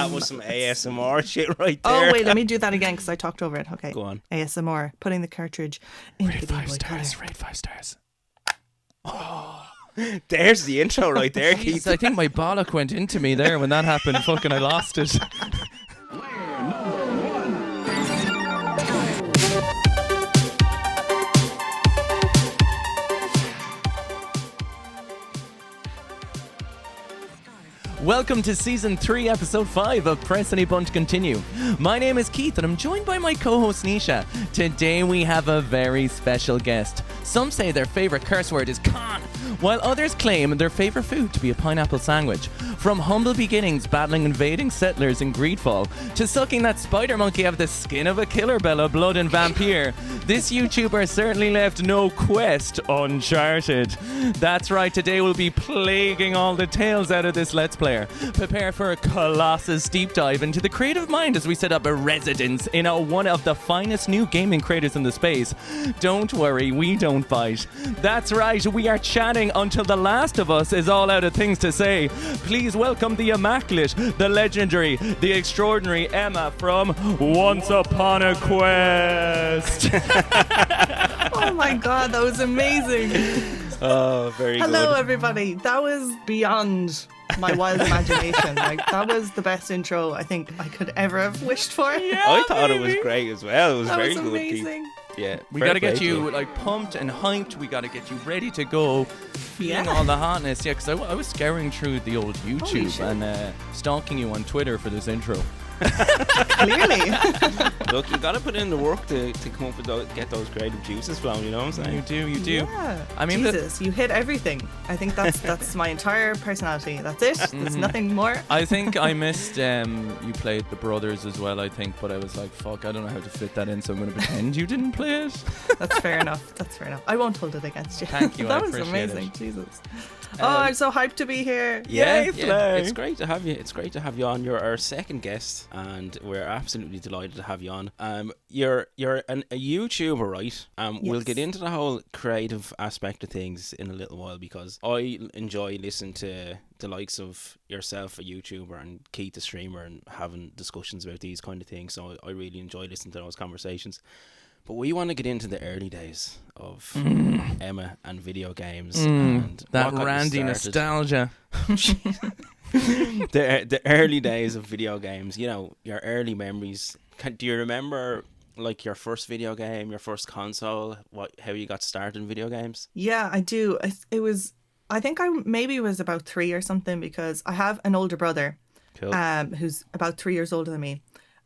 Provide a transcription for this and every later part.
That was some ASMR shit right there. Oh, wait, let me do that again because I talked over it. Okay. Go on. ASMR, putting the cartridge into Rate the 5 Game Boy stars. Color. Rate 5 stars. There's the intro right there, Jeez, Keith. I think my bollock went into me there when that happened. Fucking, I lost it. Welcome to Season 3, Episode 5 of Press Any Button to Continue. My name is Keith and I'm joined by my co-host Nisha. Today we have a very special guest. Some say their favourite curse word is con, while others claim their favourite food to be a pineapple sandwich. From humble beginnings battling invading settlers in Greedfall, to sucking that spider monkey out of the skin of a killer bella blood and vampire, this YouTuber certainly left no quest uncharted. That's right, today we'll be plaguing all the tales out of this Let's Player. Prepare for a colossus deep dive into the creative mind as we set up a residence in one of the finest new gaming creators in the space. Don't worry, we don't bite. That's right, we are chatting until the last of us is all out of things to say. Please welcome the immaculate, the legendary, the extraordinary Emma from Once Upon a Quest. Oh my God, that was amazing. Oh, very good. Hello, everybody. That was beyond my wild imagination. Like, that was the best intro I think I could ever have wished for. Yeah, I thought it baby. was great as well. It was That very was good, amazing. Keith. Yeah, We fair got to get play you to like pumped and hyped. We got to get you ready to go, feeling Yeah. all the hotness. Yeah, because I was scouring through the old Holy YouTube shit. and stalking you on Twitter for this intro. Clearly. Look, you got to put in the work to come up with get those creative juices flowing. You know what I'm You saying? do. Yeah. I mean, Jesus, you hit everything. I think that's my entire personality. That's it. There's nothing more. I think I missed. You played the brothers as well, I think, but I was like, fuck, I don't know how to fit that in, so I'm going to pretend you didn't play it. That's fair enough. That's fair enough. I won't hold it against you. Thank you, I That was appreciate amazing. it. Jesus. I'm so hyped to be here. Yeah, Yay, yeah, Flay. it's great to have you. It's great to have you on. You're our second guest, and we're absolutely delighted to have you on. You're a YouTuber, right? We'll Yes. get into the whole creative aspect of things in a little while because I enjoy listening to the likes of yourself, a YouTuber, and Keith, the streamer, and having discussions about these kind of things. So I really enjoy listening to those conversations. But we want to get into the early days of Emma and video games and That what got you randy started. nostalgia. The early days of video games, you know, your early memories. Do you remember like your first video game, your first console, how you got started in video games? Yeah, I do. I think I maybe was about 3 or something because I have an older brother Cool. who's about 3 years older than me.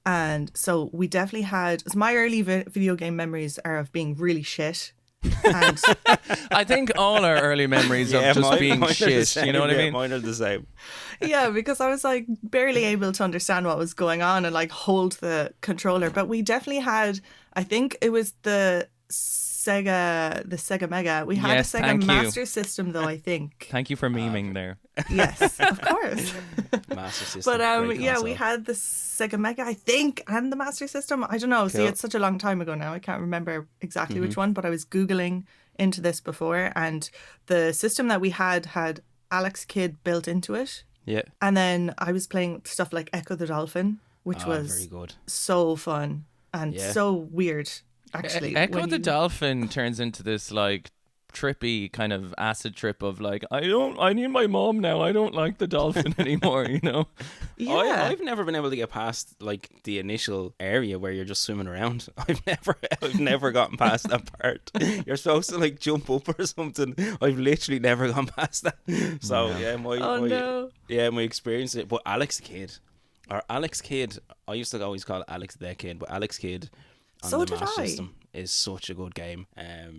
And so we definitely had, so my early video game memories are of being really shit. And I think all our early memories of just being mine are the shit, same, you know what I yeah, mean? Mine are the same. yeah, because I was like barely able to understand what was going on and like hold the controller. But we definitely had, I think it was the Sega Mega. We had Yes, a Sega thank you. Master System though, I think. Thank you for memeing there. Yes, of course. Master System. But great yeah, console. we had the Sega Mega, I think, and the Master System. I don't know. See, Cool. it's such a long time ago now. I can't remember exactly Mm-hmm. which one, but I was Googling into this before, and the system that we had Alex Kidd built into it. Yeah. And then I was playing stuff like Echo the Dolphin, which Very was good. so fun and Yeah. so weird, actually. Echo when the you- Dolphin turns into this like trippy kind of acid trip of like, I need my mom now. I don't like the dolphin anymore, you know? Yeah. I've never been able to get past like the initial area where you're just swimming around. I've never gotten past that part. You're supposed to like jump up or something. I've literally never gone past that. So yeah, no. my experience. But Alex Kidd, I used to always call it Alex the Kid, but Alex Kidd on So the did Master I. System is such a good game.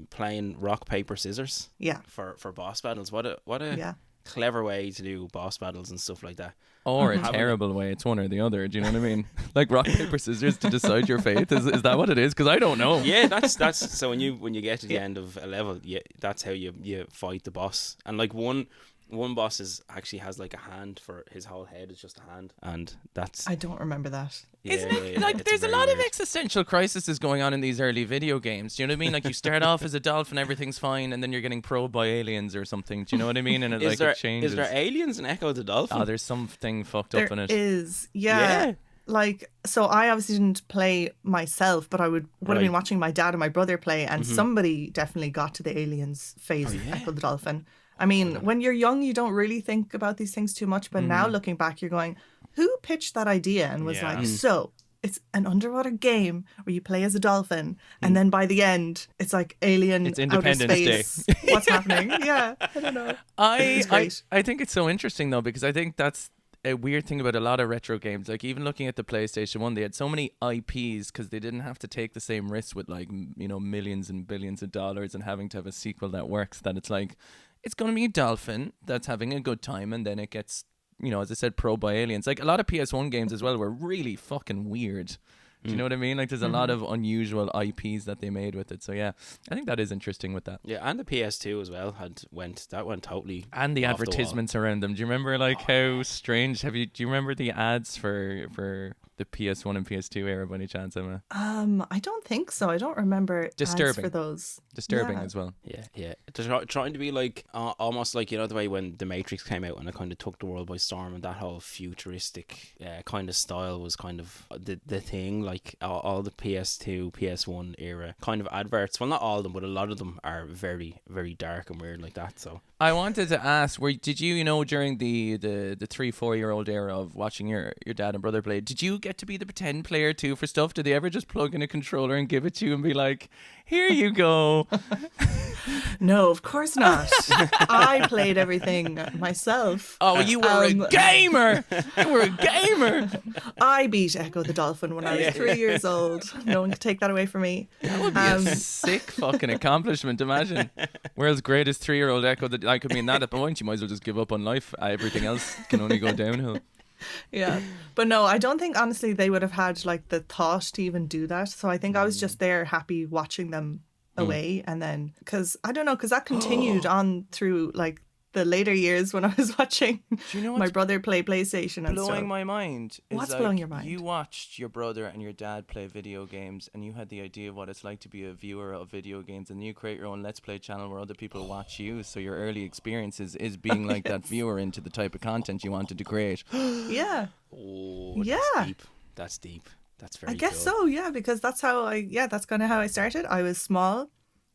Playing rock paper scissors Yeah. for boss battles. What a Yeah. clever way to do boss battles and stuff like that. Or a Having terrible way. It's one or the other. Do you know what I mean? Like rock, paper, scissors to decide your fate. Is that what it is? Because I don't know. Yeah, that's so when you get to the end of a level, yeah, that's how you fight the boss. And like one One boss actually has like a hand for his whole head is just a hand, and that's I don't remember that. Isn't it like it's there's a very lot of weird. existential crises going on in these early video games? Do you know what I mean? Like you start off as a dolphin, everything's fine, and then you're getting probed by aliens or something. Do you know what I mean? And it changes. Is there aliens in Echo the Dolphin? Oh, there's something fucked There up in it. is, Yeah. Like, so I obviously didn't play myself, but I would have Right. been watching my dad and my brother play, and somebody definitely got to the aliens phase of yeah? Echo the Dolphin. I mean, when you're young, you don't really think about these things too much, but now looking back, you're going, who pitched that idea and was Yeah. like, so it's an underwater game where you play as a dolphin, and then by the end, it's like alien It's outer Independence Day. space. What's happening? Yeah, I don't know. I great. think it's so interesting though, because I think that's a weird thing about a lot of retro games. Like even looking at the PlayStation 1, they had so many IPs because they didn't have to take the same risks with like millions and billions of dollars and having to have a sequel that works, that it's like it's going to be a dolphin that's having a good time, and then it gets, as I said, probed by aliens. Like a lot of PS1 games as well were really fucking weird. Do you know what I mean? Like there's a lot of unusual IPs that they made with it. So yeah, I think that is interesting with that. Yeah, and the PS2 as well went totally. And the off the wall. advertisements around them. Do you remember like how strange? Do you remember the ads for the PS1 and PS2 era by any chance, Emma? I don't think so. I don't remember ads Disturbing. for those. Disturbing Yeah. as well. Yeah. Trying to be like almost like the way when The Matrix came out and it kind of took the world by storm, and that whole futuristic kind of style was kind of the thing. Like all the PS2, PS1 era kind of adverts. Well, not all of them, but a lot of them are very, very dark and weird like that. So I wanted to ask, did you during the 3-4-year-old era of watching your dad and brother play, did you get to be the pretend player too for stuff? Did they ever just plug in a controller and give it to you and be like, here you go? No, of course not. I played everything myself. Oh, you were a gamer. You were a gamer. I beat Echo the Dolphin when I was 3 years old. No one could take that away from me. That would be a sick fucking accomplishment. Imagine. World's greatest 3-year-old Echo. I could mean that at the point, you might as well just give up on life. Everything else can only go downhill. Yeah. But no, I don't think, honestly, they would have had like the thought to even do that. So I think I was just there happy watching them away. And then, because that continued on through like the later years when I was watching Do you know my what's brother play PlayStation and blowing stuff. my mind? Is What's like, blowing your mind? You watched your brother and your dad play video games, and you had the idea of what it's like to be a viewer of video games, and you create your own Let's Play channel where other people watch you. So your early experiences is being like that viewer into the type of content you wanted to create. Yeah. oh, Yeah. that's deep. That's very. I guess cool. so, yeah, because that's kind of how I started. I was small.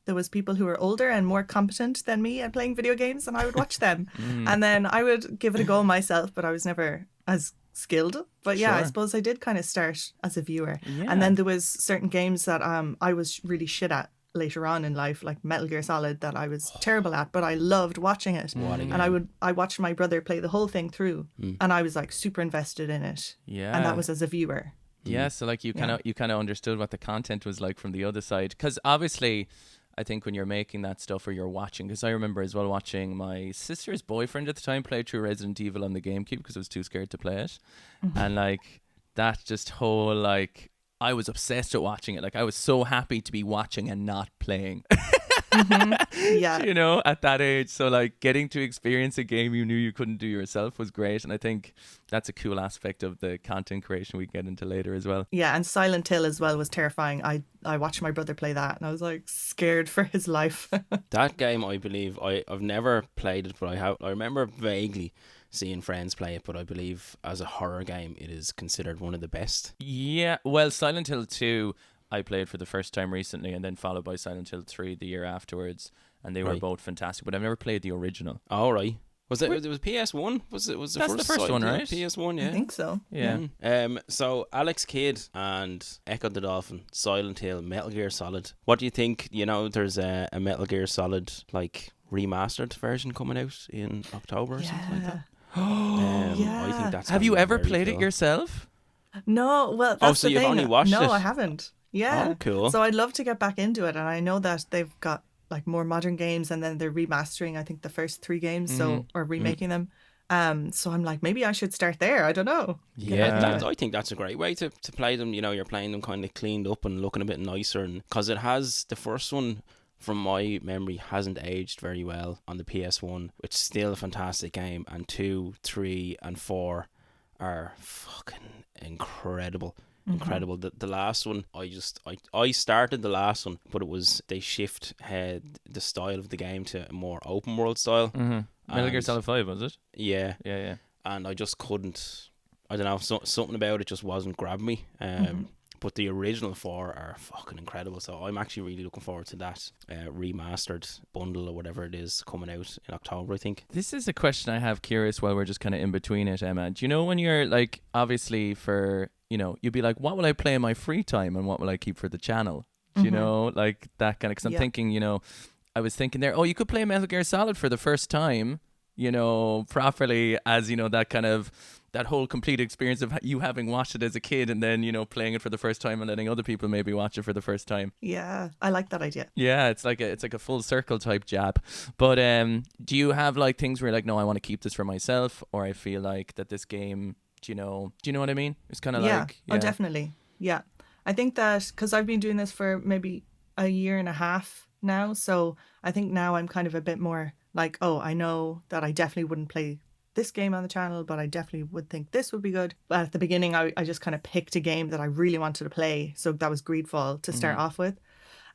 There was people who were older and more competent than me at playing video games, and I would watch them. And then I would give it a go myself, but I was never as skilled. But yeah, I Sure. suppose I did kind of start as a viewer. Yeah. And then there was certain games that I was really shit at later on in life, like Metal Gear Solid, that I was terrible at, but I loved watching it. And I watched my brother play the whole thing through, and I was like super invested in it. Yeah. And that was as a viewer. Yeah, so like you kind of understood what the content was like from the other side, because obviously I think when you're making that stuff or you're watching, because I remember as well watching my sister's boyfriend at the time play through Resident Evil on the GameCube because I was too scared to play it. And like that just whole like I was obsessed with watching it. Like I was so happy to be watching and not playing. Yeah. At that age. So like getting to experience a game you knew you couldn't do yourself was great, and I think that's a cool aspect of the content creation we get into later as well. Yeah, and Silent Hill as well was terrifying. I watched my brother play that, and I was like scared for his life. That game, I believe, I've never played it, but I remember vaguely seeing friends play it. But I believe as a horror game, it is considered one of the best. Yeah, well, Silent Hill 2 I played for the first time recently, and then followed by Silent Hill 3 the year afterwards, and they were Right. both fantastic, but I've never played the original. All right. Was it was PS1? Was the That's first the first Silent one, Hill? right? PS1, yeah. I think so. Yeah. So Alex Kidd and Echo the Dolphin, Silent Hill, Metal Gear Solid. What do you think? There's a Metal Gear Solid like remastered version coming out in October or something like that. I think that's. Have gonna you be ever very played it cool. yourself? No, well, that's so the you've thing. only watched no, it? I haven't. Yeah. Oh, cool. So I'd love to get back into it, and I know that they've got like more modern games, and then they're remastering, I think, the first 3 games, or remaking them. So I'm like, maybe I should start there. I don't know. Yeah, I think that's a great way to play them. You're playing them kind of cleaned up and looking a bit nicer, and because it has the first one from my memory, hasn't aged very well on the PS1. It's still a fantastic game, and 2, 3, and 4 are fucking incredible. Incredible. The last one, I started the last one, but they shift the style of the game to a more open world style. Metal Gear Solid 5, was it? Yeah. Yeah. And I just couldn't. I don't know. Something about it just wasn't grabbing me. But the original 4 are fucking incredible. So I'm actually really looking forward to that remastered bundle or whatever it is coming out in October, I think. This is a question I have curious while we're just kind of in between it, Emma. Do you know when you're like, obviously for, you know, you'd be like, what will I play in my free time and what will I keep for the channel? Do you know, like that kind of, because I'm thinking, you know, I was thinking there, you could play Metal Gear Solid for the first time, you know, properly as, you know, that kind of, that whole complete experience of you having watched it as a kid and then, you know, playing it for the first time and letting other people maybe watch it for the first time. Yeah, I like that idea. Yeah, it's like a full circle type jab. But do you have like things where you're like, no, I want to keep this for myself, or I feel like that this game, do you know what I mean? It's kind of like... Yeah, definitely. Yeah. I think that because I've been doing this for maybe a year and a half now, so I think now I'm kind of a bit more like, I know that I definitely wouldn't play this game on the channel, but I definitely would think this would be good. But at the beginning, I just kind of picked a game that I really wanted to play. So that was Greedfall to start off with.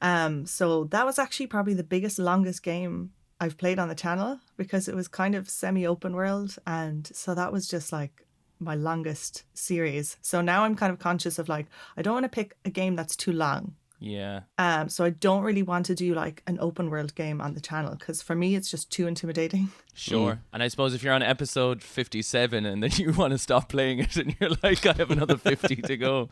So that was actually probably the biggest, longest game I've played on the channel because it was kind of semi-open world. And so that was just like my longest series. So now I'm kind of conscious of like, I don't want to pick a game that's too long. Yeah. So I don't really want to do like an open world game on the channel because for me it's just too intimidating. Sure. And I suppose if you're on episode 57 and then you want to stop playing it and you're like, I have another 50 to go.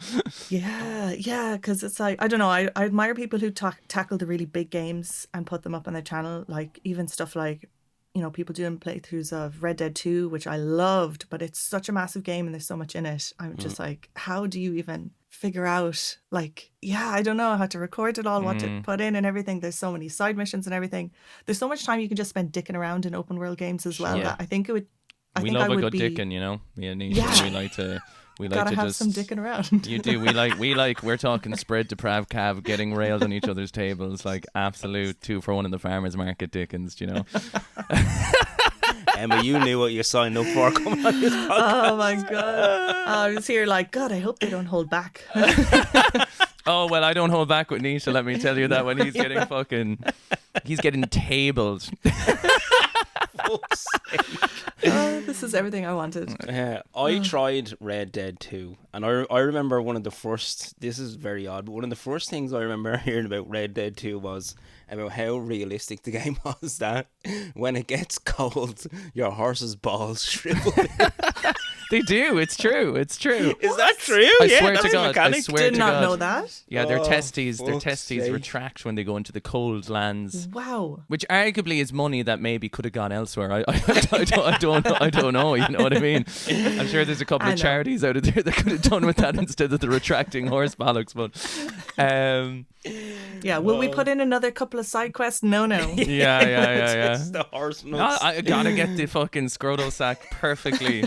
Yeah, because it's like, I don't know, I admire people who tackle the really big games and put them up on their channel, like even stuff like, you know, people doing playthroughs of Red Dead 2, which I loved, but it's such a massive game and there's so much in it. I'm just like, how do you even figure out, like, I don't know how to record it all, what to put in and everything. There's so many side missions and everything. There's so much time you can just spend dicking around in open world games as well. Yeah. I think it would... We love a good dicking, you know. We like to gotta have just some dicking around. You do. We're talking spread depraved cav, getting railed on each other's tables, like absolute 2-for-1 in the farmers market dickens, you know. Emma, you knew what you signed up for coming on this podcast. Oh my god. I was here like, God, I hope they don't hold back. Oh, well, I don't hold back with Nisha, let me tell you that, when he's getting he's getting tabled. This is everything I wanted. I tried Red Dead 2 and I remember one of the first, this is very odd, but one of the first things I remember hearing about Red Dead 2 was about how realistic the game was, that when it gets cold your horse's balls shrivel. They do. It's true. It's true. Is that true? I Yeah, swear that's to God. mechanic. I swear Did to not God. know that. Yeah, their testes fuck's sake. retract when they go into the cold lands. Wow. Which arguably is money that maybe could have gone elsewhere. I don't know. You know what I mean? I'm sure there's a couple of charities out there that could have done with that instead of the retracting horse bollocks. But yeah, will we put in another couple of side quests? No. Yeah. Just the horse No, nuts. I gotta get the fucking scrotal sack perfectly.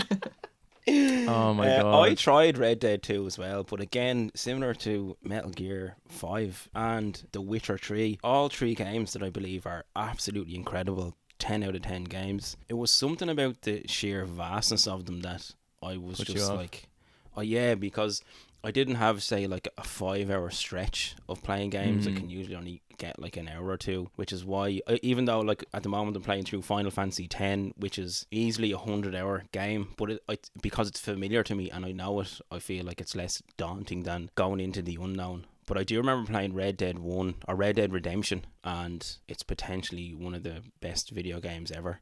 Oh my god. I tried Red Dead 2 as well, but again, similar to Metal Gear 5 and The Witcher 3, all three games that I believe are absolutely incredible, 10 out of 10 games. It was something about the sheer vastness of them that I was just like, oh yeah, because I didn't have, say, like a 5-hour stretch of playing games. I can usually only get like an hour or two, which is why, even though like at the moment I'm playing through Final Fantasy X, which is easily a 100-hour game, but because it's familiar to me and I know it, I feel like it's less daunting than going into the unknown. But I do remember playing Red Dead 1 or Red Dead Redemption, and it's potentially one of the best video games ever.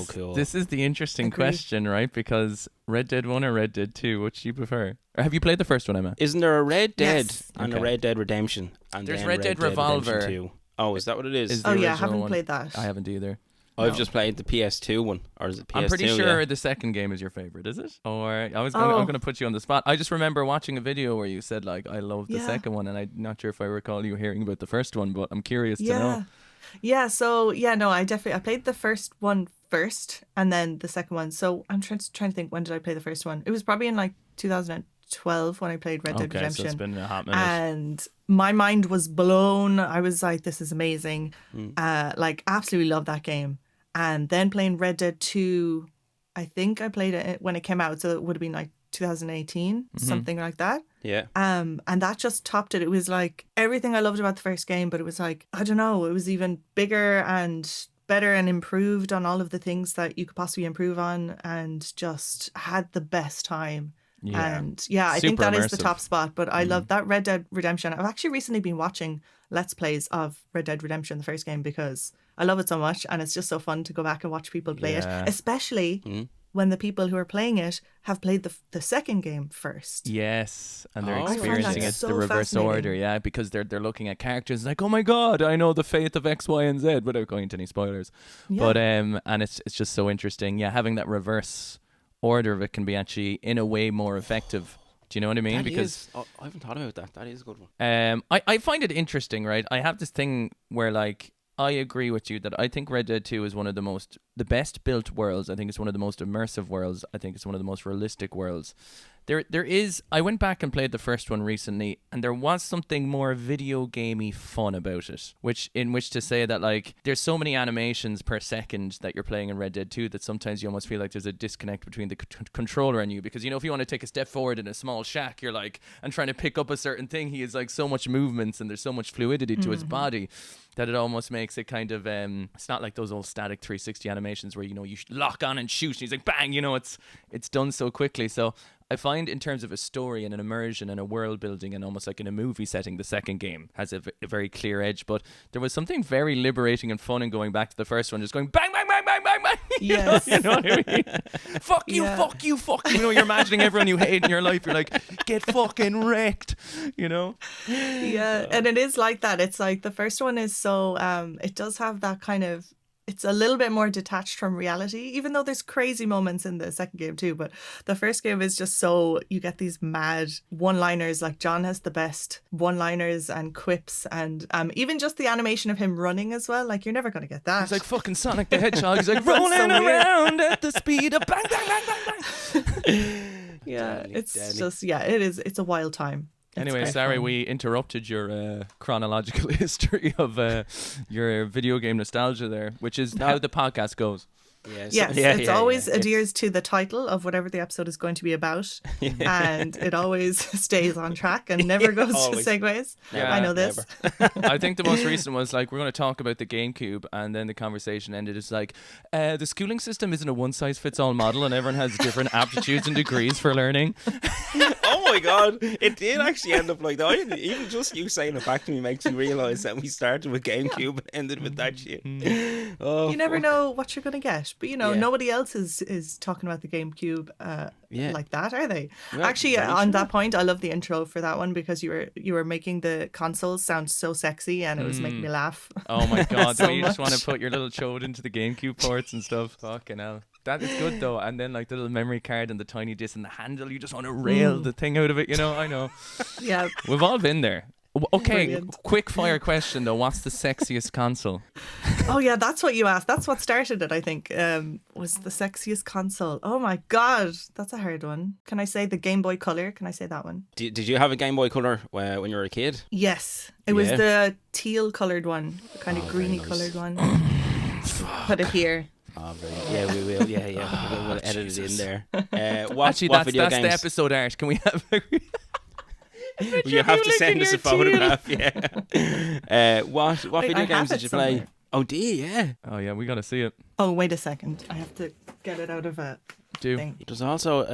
Cool. This is the interesting question, right? Because Red Dead 1 or Red Dead 2, which do you prefer? Or have you played the first one, Emma? Isn't there a Red Dead and a Red Dead Redemption? And there's then Red Dead Revolver. Redemption 2. Oh, is that what it is? Oh yeah, I haven't played that. I haven't either. I've just played the PS2 one, or is it PS2? I'm pretty sure the second game is your favorite, is it? Or I'm going to put you on the spot. I just remember watching a video where you said like, I love the second one, and I'm not sure if I recall you hearing about the first one, but I'm curious to know. Yeah, so I played the first one first and then the second one. So I'm trying to think, when did I play the first one? It was probably in like 2012 2012 when I played Red Dead Okay, Redemption. so it's been a hot minute. And my mind was blown. I was like, this is amazing. Like, absolutely love that game. And then playing Red Dead 2, I think I played it when it came out, so it would have been like 2018, something like that. Yeah. And that just topped it. It was like everything I loved about the first game, but it was like, I don't know, it was even bigger and better and improved on all of the things that you could possibly improve on, and just had the best time. Yeah. And yeah, I think Super that is the immersive. top spot. But I love that Red Dead Redemption. I've actually recently been watching Let's Plays of Red Dead Redemption, the first game, because I love it so much, and it's just so fun to go back and watch people play Yeah. it, especially when the people who are playing it have played the second game first. Yes, and they're Oh, I find experiencing that it so the reverse fascinating. order, yeah, because they're looking at characters like, oh my god, I know the fate of X, Y, and Z, without going into any spoilers. Yeah. But and it's just so interesting, yeah. Having that reverse order of it can be actually in a way more effective. Do you know what I mean? That Because is, oh, I haven't thought about that. That is a good one. I find it interesting, right? I have this thing where, like, I agree with you that I think Red Dead 2 is one of the best built worlds. I think it's one of the most immersive worlds. I think it's one of the most realistic worlds. I went back and played the first one recently, and there was something more video gamey fun about it, in which to say that, like, there's so many animations per second that you're playing in Red Dead 2 that sometimes you almost feel like there's a disconnect between the controller and you, because, you know, if you want to take a step forward in a small shack, you're like, and trying to pick up a certain thing, he has like so much movements and there's so much fluidity to his body that it almost makes it kind of it's not like those old static 360 animations where, you know, you lock on and shoot and he's like bang, you know, it's done so quickly. So I find in terms of a story and an immersion and a world building and almost like in a movie setting, the second game has a very clear edge. But there was something very liberating and fun in going back to the first one, just going bang, bang, bang, bang, bang, bang. Yes. You know what I mean? Fuck you, Yeah. fuck you, fuck you. You know, you're imagining everyone you hate in your life. You're like, get fucking wrecked, you know? Yeah, and it is like that. It's like the first one is so it does have that kind of, it's a little bit more detached from reality, even though there's crazy moments in the second game too. But the first game is just so, you get these mad one-liners. Like John has the best one-liners and quips, and even just the animation of him running as well. Like, you're never going to get that. He's like fucking Sonic the Hedgehog. He's like That's rolling so weird. around at the speed of bang, bang, bang, bang, bang. yeah, Deadly, it's deadly. just, yeah, it is. It's a wild time. It's Anyway, quite sorry fun. we interrupted your chronological history of your video game nostalgia there, which is how the podcast goes. Yes, it's always adheres to the title of whatever the episode is going to be about, and it always stays on track and never goes always. to segues. Never, I know this. I think the most recent was like, we're going to talk about the GameCube, and then the conversation ended. It's like, the schooling system isn't a one-size-fits-all model, and everyone has different aptitudes and degrees for learning. Oh my god, it did actually end up like that. Even just you saying it back to me makes me realise that we started with GameCube and ended with that shit. Oh, You never know what you're going to get, but you know, Yeah. nobody else is talking about the GameCube Yeah. like that, are they? Well, Actually, very on true. that point, I love the intro for that one, because you were making the consoles sound so sexy, and it was making me laugh. Oh my god, So the way you just want to much. put your little chode into the GameCube ports and stuff. Fucking hell. That is good though. And then like the little memory card and the tiny disc and the handle, you just want to rail the thing out of it, you know? I know. Yeah. We've all been there. Okay, Brilliant. quick fire question though. What's the sexiest console? Oh yeah, that's what you asked. That's what started it, I think. Was the sexiest console. Oh my god, that's a hard one. Can I say the Game Boy Color? Can I say that one? Did you have a Game Boy Color when you were a kid? Yes, it was Yeah. the teal colored one, the kind of very greeny nice. colored one. Put it here. Oh, yeah, we will. Yeah. We'll edit it in there. What Actually, what that's video the games? episode art. Can we have You have to licking send us your a photograph. Yeah. What Wait, video I games have did it you play? somewhere. Oh, do you? Yeah. Oh yeah, we gotta see it. Oh, wait a second. I have to get it out of a Do. thing. There's also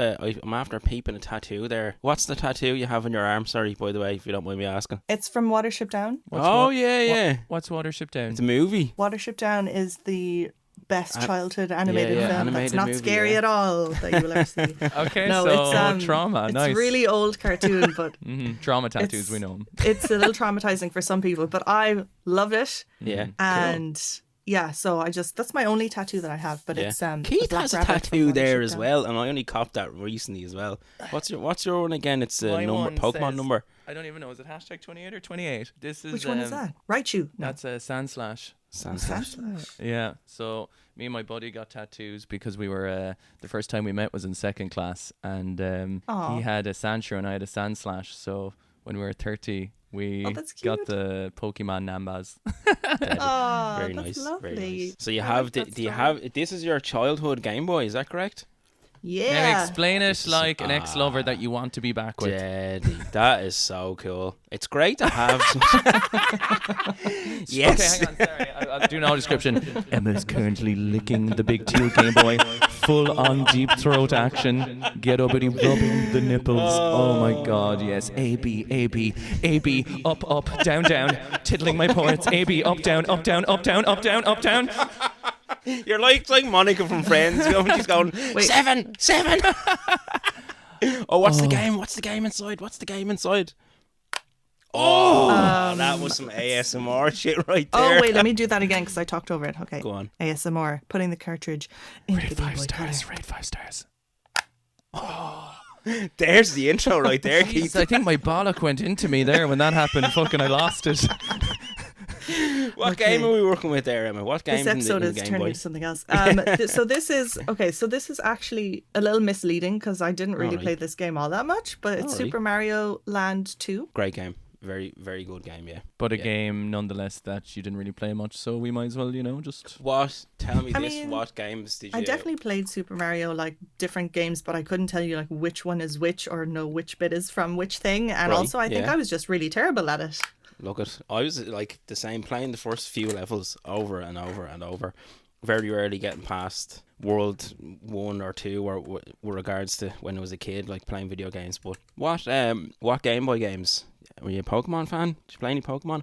I'm after peeping a tattoo there. What's the tattoo you have on your arm? Sorry, by the way, if you don't mind me asking. It's from Watership Down. Yeah. What's Watership Down? It's a movie. Watership Down is the best childhood animated yeah, film. animated That's not movie, scary yeah. at all that you will ever see. Okay, No, so it's trauma. It's Nice. really old cartoon, but Trauma tattoos. it's- We know 'em. it's a little traumatizing for some people. But I love it, Yeah. and yeah, so that's my only tattoo that I have, but Yeah. it's a Keith black has a rabbit from tattoo Watership there as Down. well, and I only copped that recently as well. What's your one again? It's a My number, one Pokemon says- number. I don't even know. Is it hashtag 28 or 28? This is Which one is that? Raichu. No. That's a Sandslash. Sandslash. Yeah. So me and my buddy got tattoos because we were the first time we met was in second class, and Aw. he had a Sandshrew and I had a Sandslash. So when we were 30, we Oh, that's got cute. the Pokemon Nambas. Oh, Very that's nice. lovely. Very nice. So you I have like that do you story. have this is your childhood Game Boy? Is that correct? Yeah. Now explain it is- like an ex-lover that you want to be back with. Deadly. That is so cool. It's great to have. Yes. Okay, hang on. Sorry, I'll do no description. Emma's currently licking the big teal Game Boy. Full on deep throat action. Get uppity rubbing the nipples. Oh my god, yes. A, B, A, B, A, B, up, up, down, down. Tiddling my ports. A, B, up, down, up, down, up, down, up, down, up, down. You're like Monica from Friends. You know, when she's going, seven. Oh, what's the game? What's the game inside? What's the game inside? Oh, that was some ASMR shit right there. Oh, wait, let me do that again because I talked over it. Okay. Go on. ASMR, putting the cartridge into the Game Boy Color. Rate 5 stars. There's the intro right there, Keith. I think my bollock went into me there when that happened. Fucking, I lost it. What Okay. game are we working with there, Emma? What game This episode in is the Game turning Boy? into something else. So this is So this is actually a little misleading because I didn't really Alright. play this game all that much. But it's Alright. Super Mario Land 2. Great game. Very, very good game, yeah. But a Yeah. game nonetheless that you didn't really play much, so we might as well, just... What? Tell me I this. mean, What games did you... I definitely played Super Mario, like different games, but I couldn't tell you like which one is which or know which bit is from which thing. And Right, also, I think yeah. I was just really terrible at it. Look at... I was like the same, playing the first few levels over and over and over. Very rarely getting past World 1 or 2 or with regards to when I was a kid, like playing video games. But what Game Boy games? Were you a Pokemon fan? Did you play any Pokemon?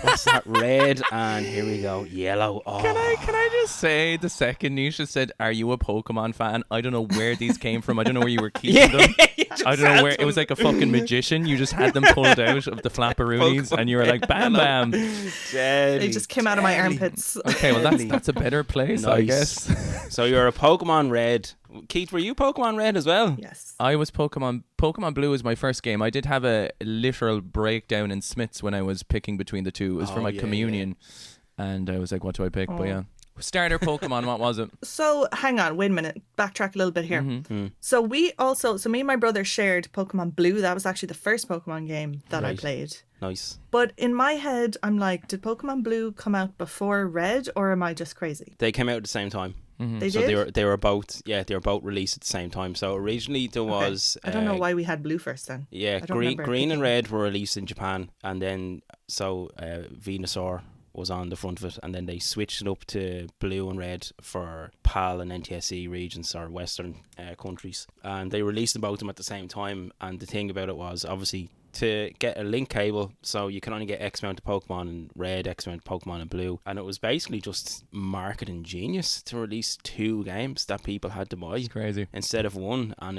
What's that? Red, and here we go, yellow. Oh. Can I just say, the second Nisha said, "Are you a Pokemon fan?" I don't know where these came from. I don't know where you were keeping them. I don't know where. It was like a fucking magician. You just had them pulled out of the flapperoonies, and you were like, "Bam, bam." They just came out of my armpits. Okay, well that's a better place, I guess. So you're a Pokemon Red. Keith, were you Pokemon Red as well? Yes. I was Pokemon Blue was my first game. I did have a literal breakdown in Smiths when I was picking between the two. It was for my communion, and I was like, "What do I pick?" But yeah, starter Pokemon. What was it? So hang on, wait a minute. Backtrack a little bit here. Mm-hmm. So me and my brother shared Pokemon Blue. That was actually the first Pokemon game that I Right. played. Nice. But in my head, I'm like, did Pokemon Blue come out before Red, or am I just crazy? They came out at the same time. They So did. they were both released at the same time. So originally there was I don't know why we had Blue first then. Yeah, I don't green remember and picking- red were released in Japan, and then Venusaur was on the front of it, and then they switched it up to blue and red for PAL and NTSC regions or Western countries, and they released both of them at the same time. And the thing about it was, obviously, to get a link cable, so you can only get X amount of Pokemon in red, X amount of Pokemon in blue, and it was basically just marketing genius to release two games that people had to buy It's crazy. instead of one, and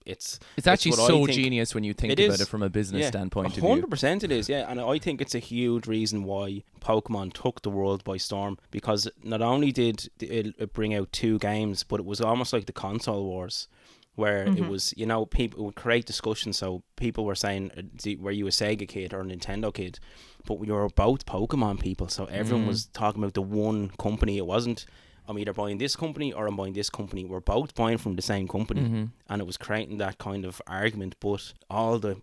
it's Actually what I so think- genius when you think It about is. it from a business standpoint of view. 100% it is, yeah. And I think it's a huge reason why Pokemon took the world by storm, because not only did it bring out two games, but it was almost like the console wars, where it was, people would create discussions. So people were saying, were you a Sega kid or a Nintendo kid? But we were both Pokemon people, so everyone was talking about the one company. It wasn't, I'm either buying this company or I'm buying this company. We're both buying from the same company, and it was creating that kind of argument. But all the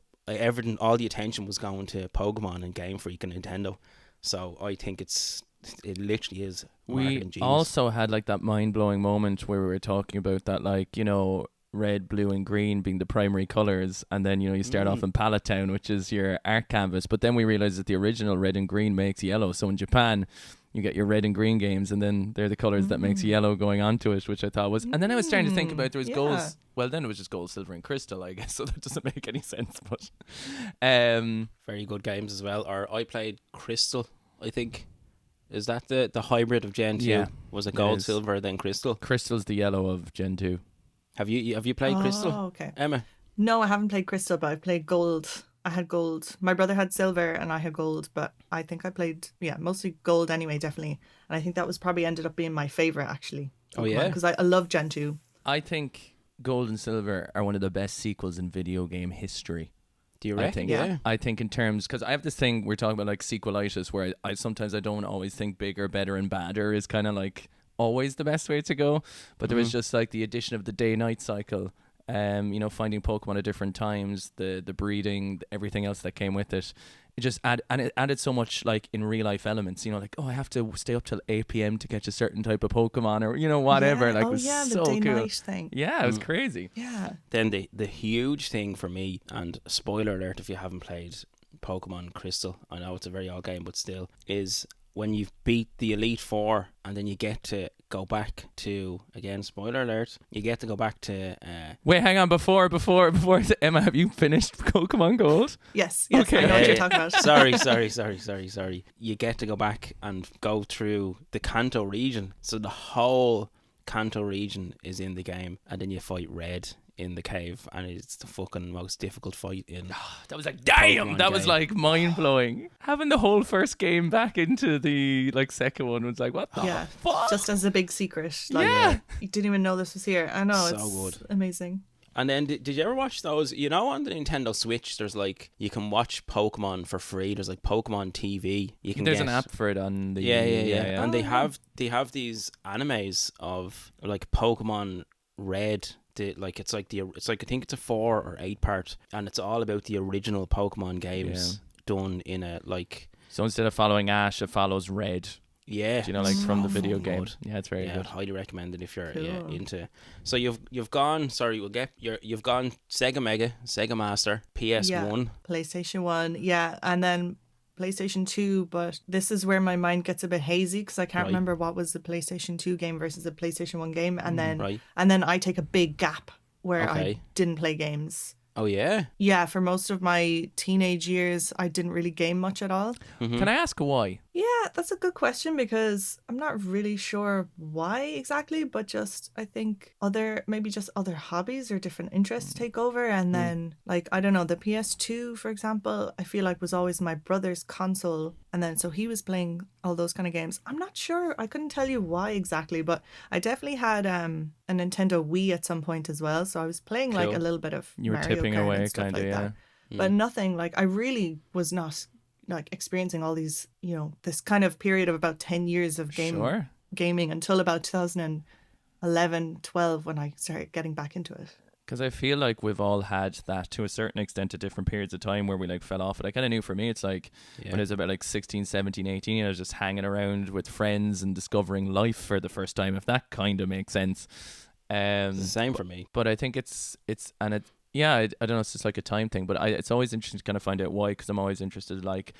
attention was going to Pokemon and Game Freak and Nintendo. So I think it literally is We marketing genius. also had like that mind-blowing moment where we were talking about that, like, red, blue and green being the primary colours, and then you start off in Pallet Town, which is your art canvas, but then we realised that the original red and green makes yellow. So in Japan you get your red and green games, and then they're the colours that makes yellow going onto it, which I thought was, and then I was starting to think about, there was gold, well then it was just gold, silver and crystal, I guess, so that doesn't make any sense, but Very good games as well. Or I played Crystal, I think. Is that the hybrid of Gen 2? Yeah, Was it it gold, is. silver, then Crystal? Crystal's the yellow of Gen 2. Have you played Crystal, Oh, okay. Emma? No, I haven't played Crystal, but I've played Gold I had gold. My brother had silver and I had gold, but I think I played, mostly gold anyway, definitely. And I think that was probably ended up being my favorite, actually. Oh, yeah? Because I love Gen 2. I think Gold and Silver are one of the best sequels in video game history. Do you reckon? I think, Yeah. I think in terms, because I have this thing, we're talking about like sequelitis, where I sometimes I don't always think bigger, better, and badder is kind of like always the best way to go. But there was just like the addition of the day-night cycle, finding Pokemon at different times, the breeding, everything else that came with it. It just it added so much like in real life elements, like, oh, I have to stay up till 8 p.m. to catch a certain type of Pokemon, or whatever. Yeah. Like, it was the so day cool. night thing. Yeah, it was crazy. Yeah. Then the huge thing for me, and spoiler alert if you haven't played Pokemon Crystal, I know it's a very old game, but still, is when you beat the Elite Four and then you get to go back to, again, spoiler alert, you get to go back to... Wait, hang on, before Emma, have you finished Pokemon Gold? Yes, Okay. I know what you're talking about. Sorry. You get to go back and go through the Kanto region. So the whole Kanto region is in the game, and then you fight Red in the cave, and it's the fucking most difficult fight in... That was like, damn, Pokemon that was game. like mind-blowing. Having the whole first game back into the like second one was like, what the Yeah, fuck? just as a big secret. Like, Yeah. You didn't even know this was here. I know, So it's good. amazing. And then did you ever watch those, on the Nintendo Switch there's like, you can watch Pokemon for free, there's like Pokemon TV you can There's get. an app for it on the... Yeah. And they Oh, yeah. have these animes of like Pokemon Red. It's like I think it's a 4 or 8 part, and it's all about the original Pokemon games done in a like... So instead of following Ash, it follows Red. Yeah, Like from the So video fucking game. good. Yeah, it's very I'd good. highly recommend it if you're Cool. into. So you've gone. Sorry, you've gone Sega Mega, Sega Master, PS1. PlayStation 1, and then PlayStation 2, but this is where my mind gets a bit hazy because I can't Right. remember what was the PlayStation 2 game versus the PlayStation 1 game, and then Right. I take a big gap where I Okay. didn't play games. Oh yeah. Yeah, for most of my teenage years, I didn't really game much at all. Can I ask why? Yeah, that's a good question because I'm not really sure why exactly, but just I think other hobbies or different interests take over. And then, like, I don't know, the PS2, for example, I feel like was always my brother's console. And then so he was playing all those kind of games. I'm not sure. I couldn't tell you why exactly, but I definitely had a Nintendo Wii at some point as well. So I was playing like Cool. a little bit of You were Mario tipping Kart away, and stuff kind of, like yeah. that. But nothing like I really was not like experiencing all these, this kind of period of about 10 years of gaming until about 2011, 12 when I started getting back into it. Because I feel like we've all had that to a certain extent at different periods of time where we like fell off it. I kind of knew for me, it's like when I was about like 16, 17, 18, I was just hanging around with friends and discovering life for the first time, if that kind of makes sense. It's the same for me. But I think I don't know, it's just like a time thing, but it's always interesting to kind of find out why, because I'm always interested, like,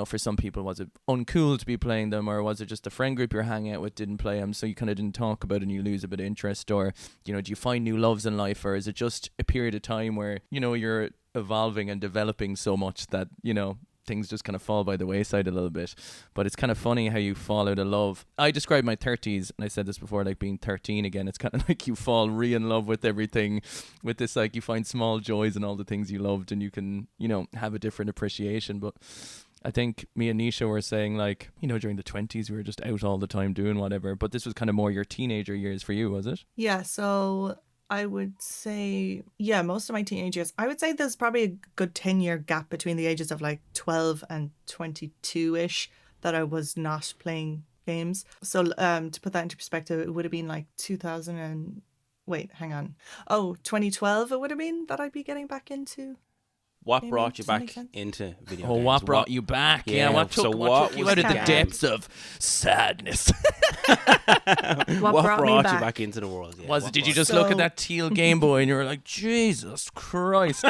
for some people, was it uncool to be playing them, or was it just the friend group you're hanging out with didn't play them, so you kind of didn't talk about it and you lose a bit of interest, or, do you find new loves in life, or is it just a period of time where, you're evolving and developing so much that, things just kind of fall by the wayside a little bit. But it's kind of funny how you fall out of love. I describe my 30s, and I said this before, like being 13 again. It's kind of like you fall in love with everything, with this, like, you find small joys in all the things you loved, and you can, have a different appreciation. But I think me and Nisha were saying, like, during the 20s we were just out all the time doing whatever, but this was kind of more your teenager years for you, was it? Yeah, so I would say, most of my teenage years, I would say there's probably a good 10-year gap between the ages of like 12 and 22-ish that I was not playing games. So to put that into perspective, it would have been like 2012 it would have been that I'd be getting back into. What Maybe, brought you does that back make sense? into video Oh, games? what brought you back? Yeah, what so took what you was out of the the game? depths of sadness? What brought me you back? back into the world? Yeah, Was what it? Did you brought just look at So- that teal Game Boy and you were like, Jesus Christ?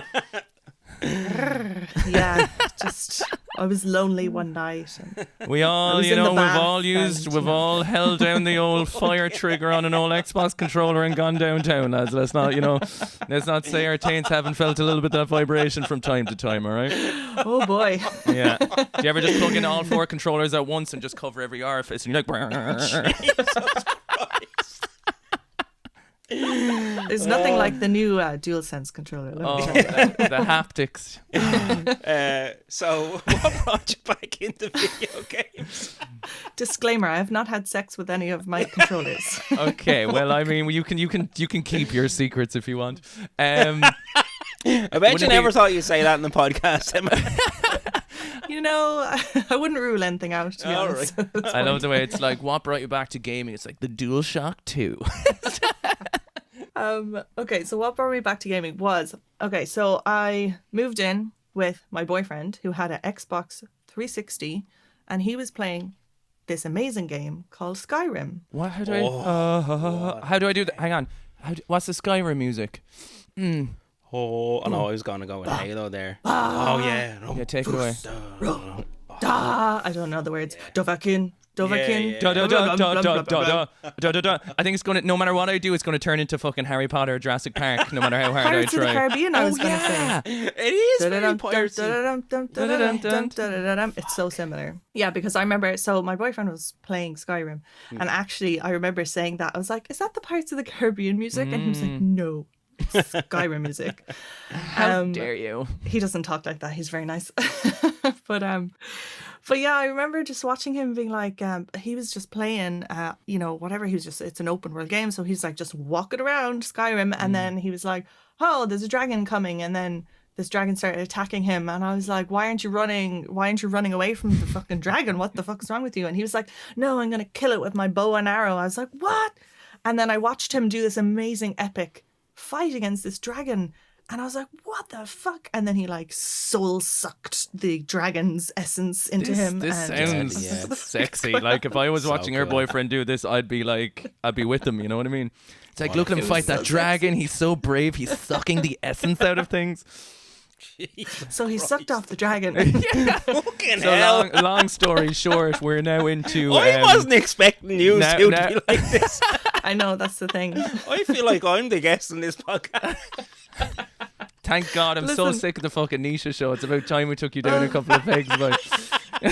Yeah, just I was lonely one night. And We all, was in the we've bath we've and, all held down the old fire trigger on an old Xbox controller and gone downtown, lads. Let's not say our taints haven't felt a little bit of that vibration from time to time, all right? oh boy. Yeah. Do you ever just plug in all 4 controllers at once and just cover every orifice and you're like, There's nothing like the new DualSense controller. Let me tell you. The haptics. So, what brought you back into video games? Disclaimer: I have not had sex with any of my controllers. Okay, well, I mean, you can keep your secrets if you want. I bet you never thought you'd say that in the podcast, Emma. You know, I wouldn't rule anything out, to be honest. I love the way it's like, what brought you back to gaming? It's like the DualShock 2. Okay, so what brought me back to gaming was, okay, so I moved in with my boyfriend who had an Xbox 360 and he was playing this amazing game called Skyrim. What? How do I do that? Hang on. What's the Skyrim music? Oh, I know I was going to go with Halo there. Oh, yeah. Yeah, take it away. I don't know the words. Dovakin. Yeah. Da da da da da da da da da. I think it's gonna. No matter what I do, it's gonna turn into fucking Harry Potter or Jurassic Park. No matter how hard Pirates I of the try. Caribbean, I was going to say. It is very piracy. It's so similar. Yeah, because I remember, so my boyfriend was playing Skyrim, and actually I remember saying that. I was like, is that the Pirates of the Caribbean music? And he was like, no, it's Skyrim music. How dare you? He doesn't talk like that. He's very nice. But yeah, I remember just watching him being like, he was just playing, whatever. He was just, it's an open world game. So he's like just walking around Skyrim. And then he was like, oh, there's a dragon coming. And then this dragon started attacking him. And I was like, why aren't you running? Why aren't you running away from the fucking dragon? What the fuck's wrong with you? And he was like, no, I'm going to kill it with my bow and arrow. I was like, what? And then I watched him do this amazing epic fight against this dragon. And I was like, what the fuck? And then he like soul sucked the dragon's essence into him. This sounds sexy. Like if I was watching her good. boyfriend do this, I'd be with him. You know what I mean? It's like, look at him fight that dragon. He's so brave. He's sucking the essence out of things. So he sucked off the dragon. Fucking So hell. long story short, we're now into. I wasn't expecting you now- to now- be like this. I know, that's the thing. I feel like I'm the guest in this podcast. Thank God, I'm so Listen. sick of the fucking Nisha show. It's about time we took you down a couple of pegs, but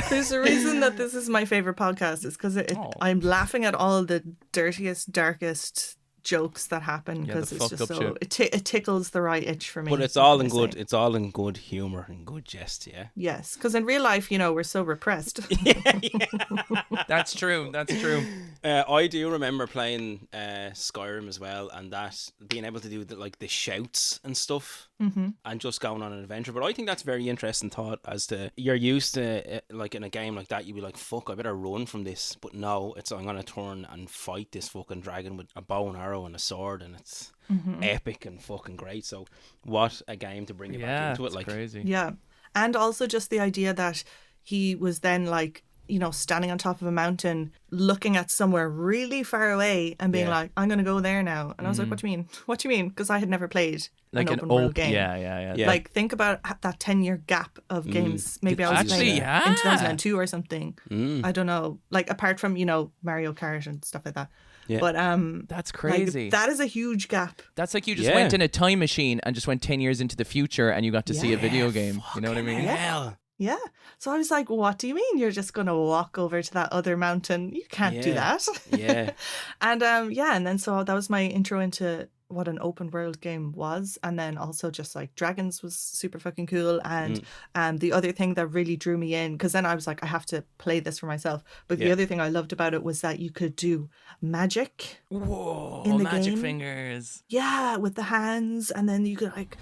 There's a reason that this is my favorite podcast. It's because I'm laughing at all the dirtiest, darkest jokes that happen Yeah, the because it's fucked just up so it tickles the right itch for me. But it's all what in can I good. say? It's all in good humor and good jest. Yeah. Yes, because in real life, we're so repressed. that's true. That's true. I do remember playing Skyrim as well, and that being able to do the shouts and stuff, and just going on an adventure. But I think that's a very interesting thought as to you're used to like in a game like that, you'd be like, "Fuck, I better run from this." But no, it's I'm gonna turn and fight this fucking dragon with a bow and arrow and a sword, and it's epic and fucking great. So what a game to bring you back into it, it's like crazy. Yeah. And also just the idea that he was then like, standing on top of a mountain, looking at somewhere really far away and being like, I'm going to go there now. And I was like, what do you mean? What do you mean? Because I had never played Like an open world game. Yeah. Like, think about that 10-year gap of games. Maybe I was Actually, playing yeah. in 2002 or something. I don't know. Like, apart from, Mario Kart and stuff like that. Yeah. But That's like, crazy. that is a huge gap. That's like you just Yeah. went in a time machine and just went 10 years into the future and you got to see a video game. You know what I mean? hell. Yeah. So I was like, what do you mean you're just going to walk over to that other mountain? You can't do Yeah. that. Yeah. And and then so that was my intro into what an open world game was. And then also just like dragons was super fucking cool. And the other thing that really drew me in, because then I was like, I have to play this for myself. But the Yeah. other thing I loved about it was that you could do magic. Whoa, In the magic game? fingers. Yeah, with the hands. And then you could like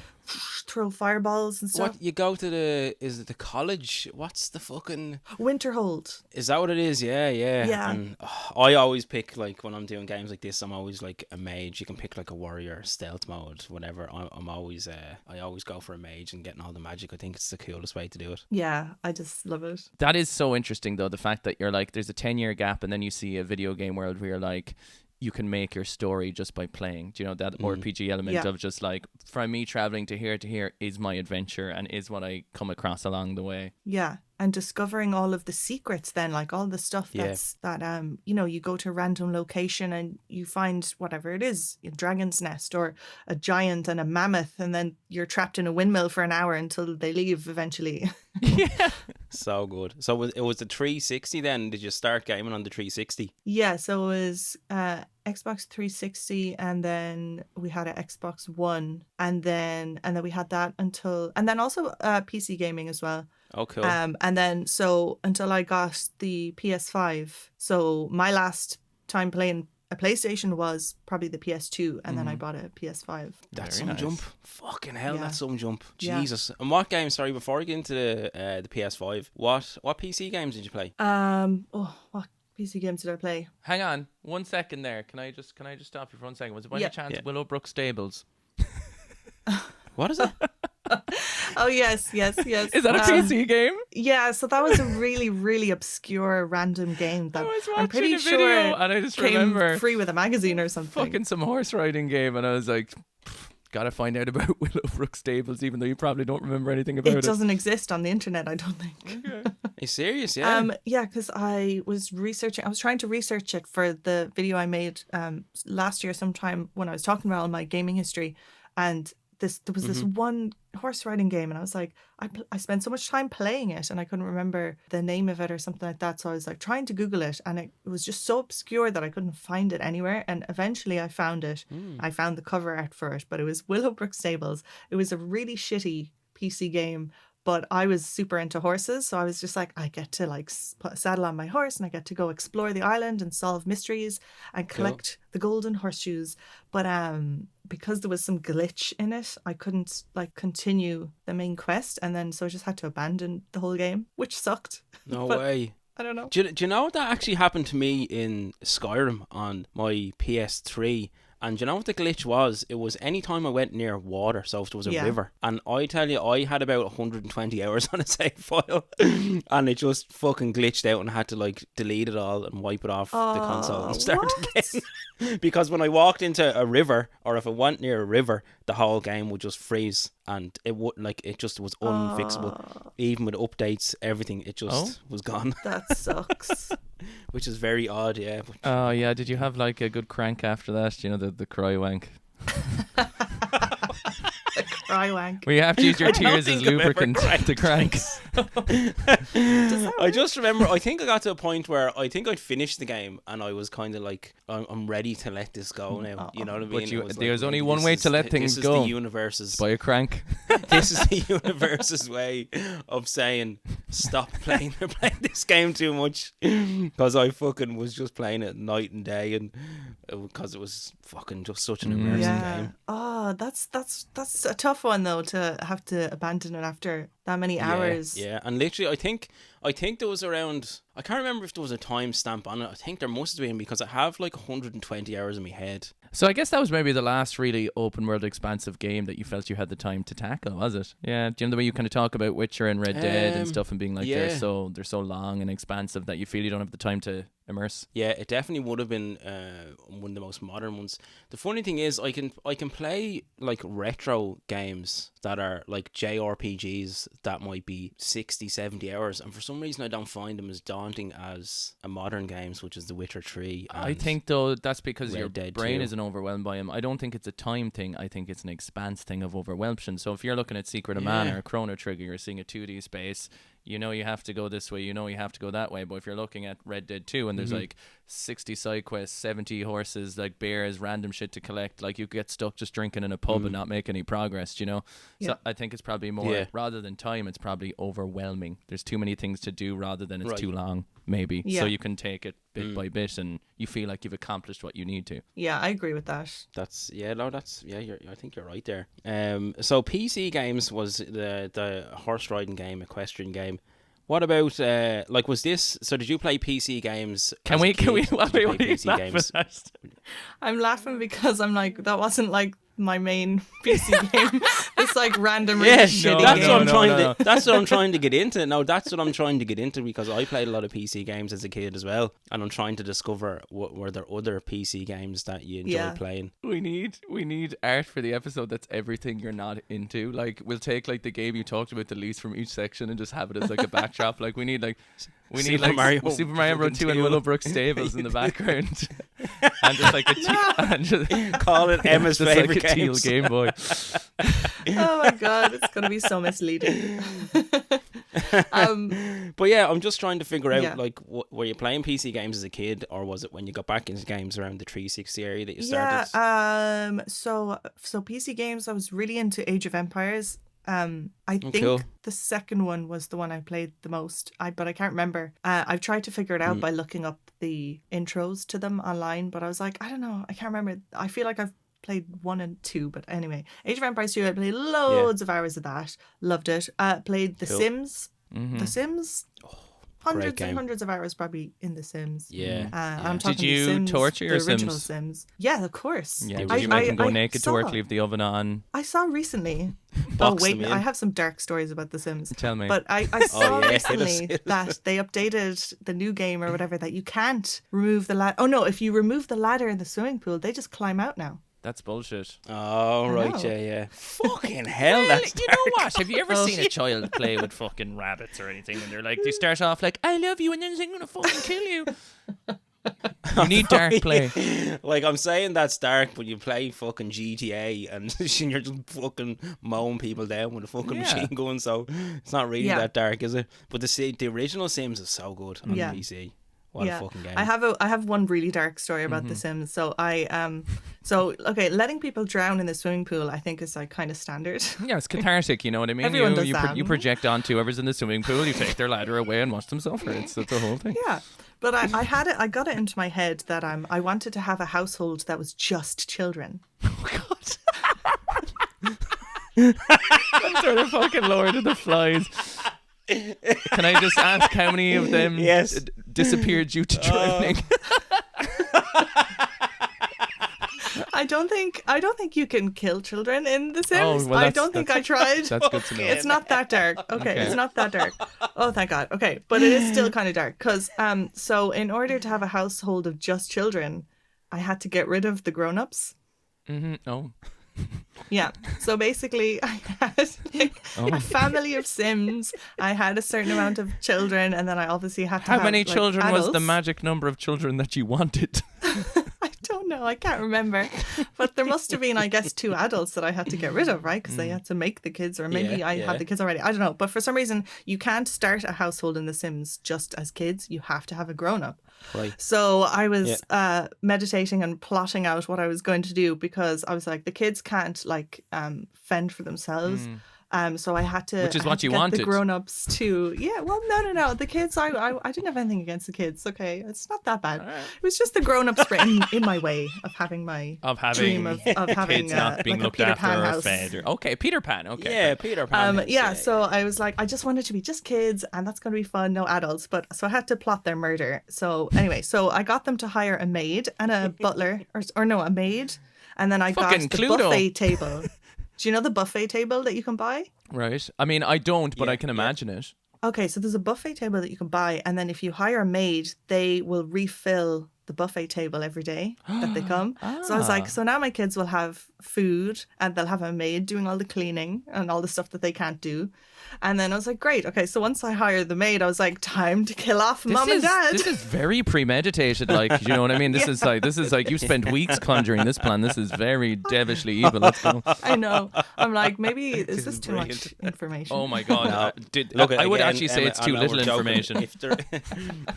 throw fireballs and stuff. What you go to is it the college? What's the fucking? Winterhold. Is that what it is? Yeah. Yeah. And I always pick like when I'm doing games like this, I'm always like a mage. You can pick like a warrior, stealth mode, whatever. I'm always I always go for a mage and getting all the magic. I think it's the coolest way to do it. Yeah, I just love it. That is so interesting, though, the fact that you're like, there's a 10-year gap and then you see a video game world where you're like, you can make your story just by playing. Do you know that RPG element Yeah. of just like, from me traveling to here is my adventure and is what I come across along the way. Yeah, and discovering all of the secrets then, like all the stuff Yeah. that's you go to a random location and you find whatever it is, a dragon's nest or a giant and a mammoth, and then you're trapped in a windmill for an hour until they leave eventually. So good. So it was the 360 then? Did you start gaming on the 360? Yeah, so it was Xbox 360, and then we had an Xbox One, and then we had that until, and then also PC gaming as well. Oh, cool. And then so until I got the PS5. So my last time playing a PlayStation was probably the PS2, and then I bought a PS5. That's Very some nice. jump. Fucking hell, Yeah. that's some jump. Yeah. Jesus. And what games? Sorry, before we get into the PS5, what PC games did you play? What PC games did I play? Hang on 1 second there. Can I just stop you for 1 second? Was it by Yeah. any chance Yeah. Willowbrook Stables? What is it? Oh yes. Is that a PC game? Yeah, so that was a really, really obscure random game that I was I'm watching pretty a video sure and I just came remember free with a magazine or something. fucking some horse riding game, and I was like, gotta find out about Willowbrook Stables, even though you probably don't remember anything about It it. doesn't exist on the internet, I don't think. Are you serious? Yeah. Yeah, because I was trying to research it for the video I made last year sometime when I was talking about all my gaming history, and there was this one horse riding game, and I was like, I spent so much time playing it, and I couldn't remember the name of it or something like that. So I was like trying to Google it, and it was just so obscure that I couldn't find it anywhere. And eventually I found it. I found the cover art for it, but it was Willowbrook Stables. It was a really shitty PC game, but I was super into horses, so I was just like, I get to like put a saddle on my horse, and I get to go explore the island and solve mysteries and collect the golden horseshoes. But because there was some glitch in it, I couldn't like continue the main quest, and then so I just had to abandon the whole game, which sucked. No but- way. I don't know. Do you know what that actually happened to me in Skyrim on my PS3? And do you know what the glitch was? It was any time I went near water, so if there was a Yeah. river. And I tell you, I had about 120 hours on a save file. And it just fucking glitched out, and I had to like delete it all and wipe it off the console and start again. Because when I walked into a river, or if I went near a river, the whole game would just freeze. And it would it just was unfixable. Even with updates, everything, it just was gone. That sucks. Which is very odd, yeah. But Oh yeah, did you have like a good crank after that? You know, the cry wank, The cry wank. where you have to use your I don't tears as think I've ever lubricant cried to crank. I just remember, I think I got to a point where I think I'd finished the game, and I was kind of like, I'm ready to let this go now. You know what I mean? But It was there's like, only maybe one this way is to let the- things this go. Is the universe's By a crank. This is the universe's way of saying stop playing this game too much, because I fucking was just playing it night and day, and because it was fucking just such an immersive Yeah. game. Oh, that's a tough one though, to have to abandon it after that many hours. Yeah, and literally, I think there was around, I can't remember if there was a time stamp on it. I think there must have been, because I have like 120 hours in my head. So I guess that was maybe the last really open world expansive game that you felt you had the time to tackle, was it? Yeah. Do you know the way you kind of talk about Witcher and Red Dead and stuff, and being like yeah. they're so long and expansive that you feel you don't have the time to immerse? Yeah, it definitely would have been one of the most modern ones. The funny thing is, I can play like retro games that are like JRPGs that might be 60, 70 hours, and for some reason I don't find them as daunting as a modern games, which is The Witcher 3. I think though that's because Red your Dead brain 2. isn't overwhelmed by them. I don't think it's a time thing. I think it's an expanse thing of overwhelmation. So if you're looking at Secret of Mana or Chrono Trigger, you're seeing a 2D space. You know you have to go this way, you know you have to go that way. But if you're looking at Red Dead 2 and there's like 60 side quests, 70 horses, like bears, random shit to collect, like you get stuck just drinking in a pub and not make any progress, you know? So I think it's probably more, rather than time, it's probably overwhelming. There's too many things to do rather than it's too long, maybe. Yeah. So you can take it bit by bit and you feel like you've accomplished what you need to. Yeah, I agree with that. I think you're right there. So PC games was the horse riding game, equestrian game. What about was this? So did you play PC games? Can we Did you wait, play what are you PC laughing games? at? I'm laughing because I'm like, that wasn't like my main PC game. It's like random really shitty that's game. what I'm No, trying no. to. That's what I'm trying to get into. No, that's what I'm trying to get into, because I played a lot of PC games as a kid as well, and I'm trying to discover were there other PC games that you enjoy playing. We need art for the episode that's everything you're not into. Like we'll take like the game you talked about the least from each section and just have it as like a backdrop. Like we need Super Mario Super Mario Bros. 2 and 2. Willowbrook Stables in the background, and just like and just Call it Emma's just favorite like a teal games. Game Boy. Oh my god, it's gonna be so misleading. But yeah, I'm just trying to figure out, Yeah. like, were you playing PC games as a kid, or was it when you got back into games around the 360 area that you started? Yeah. So PC games, I was really into Age of Empires. I think cool. the second one was the one I played the most. But I can't remember. I've tried to figure it out by looking up the intros to them online, but I was like, I don't know, I can't remember. I feel like I've played 1 and 2, but anyway, Age of Empires 2, I played loads of hours of that. Loved it. Played The Cool. Sims. The Sims. Hundreds game. and hundreds of hours probably in The Sims. Yeah. I'm talking Did you The Sims, torture your the original Sims? Sims? Yeah, of course. Yeah, did I- you make them go I naked to saw- work, leave the oven on? I saw recently. Box wait, them in. I have some dark stories about The Sims. Tell me. But I saw yeah, recently hit us. that they updated the new game or whatever that you can't remove the ladder. Oh no, if you remove the ladder in the swimming pool, they just climb out now. That's bullshit. Oh, right, know. yeah. Fucking hell, Well, that's you know what? Have you ever seen a child play with fucking rabbits or anything? And they're like, they start off like, I love you, and then they're going to fucking kill you. You need dark play. Like, I'm saying that's dark, but you play fucking GTA and you're just fucking mowing people down with a fucking Yeah. machine gun, so it's not really Yeah. that dark, is it? But the original Sims is so good on Yeah. PC. What a fucking game. I have one really dark story about The Sims. So okay, letting people drown in the swimming pool I think is like kind of standard. Yeah, it's cathartic, you know what I mean? Everyone does you that. you project onto whoever's in the swimming pool, you take their ladder away and watch them suffer. It's the whole thing. Yeah. But I got it into my head that I wanted to have a household that was just children. Sort of fucking Lord of the Flies. Can I just ask how many of them Yes. disappeared due to drowning? I don't think you can kill children in The Sims. Oh, well, I that's- don't think I tried. That's good to know. It's not that dark. Okay, Okay. it's not that dark. Oh, thank God. Okay, but it is still kind of dark because so in order to have a household of just children, I had to get rid of the grown-ups. Oh. Yeah. So basically, I had like, a family of Sims. I had a certain amount of children, and then I obviously had to How have, many like, children was the adults. magic number of children that you wanted? I don't know. I can't remember. But there must have been, I guess, 2 adults that I had to get rid of, right? Because they had to make the kids, or maybe Yeah, I yeah. had the kids already. I don't know. But for some reason, you can't start a household in The Sims just as kids. You have to have a grown-up. Right. So I was meditating and plotting out what I was going to do because I was like, the kids can't like fend for themselves. So I had to, Which is I had what to you get wanted. the grown-ups to, well, no. The kids, I didn't have anything against the kids. Okay, it's not that bad. It was just the grown-ups were in my way of having my dream of having kids not being like a looked Peter after Pan or house. fed. Okay, Peter Pan. Okay. Yeah, Peter Pan. So I was like, I just wanted to be just kids, and that's going to be fun, no adults. But so I had to plot their murder. So anyway, so I got them to hire a maid and a butler, or no, a maid, and then I Fucking got the Cluedo. buffet table. Do you know the buffet table that you can buy? Right. I mean, I don't, but Yeah, I can imagine it. Okay, so there's a buffet table that you can buy, and then if you hire a maid, they will refill the buffet table every day that they come. So I was like, so now my kids will have food, and they'll have a maid doing all the cleaning and all the stuff that they can't do. And then I was like, great, okay, so once I hired the maid, I was like, time to kill off mom and dad. This is very premeditated. Like, you know what I mean? This is like you spent weeks conjuring this plan. This is very devilishly evil. Let's go. I know. I'm like, maybe is this too much brilliant. information? Oh my god. Look, I would again, actually say Emma, it's I too know little we're joking. information.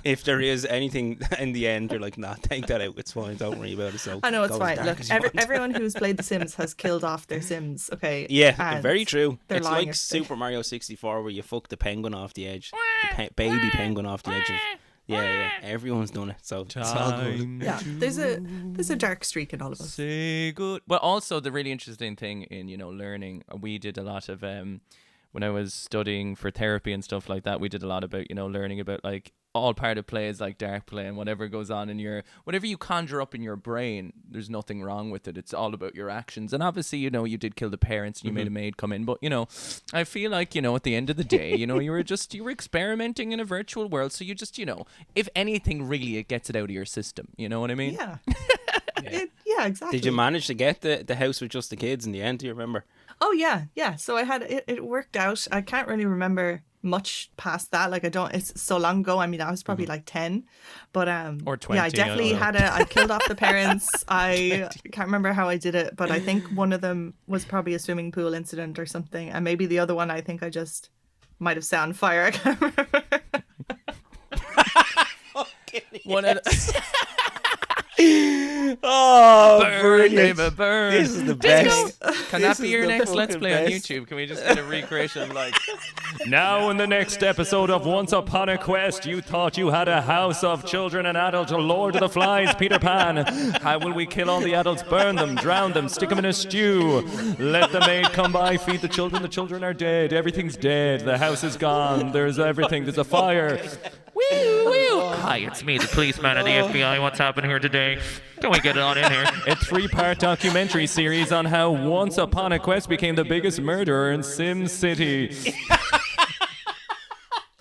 If there is anything in the end, you're like, nah, take that out. It's fine. Don't worry about it. So I know, it's go as fine. dark Look, as you want. everyone who's played The Sims has killed off their Sims, okay? Yeah, And very true. they're It's lying like if they- Super Mario 64 where you fuck the penguin off the edge, the baby penguin off the edge of. Yeah. Everyone's done it, so it's all good. Yeah, there's a dark streak in all of us. Say good. Well, also the really interesting thing in learning, we did a lot of when I was studying for therapy and stuff like that. We did a lot about learning about like all part of play is like dark play, and whatever goes on in whatever you conjure up in your brain, there's nothing wrong with it. It's all about your actions. And obviously, you did kill the parents and you made a maid come in, but I feel like at the end of the day, you were experimenting in a virtual world, so you just if anything, really, it gets it out of your system. You know what I mean? Yeah. Yeah, exactly. Did you manage to get the house with just the kids in the end? Do you remember? Oh yeah. So I had it worked out. I can't really remember much past that. Like it's so long ago. I mean, I was probably like 10, but Or 20, yeah, I definitely I don't know. I killed off the parents. I can't remember how I did it, but I think one of them was probably a swimming pool incident or something, and maybe the other one I think I just might have sound fire. I can't remember. One of the- Oh, Burn, brilliant. baby, burn. This is the best. Can This that be is your the next Let's fucking Play on best. YouTube? Can we just get a recreation of like... Now in the next episode of Once Upon a Quest, you thought you had a house of children and adults, Lord of the Flies, Peter Pan. How will we kill all the adults, burn them, drown them, stick them in a stew? Let the maid come by, feed the children are dead, everything's dead, the house is gone, there's everything, there's a fire. Woo, woo. Hi, it's me, the policeman of the FBI. What's happening here today? Can we get it on in here? A 3-part documentary series on how Once Upon a Quest became the biggest murderer in Sim City.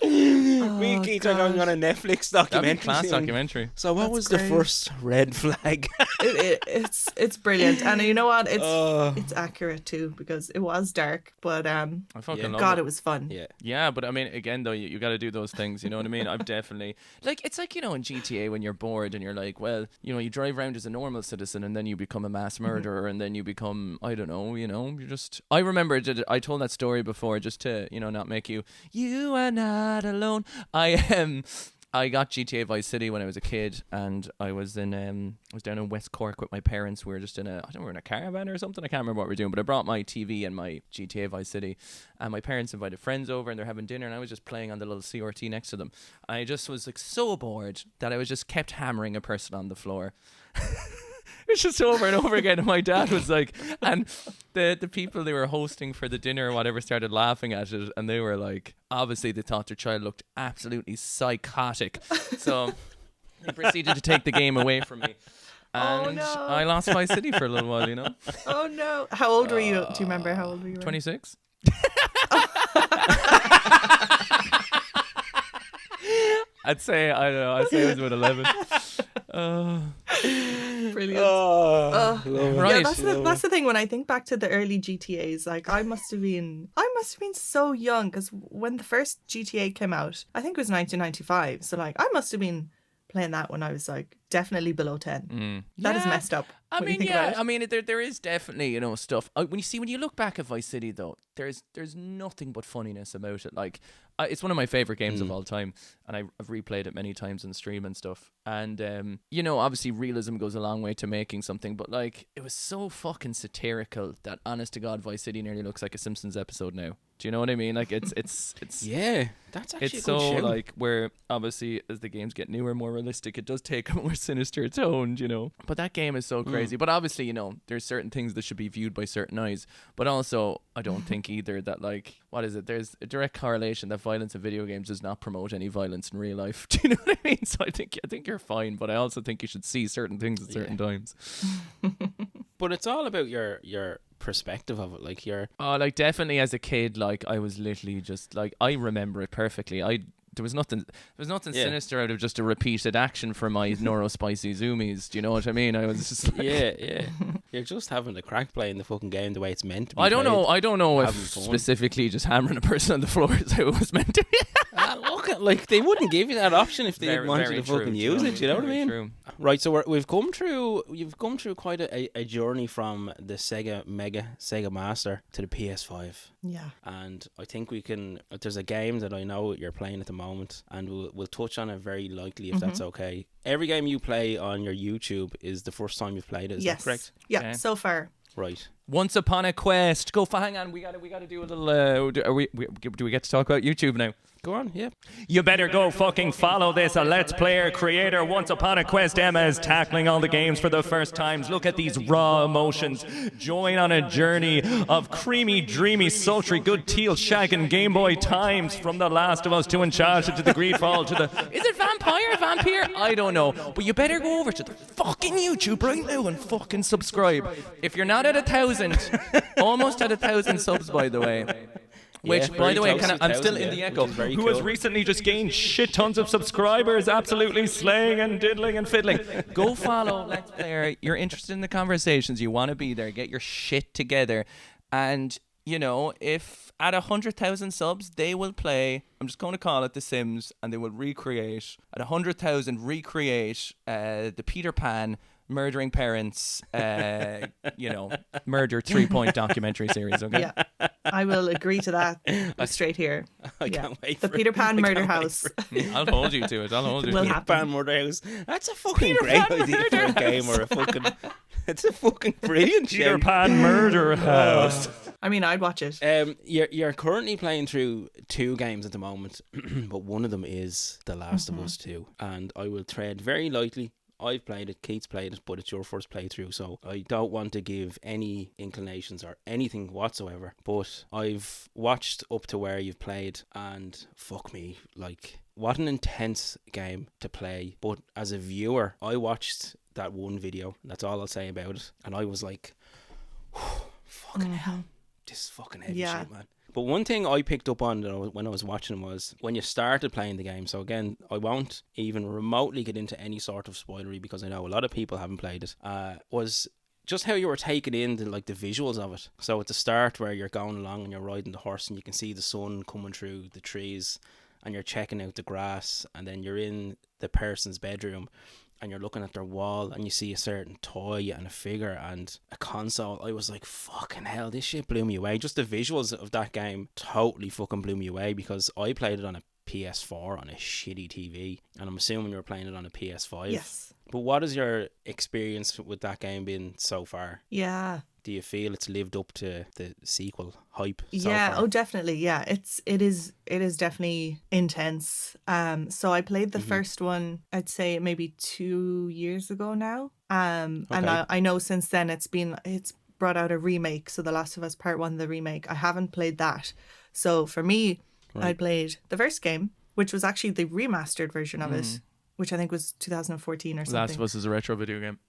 Me and Keith are going on a Netflix That'd be a documentary. class soon. documentary. So what That's was great. the first red flag? It's brilliant, and you know what? Oh. It's accurate too because it was dark, but I fucking love God, it. it was fun. Yeah. Yeah, but I mean, again, though, you got to do those things. You know what I mean? I've definitely it's like, you know, in GTA when you're bored and you're like, well, you know, you drive around as a normal citizen and then you become a mass murderer and then you become, I don't know, you know, you're just. I remember I told that story before just to, you know, not make you are not alone. I got GTA Vice City when I was a kid, and I was down in West Cork with my parents. We were just I don't know, we were in a caravan or something. I can't remember what we were doing, but I brought my TV and my GTA Vice City, and my parents invited friends over, and they're having dinner, and I was just playing on the little CRT next to them. I just was like so bored that I was just kept hammering a person on the floor. It's just over and over again. And my dad was like, and the people they were hosting for the dinner or whatever started laughing at it, and they were like, obviously they thought their child looked absolutely psychotic. So he proceeded to take the game away from me. Oh, And no. I lost Vice City for a little while, you know. Oh no! How old were you? Do you remember how old were you? 26. I'd say it was about 11. Brilliant. Oh, love it. Right. Yeah, that's the thing. When I think back to the early GTA's, like I must have been so young because when the first GTA came out, I think it was 1995. So like I must have been playing that when I was like definitely below 10. That is Yeah. messed up. I when you mean, think yeah. about it. I mean, there is definitely, you know, stuff. When you look back at Vice City, though, there's nothing but funniness about it. Like, it's one of my favorite games of all time, and I've replayed it many times on stream and stuff. And you know, obviously, realism goes a long way to making something, but like, it was so fucking satirical that, honest to God, Vice City nearly looks like a Simpsons episode now. Do you know what I mean? Like, it's Yeah, that's actually it's a good so show. like where obviously as the games get newer, more realistic, it does take a more sinister tone, you know. But that game is so crazy. But obviously, you know, there's certain things that should be viewed by certain eyes. But also, I don't think either that like what is it? There's a direct correlation that violence in video games does not promote any violence in real life. Do you know what I mean? So I think you're fine, but I also think you should see certain things at certain times. But it's all about your perspective of it. Like your Oh, like definitely as a kid, like I was literally just like I remember it perfectly. There was nothing Yeah. sinister out of just a repeated action for my neurospicy zoomies. Do you know what I mean? I was just like, yeah. You're just having the crack playing the fucking game the way it's meant to be. I don't know if having fun. specifically just hammering a person on the floor is how it was meant to be. Look at like they wouldn't give you that option if they Very, didn't want you very to true, fucking use it. You know what I very mean? true. Right. So you've come through quite a journey from the Sega Master to the PS5. Yeah. And I think there's a game that I know you're playing at the moment, and we'll touch on it very lightly if that's okay. Every game you play on your YouTube is the first time you've played it, is Yes. that correct? Yeah. Okay. So far. Right. Once Upon a Quest. Hang on, we gotta do a little. Do we get to talk about YouTube now? Go on, yeah. You better go fucking follow this. A Let's Player creator Once Upon a Quest. Emma is tackling all the games for the first times. Look at these raw emotions. Join on a journey of creamy, dreamy, sultry, good teal shagging Game Boy times from The Last of Us to Uncharted to the Greedfall to the... Is it Vampire? I don't know. But you better go over to the fucking YouTube right now and fucking subscribe. If you're not at 1,000, almost at 1,000 subs, by the way. Which, Yeah, by the way, very close to I'm still 1,000, in the yeah, echo. which is very Who has cool. recently just gained shit tons of subscribers, absolutely slaying and diddling and fiddling. Go follow Let's Player. You're interested in the conversations. You want to be there. Get your shit together. And, you know, if at 100,000 subs, they will play, I'm just going to call it The Sims, and they will recreate, at 100,000, the Peter Pan murdering parents, murder 3-point documentary series, okay? Yeah. I will agree to that straight here. I can't wait The for Peter it. Pan I Murder can't wait House. for it. I'll hold you to it. I'll hold you Will to it. happen. Pan Murder House. That's a fucking great idea for a game or a fucking. It's a fucking brilliant Peter show. Pan Murder House. I mean, I'd watch it. You're currently playing through 2 games at the moment, but one of them is The Last of Us 2, and I will tread very lightly. I've played it, Keith's played it, but it's your first playthrough, so I don't want to give any inclinations or anything whatsoever. But I've watched up to where you've played, and fuck me, like, what an intense game to play. But as a viewer, I watched that one video, that's all I'll say about it, and I was like, fucking hell, this is fucking heavy shit, man. But one thing I picked up on when I was watching was when you started playing the game. So again, I won't even remotely get into any sort of spoilery because I know a lot of people haven't played it. Was just how you were taking in the visuals of it. So at the start where you're going along and you're riding the horse and you can see the sun coming through the trees and you're checking out the grass, and then you're in the person's bedroom and you're looking at their wall and you see a certain toy and a figure and a console. I was like, fucking hell, this shit blew me away. Just the visuals of that game totally fucking blew me away because I played it on a PS4 on a shitty TV, and I'm assuming you were playing it on a PS5. Yes. But what has your experience with that game been so far? Yeah. Do you feel it's lived up to the sequel hype so Yeah, far? oh definitely. Yeah. It is definitely intense. So I played the first one, I'd say maybe 2 years ago now. And I know since then it's brought out a remake. So The Last of Us Part 1, the remake. I haven't played that. So for me, I played the first game, which was actually the remastered version of it, which I think was 2014 or something. Last of Us is a retro video game.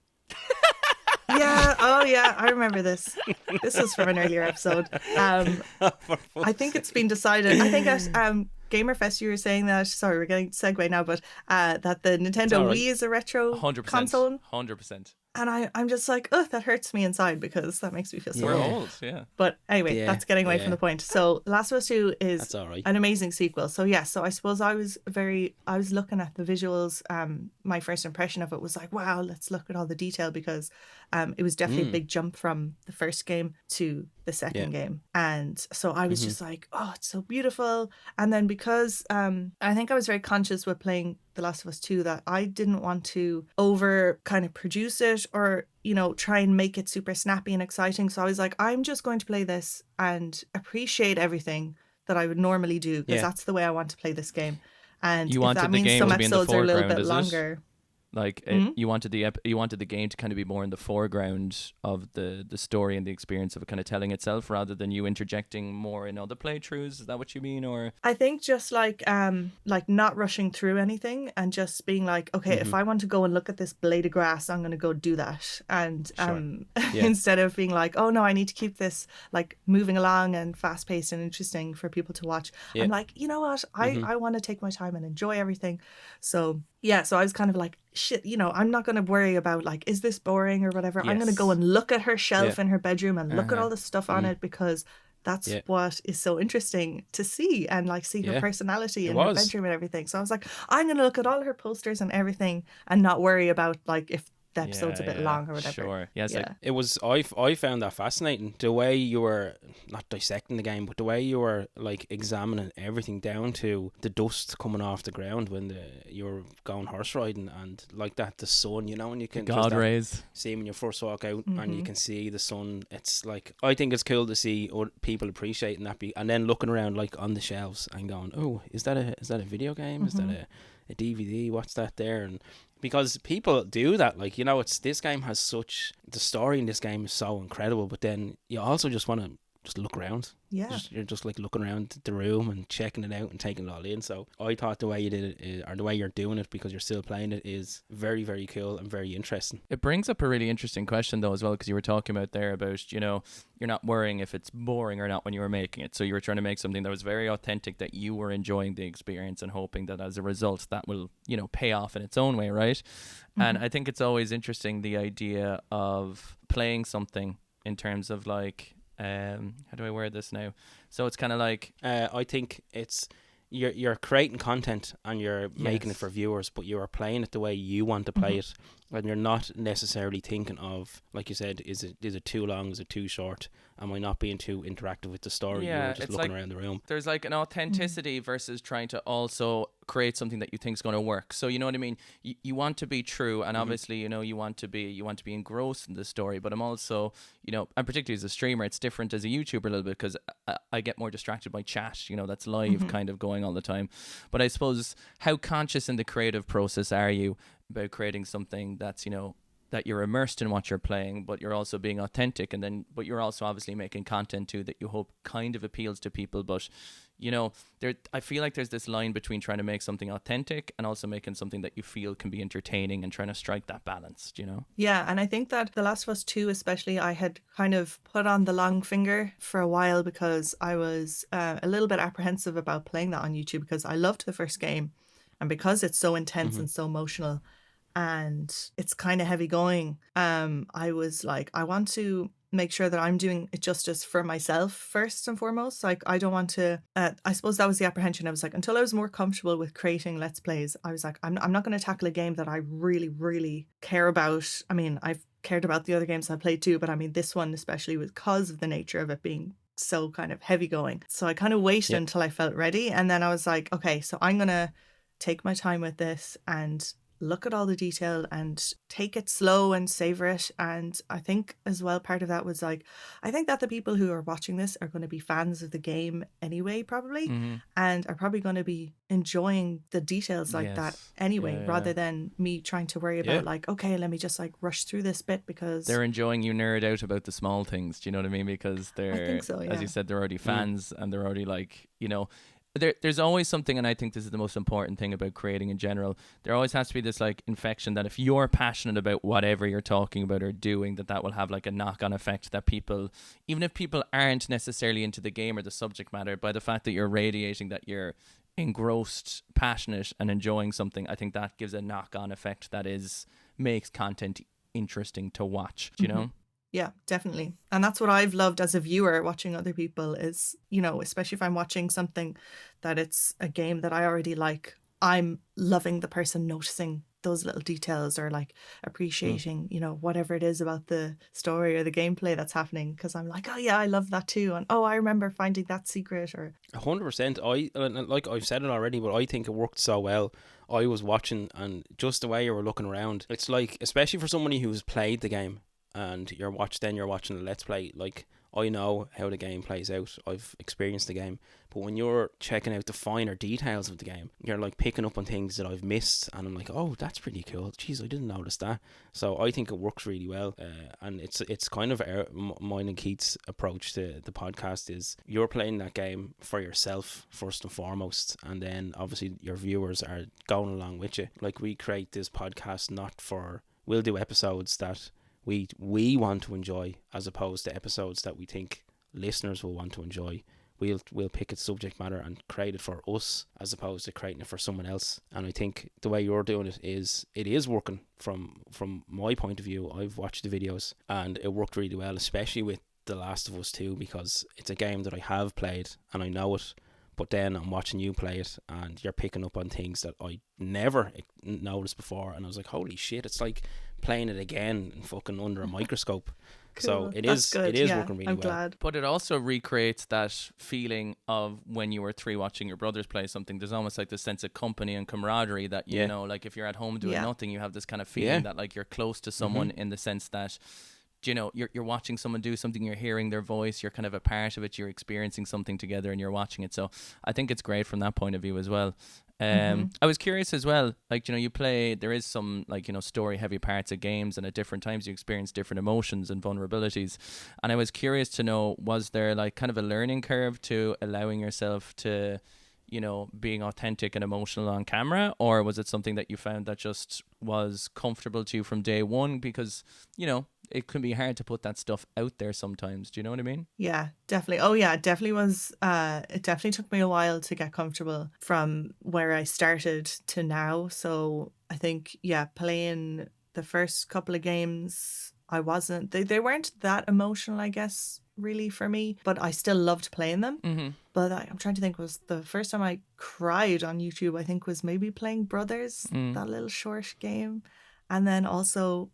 Yeah. Oh, yeah. I remember this. This was from an earlier episode. I think it's been decided. I think at Gamerfest you were saying that. Sorry, we're getting segue now, but that the Nintendo Wii is a retro 100%. console. 100%. And I'm just like, oh, that hurts me inside because that makes me feel so We're old. old, yeah. But anyway, Yeah, that's getting away from the point. So Last of Us 2 is That's all right. an amazing sequel. So yeah, so I suppose I was looking at the visuals. My first impression of it was like, wow, let's look at all the detail because it was definitely a big jump from the first game to the second game. And so I was just like, oh, it's so beautiful. And then because I think I was very conscious with playing The Last of Us 2 that I didn't want to over kind of produce it or, try and make it super snappy and exciting. So I was like, I'm just going to play this and appreciate everything that I would normally do because that's the way I want to play this game. And You if wanted that the means game some to be in the episodes are a little foreground, bit is it? longer. Like you wanted the game to kind of be more in the foreground of the story and the experience of it kind of telling itself rather than you interjecting more in other playthroughs. Is that what you mean? Or I think just like not rushing through anything and just being like, okay, if I want to go and look at this blade of grass, I'm going to go do that. And instead of being like, oh no, I need to keep this like moving along and fast paced and interesting for people to watch. I'm like, you know what? I want to take my time and enjoy everything. So yeah, so I was kind of like, shit, I'm not going to worry about like, is this boring or whatever. I'm going to go and look at her shelf in her bedroom and look at all the stuff on it because that's what is so interesting to see and like see her personality in her bedroom and everything. So I was like, I'm going to look at all her posters and everything and not worry about like if the episode's a bit long or whatever. Sure. Yes. Yeah, It was. I found that fascinating. The way you were not dissecting the game, but the way you were like examining everything down to the dust coming off the ground when you were going horse riding and like that. The sun, and you can God rays. see when you first walk out and you can see the sun. It's like I think it's cool to see people appreciating that, and then looking around like on the shelves and going, oh, is that a video game? Is that a DVD? What's that there? And because people do that, like, this game has the story in this game is so incredible, but then you also just want to just look around. Yeah. You're just like looking around the room and checking it out and taking it all in. So I thought the way you did it, or the way you're doing it because you're still playing it, is very, very cool and very interesting. It brings up a really interesting question though as well, because you were talking about there about, you're not worrying if it's boring or not when you were making it. So you were trying to make something that was very authentic, that you were enjoying the experience and hoping that as a result that will, pay off in its own way, right? And I think it's always interesting, the idea of playing something in terms of like, how do I word this now? So it's kind of like I think it's you're creating content and you're making it for viewers, but you are playing it the way you want to play it, and you're not necessarily thinking of, like you said, is it too long, is it too short, am I not being too interactive with the story? Yeah, You're just it's looking like around the room. there's like an authenticity versus trying to also create something that you think is going to work. So you know what I mean? You want to be true, and obviously you want to be engrossed in the story. But I'm also, and particularly as a streamer, it's different as a YouTuber a little bit, because I get more distracted by chat. That's live kind of going all the time. But I suppose, how conscious in the creative process are you about creating something that's that you're immersed in what you're playing, but you're also being authentic, but you're also obviously making content too that you hope kind of appeals to people. But I feel like there's this line between trying to make something authentic and also making something that you feel can be entertaining, and trying to strike that balance. Yeah, and I think that The Last of Us 2 especially, I had kind of put on the long finger for a while, because I was a little bit apprehensive about playing that on YouTube, because I loved the first game, and because it's so intense and so emotional and it's kind of heavy going, I was like, I want to make sure that I'm doing it justice for myself first and foremost. Like, I don't want to I suppose that was the apprehension. I was like, until I was more comfortable with creating Let's Plays, I was like, I'm not going to tackle a game that I really, really care about. I mean, I've cared about the other games I played too, but I mean, this one especially, because of the nature of it being so kind of heavy going. So I kind of waited until I felt ready, and then I was like, okay, so I'm going to take my time with this and look at all the detail and take it slow and savor it. And I think as well, part of that was like, I think that the people who are watching this are going to be fans of the game anyway, probably, and are probably going to be enjoying the details like that anyway, rather than me trying to worry about like, okay, let me just like rush through this bit, because they're enjoying you nerd out about the small things. Do you know what I mean? Because they're, I think so, as you said, they're already fans, and they're already like, there's always something, and I think this is the most important thing about creating in general. There always has to be this like infection that if you're passionate about whatever you're talking about or doing, that will have like a knock-on effect, that people, even if people aren't necessarily into the game or the subject matter, by the fact that you're radiating that you're engrossed, passionate, and enjoying something, I think that gives a knock-on effect that makes content interesting to watch. Do you know? Yeah, definitely. And that's what I've loved as a viewer, watching other people, is, especially if I'm watching something that it's a game that I already like, I'm loving the person noticing those little details, or like appreciating, whatever it is about the story or the gameplay that's happening, because I'm like, oh yeah, I love that too. And oh, I remember finding that secret. Or 100%. Like I've said it already, but I think it worked so well. I was watching, and just the way you were looking around, it's like, especially for somebody who's played the game, and you're watching the Let's Play, like, I know how the game plays out, I've experienced the game, but when you're checking out the finer details of the game, you're like picking up on things that I've missed, and I'm like, oh, that's pretty cool, jeez, I didn't notice that. So I think it works really well, and it's kind of mine and Keith's approach to the podcast is, you're playing that game for yourself first and foremost, and then obviously your viewers are going along with you. Like, we create this podcast we'll do episodes that we want to enjoy, as opposed to episodes that we think listeners will want to enjoy. We'll pick its subject matter and create it for us, as opposed to creating it for someone else. And I think the way you're doing it is working from my point of view. I've watched the videos and it worked really well, especially with The Last of Us 2, because it's a game that I have played and I know it. But then I'm watching you play it, and you're picking up on things that I never noticed before, and I was like, holy shit, it's like playing it again and fucking under a microscope. Cool. So it That's is good. working really I'm well. glad. But it also recreates that feeling of when you were 3 watching your brothers play something. There's almost like this sense of company and camaraderie that, you know, like if you're at home doing nothing, you have this kind of feeling that like you're close to someone in the sense that, you know, you're watching someone do something, you're hearing their voice, you're kind of a part of it, you're experiencing something together and you're watching it. So I think it's great from that point of view as well. I was curious as well, like, you know, there is some, like, you know, story heavy parts of games, and at different times you experience different emotions and vulnerabilities. And I was curious to know, was there like kind of a learning curve to allowing yourself to, you know, being authentic and emotional on camera, or was it something that you found that just was comfortable to you from day one? Because, you know, it can be hard to put that stuff out there sometimes. Do you know what I mean? Yeah, definitely. Oh yeah, it definitely was. It definitely took me a while to get comfortable from where I started to now. So I think, yeah, playing the first couple of games, I wasn't, they weren't that emotional, I guess, really for me, but I still loved playing them. But I'm trying to think, was the first time I cried on YouTube, I think, was maybe playing Brothers, that little short game. And then also,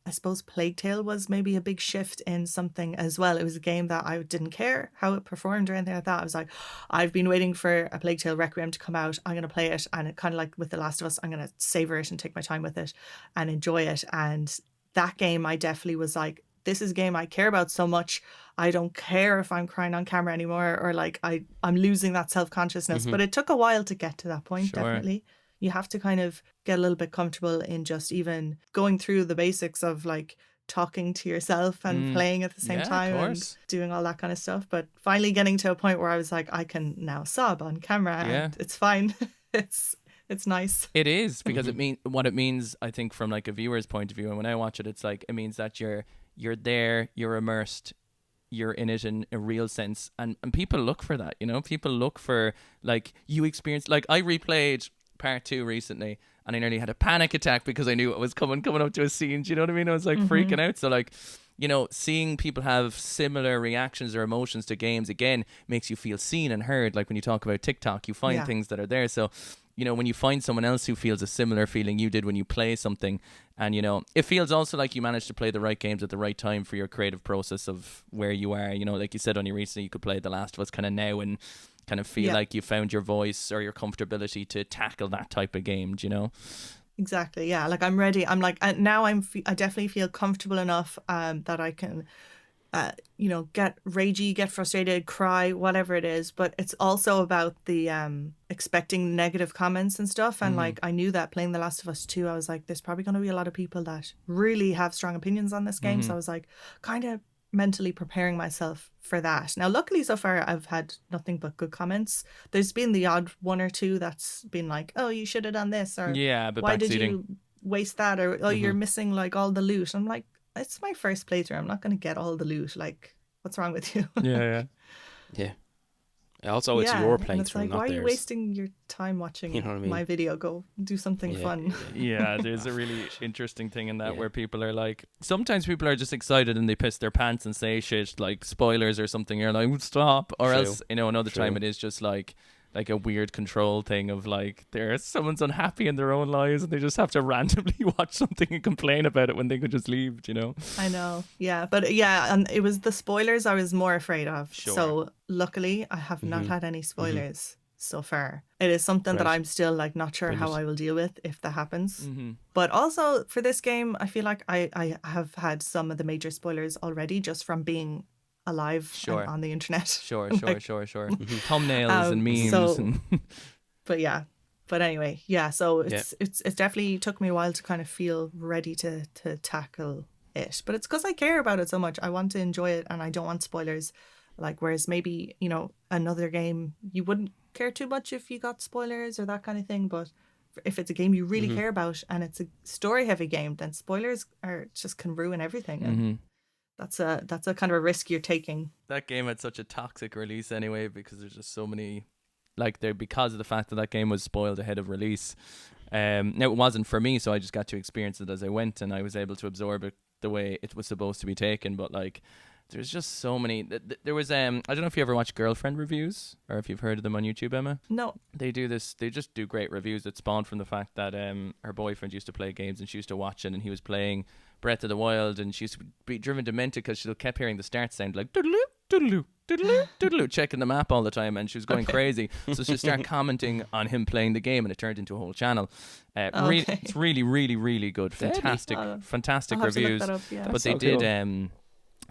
I suppose Plague Tale was maybe a big shift in something as well. It was a game that I didn't care how it performed or anything like that. I was like, I've been waiting for a Plague Tale Requiem to come out. I'm going to play it. And it kind of like with The Last of Us, I'm going to savor it and take my time with it and enjoy it. And that game, I definitely was like, this is a game I care about so much. I don't care if I'm crying on camera anymore, or like I'm losing that self-consciousness. But it took a while to get to that point, definitely. You have to kind of get a little bit comfortable in just even going through the basics of like talking to yourself and playing at the same time and doing all that kind of stuff. But finally getting to a point where I was like, I can now sob on camera and it's fine. It's nice. It is, because what it means, I think, from like a viewer's point of view, and when I watch it, it's like, it means that you're there, you're immersed, you're in it in a real sense, and people look for that, you know. People look for, like, you experience, like, I replayed part 2 recently and I nearly had a panic attack because I knew it was coming up to a scene. Do you know what I mean? I was like freaking out. So like, you know, seeing people have similar reactions or emotions to games again makes you feel seen and heard. Like when you talk about TikTok, you find things that are there. So, you know, when you find someone else who feels a similar feeling you did when you play something, and, you know, it feels also like you managed to play the right games at the right time for your creative process of where you are. You know, like you said only recently, you could play The Last of Us kind of now and kind of feel like you found your voice or your comfortability to tackle that type of game, do you know? Exactly. Yeah. Like I'm ready. I'm like, now I definitely feel comfortable enough that I can, you know, get ragey, get frustrated, cry, whatever it is. But it's also about the expecting negative comments and stuff. And like, I knew that playing The Last of Us 2, I was like, there's probably going to be a lot of people that really have strong opinions on this game. So I was like, kind of mentally preparing myself for that. Now, luckily, so far, I've had nothing but good comments. There's been the odd one or two that's been like, oh, you should have done this, or but why did you waste that, or oh, you're missing like all the loot. I'm like, it's my first playthrough. I'm not going to get all the loot. Like, what's wrong with you? Yeah. Also, it's your playthrough, it's like, not why theirs. are you wasting your time watching my video? Go do something fun. Yeah, there's a really interesting thing in that where people are like, sometimes people are just excited and they piss their pants and say shit like spoilers or something. You're like, stop. Or else, you know, another time it is just like a weird control thing of like, someone's unhappy in their own lives and they just have to randomly watch something and complain about it when they could just leave, you know? I know. Yeah. But yeah, and it was the spoilers I was more afraid of. Sure. So luckily I have not had any spoilers so far. It is something that I'm still like not sure how I will deal with if that happens. But also for this game, I feel like I have had some of the major spoilers already just from being alive and on the internet. Sure. Thumbnails and memes. But anyway, so it's definitely took me a while to kind of feel ready to tackle it. But it's because I care about it so much. I want to enjoy it and I don't want spoilers. Like, whereas maybe, you know, another game, you wouldn't care too much if you got spoilers or that kind of thing. But if it's a game you really care about and it's a story heavy game, then spoilers can ruin everything. And that's a kind of a risk you're taking. That game had such a toxic release anyway, because there's just so many, like, because of the fact that game was spoiled ahead of release. Now it wasn't for me, so I just got to experience it as I went, and I was able to absorb it the way it was supposed to be taken. But like, there's just so many. There was I don't know if you ever watch girlfriend reviews or if you've heard of them on YouTube, Emma. No. They do this. They just do great reviews that spawned from the fact that her boyfriend used to play games and she used to watch it, and he was playing Breath of the Wild, and she used to be driven demented because she kept hearing the start sound like doodaloo, doodaloo, doodaloo, doodaloo, checking the map all the time, and she was going crazy. So she started commenting on him playing the game, and it turned into a whole channel. It's really, really, really good. Fantastic reviews. But they did.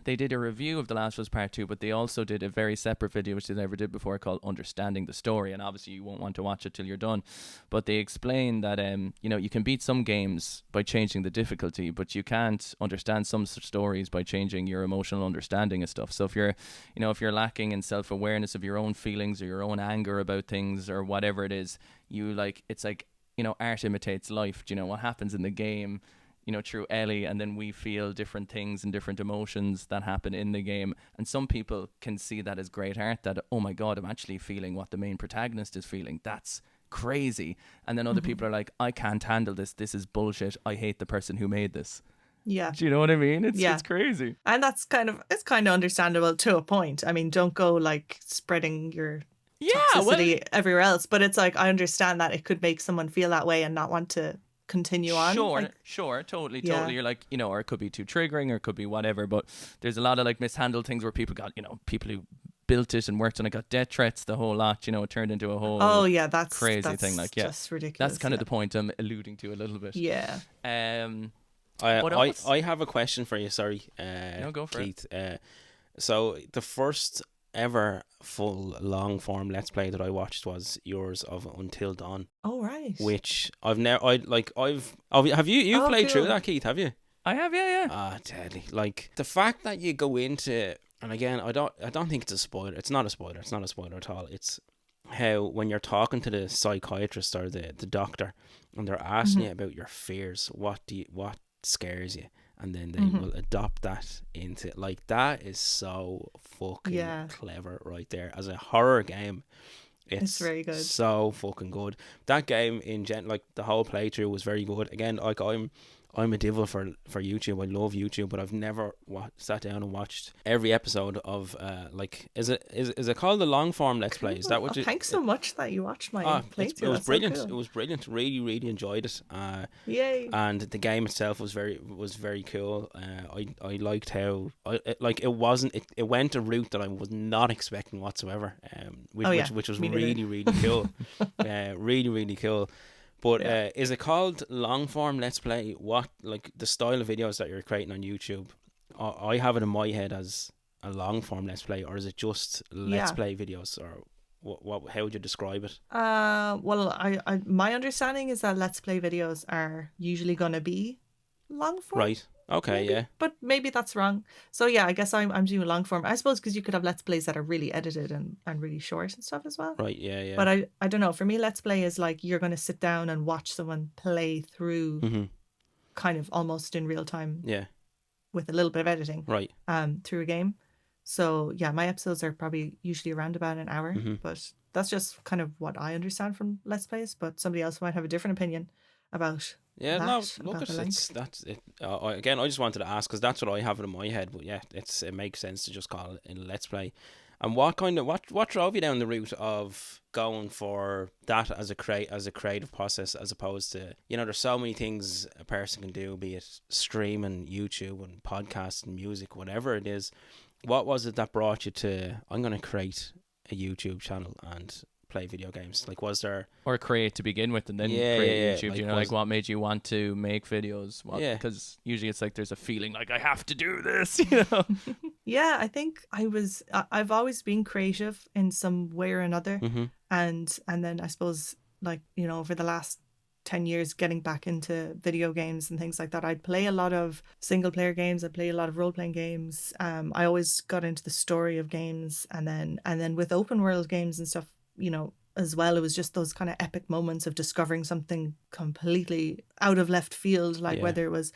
They did a review of The Last of Us Part 2, but they also did a very separate video, which they never did before, called Understanding the Story. And obviously you won't want to watch it till you're done. But they explain that, you know, you can beat some games by changing the difficulty, but you can't understand some stories by changing your emotional understanding of stuff. So if you're lacking in self-awareness of your own feelings or your own anger about things or whatever it is, it's like, you know, art imitates life. Do you know what happens in the game? You know, through Ellie, and then we feel different things and different emotions that happen in the game. And some people can see that as great art, that, oh my God, I'm actually feeling what the main protagonist is feeling. That's crazy. And then other people are like, I can't handle this. This is bullshit. I hate the person who made this. Yeah. Do you know what I mean? It's crazy. And that's kind of understandable to a point. I mean, don't go like spreading your toxicity everywhere else. But it's like, I understand that it could make someone feel that way and not want to continue on. Sure, Like, sure, totally. Yeah. You're like, or it could be too triggering, or it could be whatever. But there's a lot of like mishandled things where people got, people who built it and worked on it got death threats, the whole lot. It turned into a whole oh yeah, that's crazy thing. Like, yeah, just ridiculous. that's kind of the point I'm alluding to a little bit. Yeah. What else? I have a question for you. Sorry, No, go for Keith. So the first ever full long form Let's Play that I watched was yours of Until Dawn, Oh right. which I've never. Have you Oh, played through cool. that, Keith? Have you? I have, yeah. Ah, deadly! Like the fact that you go into, and again, I don't think it's a spoiler. It's not a spoiler. It's not a spoiler at all. It's how when you're talking to the psychiatrist or the doctor, and they're asking you about your fears, what scares you, and then they will adopt that into, like, that is so fucking clever right there as a horror game. It's very good. So fucking good. That game in like the whole playthrough was very good. Again, like I'm a devil for YouTube. I love YouTube, but I've never sat down and watched every episode of like is it called the long form Let's Play? Is that what you? Thanks so much that you watched my playthrough. It was That's so brilliant. cool. It was brilliant. Really, really enjoyed it. Yay. And the game itself was very cool. I liked how it went a route that I was not expecting whatsoever. Which was Me neither. really, really cool. Really, really cool. But is it called long form Let's Play? What, like, the style of videos that you're creating on YouTube? I have it in my head as a long form Let's Play, or is it just Let's Play videos, or what? How would you describe it? Well, I my understanding is that Let's Play videos are usually going to be long form. Right. Okay. Maybe. Yeah. But maybe that's wrong. So yeah, I guess I'm doing long form. I suppose because you could have Let's Plays that are really edited and really short and stuff as well. Right. Yeah. Yeah. But I don't know. For me, Let's Play is like you're going to sit down and watch someone play through kind of almost in real time. Yeah. With a little bit of editing. Right. Through a game. So yeah, my episodes are probably usually around about an hour. But that's just kind of what I understand from Let's Plays. But somebody else might have a different opinion about. Yeah, that, no, about look, the length. that's it. Again, I just wanted to ask because that's what I have it in my head. But yeah, it makes sense to just call it in Let's Play. And what drove you down the route of going for that as a creative process, as opposed to, there's so many things a person can do, be it streaming, YouTube, and podcasts, and music, whatever it is. What was it that brought you to, I'm going to create a YouTube channel and play video games? Like, was there, or create to begin with and then create YouTube? Like what made you want to make videos? Because usually it's like there's a feeling like I have to do this. Yeah, I think I've always been creative in some way or another, and then I suppose, like, over the last 10 years getting back into video games and things like that, I'd play a lot of single player games, I'd play a lot of role-playing games. I always got into the story of games, and then with open world games and stuff, as well, it was just those kind of epic moments of discovering something completely out of left field, like whether it was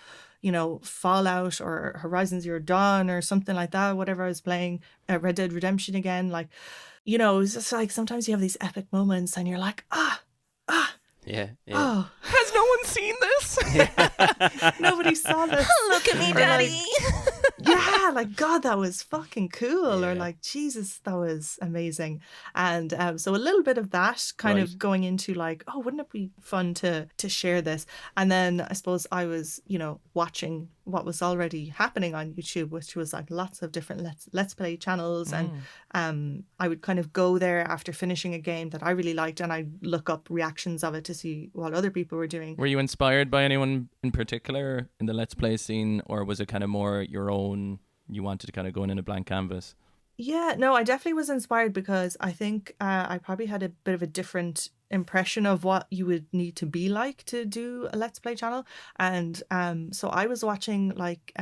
Fallout or Horizon Zero Dawn or something like that, whatever I was playing, Red Dead Redemption again, like, it's just like sometimes you have these epic moments and you're like, yeah. oh, Has no one seen this? nobody saw this. Look at me, Or daddy. yeah, like, God, that was fucking cool. Yeah. Or like, Jesus, that was amazing. And so a little bit of that kind of going into like, oh, wouldn't it be fun to share this? And then I suppose I was, watching what was already happening on YouTube, which was like lots of different let's play channels. And I would kind of go there after finishing a game that I really liked, and I'd look up reactions of it to see what other people were doing. Were you inspired by anyone in particular in the Let's Play scene, or was it kind of more your own, you wanted to kind of go in a blank canvas? Yeah, no, I definitely was inspired because I think I probably had a bit of a different impression of what you would need to be like to do a Let's Play channel. And so I was watching like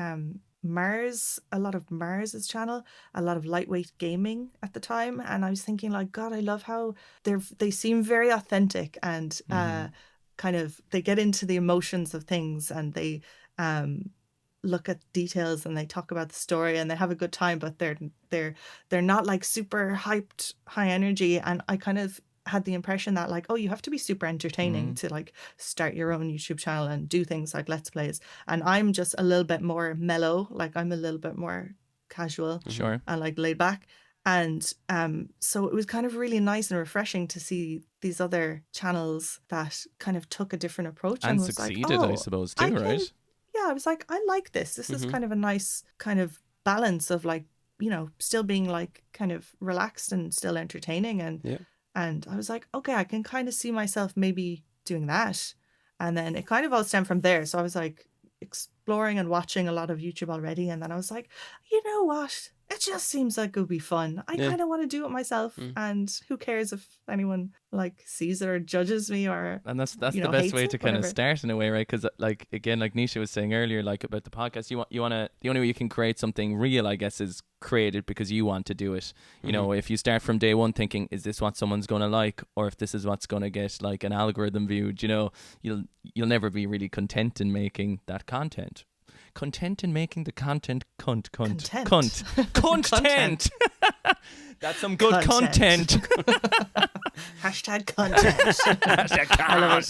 Mars, a lot of Mars's channel, a lot of lightweight gaming at the time. And I was thinking like, God, I love how they seem very authentic and kind of, they get into the emotions of things, and they look at details, and they talk about the story, and they have a good time, but they're not like super hyped, high energy. And I kind of had the impression that like, oh, you have to be super entertaining to like start your own YouTube channel and do things like Let's Plays. And I'm just a little bit more mellow, like I'm a little bit more casual Sure. and like laid back. And so it was kind of really nice and refreshing to see these other channels that kind of took a different approach And was succeeded, like, I oh, suppose, I too, can- right? Yeah, I was like, I like this. This is kind of a nice kind of balance of like, you know, still being like kind of relaxed and still entertaining. And I was like, okay, I can kind of see myself maybe doing that. And then it kind of all stemmed from there. So I was like exploring and watching a lot of YouTube already. And then I was like, you know what? It just seems like it would be fun. I kind of want to do it myself. And who cares if anyone like sees it or judges me or And that's you the know, best hates way it, to kind of whatever. start in a way, right? Because like again, like Nisha was saying earlier, like about the podcast, you want to the only way you can create something real, I guess, is create it because you want to do it. You know, if you start from day one thinking, is this what someone's going to like, or if this is what's going to get like an algorithm viewed, you know, you'll never be really content in making that content. Content in making the content content. That's some good content. Hashtag content. I love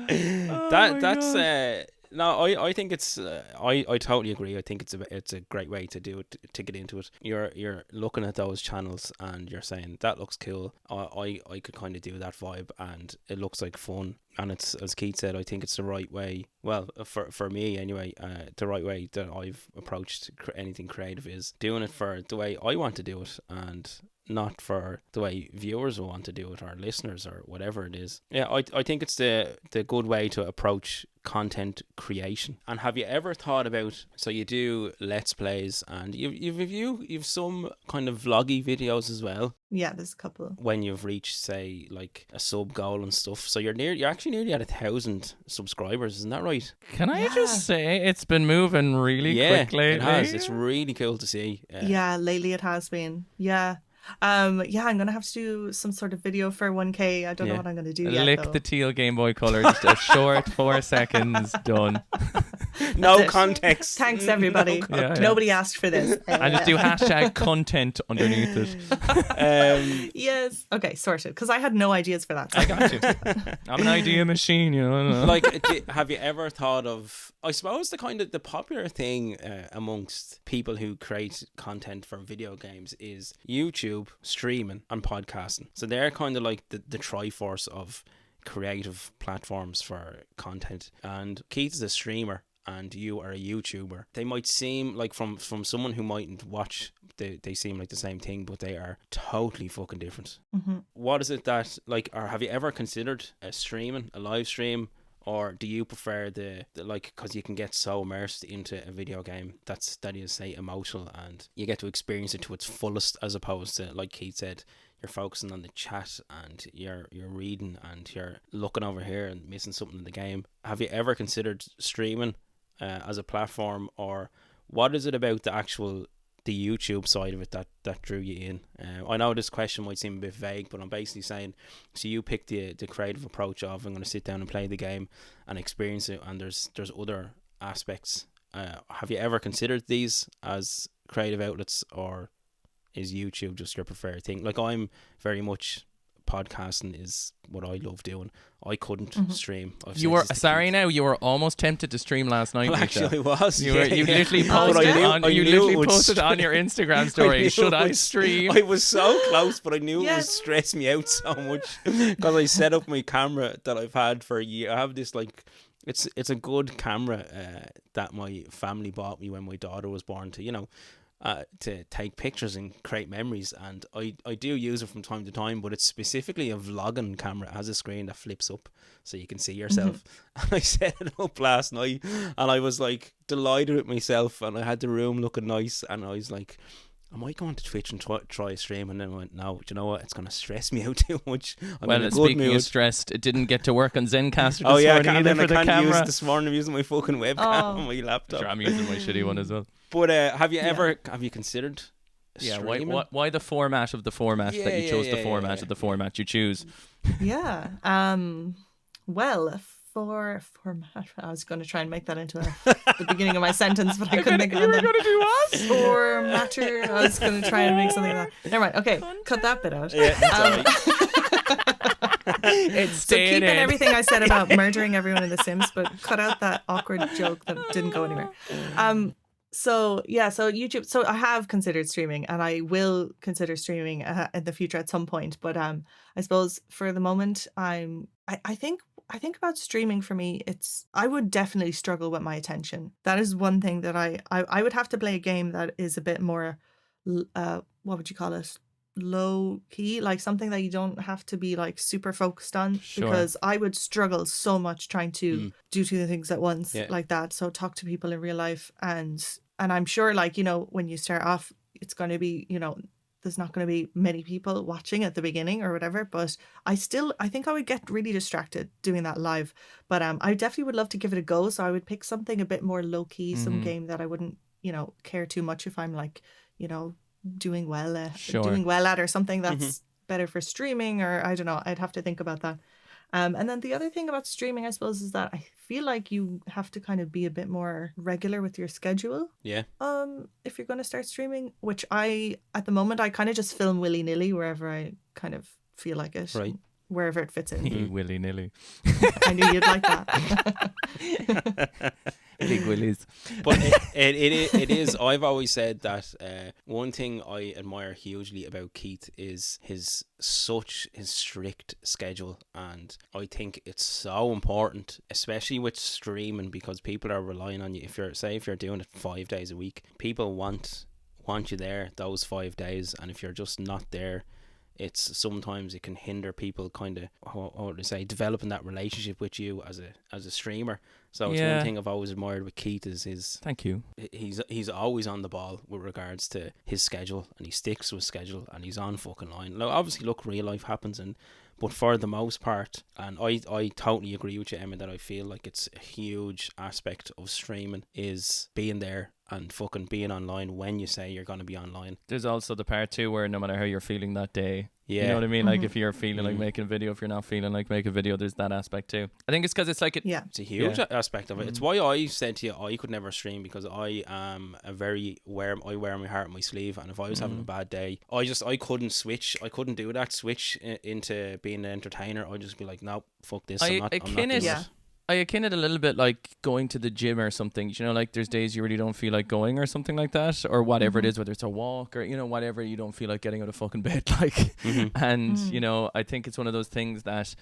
it. That's no, I think it's I totally agree. I think it's a great way to do it, to get into it. You're looking at those channels and you're saying that looks cool. I could kind of do that vibe and it looks like fun. And it's, as Keith said, I think it's the right way. Well, for me anyway, the right way that I've approached anything creative is doing it for the way I want to do it and not for the way viewers will want to do it or listeners or whatever it is. Yeah, I think it's the good way to approach content creation. And have you ever thought about, so you do let's plays and you've some kind of vloggy videos as well Yeah, there's a couple. when you've reached say like a sub goal and stuff, so you're actually nearly at 1,000 subscribers, isn't that right? Can I just say it's been moving really quick lately? It has. It's really cool to see. Yeah, lately it has been. Yeah. Yeah, I'm gonna have to do some sort of video for 1K. I don't know what I'm gonna do yet. Lick though. the teal Game Boy Color, just a short 4 seconds, done. No it. context. Thanks everybody. Yeah. Nobody asked for this. And just do hashtag content underneath it. Yes. Okay, sorted. Because I had no ideas for that. So I got you. I'm an idea machine, you know. Like, have you ever thought of, I suppose the popular thing amongst people who create content for video games is YouTube, streaming and podcasting. So they're kind of like the triforce of creative platforms for content. And Keith is a streamer and you are a YouTuber. They might seem like from someone who mightn't watch, they seem like the same thing, but they are totally fucking different. What is it that, like, or have you ever considered a live stream? Or do you prefer the like, because you can get so immersed into a video game that is, say, emotional and you get to experience it to its fullest, as opposed to, like Keith said, you're focusing on the chat and you're reading and you're looking over here and missing something in the game. Have you ever considered streaming as a platform, or what is it about the YouTube side of it that drew you in? I know this question might seem a bit vague, but I'm basically saying, so you picked the creative approach of, I'm going to sit down and play the game and experience it, and there's other aspects. Have you ever considered these as creative outlets, or is YouTube just your preferred thing? Like, I'm very much, podcasting is what I love doing. I couldn't stream. You were you were almost tempted to stream last night. Well, actually, I was. You literally But posted on your Instagram story. Should I stream? I was so close, but I knew it would stress me out so much because I set up my camera that I've had for a year. I have this like, it's a good camera that my family bought me when my daughter was born to take pictures and create memories, and I do use it from time to time, but it's specifically a vlogging camera. It has a screen that flips up so you can see yourself. And I set it up last night and I was like delighted with myself, and I had the room looking nice, and I was like, am I going to Twitch and try a stream? And then I went, no, do you know what? It's going to stress me out too much. I'm in a good speaking mood. of stressed, it didn't get to work on Zencaster this Oh yeah, morning either for the camera. use this morning. I'm using my fucking webcam on my laptop. Sure, I'm using my shitty one as well. But have you consired streaming? Why the format of the format that you chose, the format of the format you choose? Yeah. Well, for format, I was going to try and make that into the beginning of my sentence, but I couldn't make it. You were going to do what? Formatter. I was going to try and make something like that. Never mind. Okay, cut that bit out. Yeah, that's all right. It's So staying keep in in. everything I said about murdering everyone in The Sims, but cut out that awkward joke that didn't go anywhere. So yeah, so YouTube. So I have considered streaming, and I will consider streaming in the future at some point. But I suppose for the moment, I think about streaming for me. I would definitely struggle with my attention. That is one thing that I would have to play a game that is a bit more, what would you call it? Low key, like something that you don't have to be like super focused on, Sure. because I would struggle so much trying to do two things at once Yeah. like that. So talk to people in real life, and I'm sure, like, you know, when you start off, it's going to be, you know, there's not going to be many people watching at the beginning or whatever, but I think I would get really distracted doing that live. But I definitely would love to give it a go, so I would pick something a bit more low key, some game that I wouldn't, you know, care too much if I'm like, you know, doing well at, or something that's better for streaming, or I don't know, I'd have to think about that. And then the other thing about streaming, I suppose, is that I feel like you have to kind of be a bit more regular with your schedule. Yeah. If you're going to start streaming, which at the moment, I kind of just film willy-nilly wherever I kind of feel like it. Right. Wherever it fits in. Willy-nilly. I knew you'd like that. Big willies. But it is. I've always said that one thing I admire hugely about Keith is his strict schedule, and I think it's so important, especially with streaming, because people are relying on you. If you're doing it 5 days a week, people want you there those 5 days, and if you're just not there, sometimes it can hinder people kind of, how would I say, developing that relationship with you as a streamer. So it's one thing I've always admired with Keith is his. Thank you. He's always on the ball with regards to his schedule, and he sticks to his schedule, and he's on fucking line. Now, obviously, look, real life happens, but for the most part, and I totally agree with you, Emma, that I feel like it's a huge aspect of streaming is being there and fucking being online when you say you're going to be online. There's also the part too where no matter how you're feeling that day, Yeah. you know what I mean? Like if you're feeling like making a video, if you're not feeling like making a video, there's that aspect too. I think it's because it's like it's a huge aspect of it. It's why I said to you I could never stream, because I am I wear my heart on my sleeve, and if I was having a bad day, I couldn't switch. I couldn't do that switch into being an entertainer. I'd just be like, no, fuck this. I'm not doing it. I akin it a little bit like going to the gym or something. You know, like there's days you really don't feel like going or something like that, or whatever it is, whether it's a walk or, you know, whatever, you don't feel like getting out of fucking bed, like. And, you know, I think it's one of those things that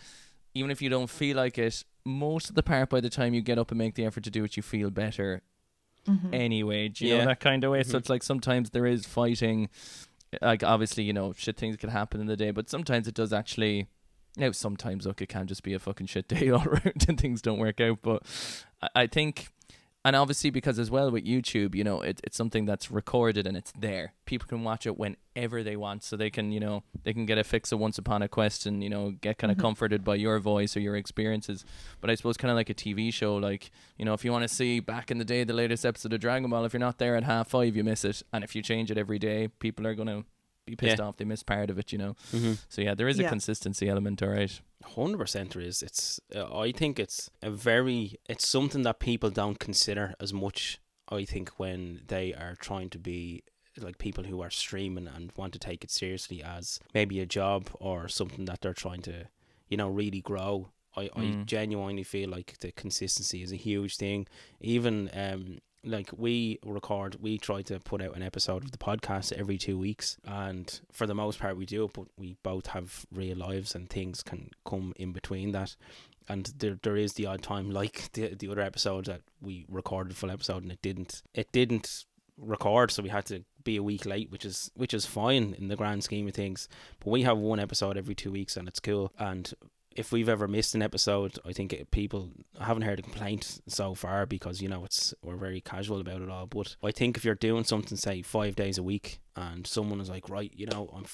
even if you don't feel like it, most of the part, by the time you get up and make the effort to do it, you feel better anyway. Do you know that kind of way? So it's like sometimes there is fighting. Like, obviously, you know, shit things could happen in the day, but sometimes it does actually... Now, sometimes, look, it can just be a fucking shit day all around and things don't work out. But I think, and obviously because as well with YouTube, you know, it's something that's recorded and it's there. People can watch it whenever they want. So they can, you know, they can get a fix of Once Upon a Quest and, you know, get kind of comforted by your voice or your experiences. But I suppose kind of like a TV show, like, you know, if you want to see back in the day the latest episode of Dragon Ball, if you're not there at 5:30, you miss it. And if you change it every day, people are going to be pissed off they missed part of it, you know. So yeah, there is a consistency element, alright. 100% there is. It's I think it's something that people don't consider as much, I think, when they are trying to be like people who are streaming and want to take it seriously as maybe a job or something that they're trying to, you know, really grow. I genuinely feel like the consistency is a huge thing. Even like we try to put out an episode of the podcast every 2 weeks, and for the most part we do it, but we both have real lives and things can come in between that, and there is the odd time, like the other episode that we recorded a full episode and it didn't record, so we had to be a week late, which is fine in the grand scheme of things, but we have one episode every 2 weeks and it's cool. And if we've ever missed an episode, I think people haven't heard a complaint so far, because, you know, we're very casual about it all. But I think if you're doing something, say 5 days a week, and someone is like, right, you know, I'm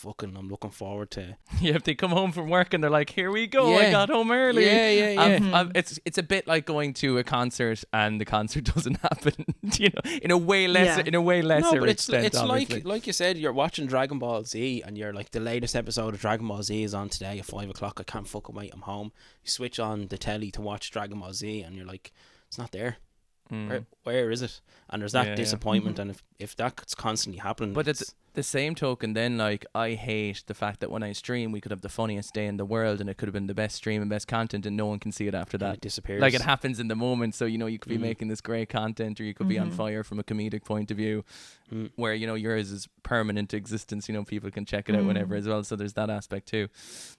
looking forward to... Yeah, if they come home from work and they're like, here we go, I got home early. Yeah. It's a bit like going to a concert and the concert doesn't happen, you know, in a way lesser No, but it's obviously. like you said, you're watching Dragon Ball Z and you're like, the latest episode of Dragon Ball Z is on today at 5 o'clock. I can't fucking wait. I'm home. You switch on the telly to watch Dragon Ball Z and you're like, it's not there. Where is it? And there's that disappointment, and if that's constantly happening, but the same token, then, like, I hate the fact that when I stream, we could have the funniest day in the world and it could have been the best stream and best content and no one can see it after that. It disappears. Like, it happens in the moment. So, you know, you could be making this great content or you could be on fire from a comedic point of view where, you know, yours is permanent existence. You know, people can check it out whenever as well. So there's that aspect too.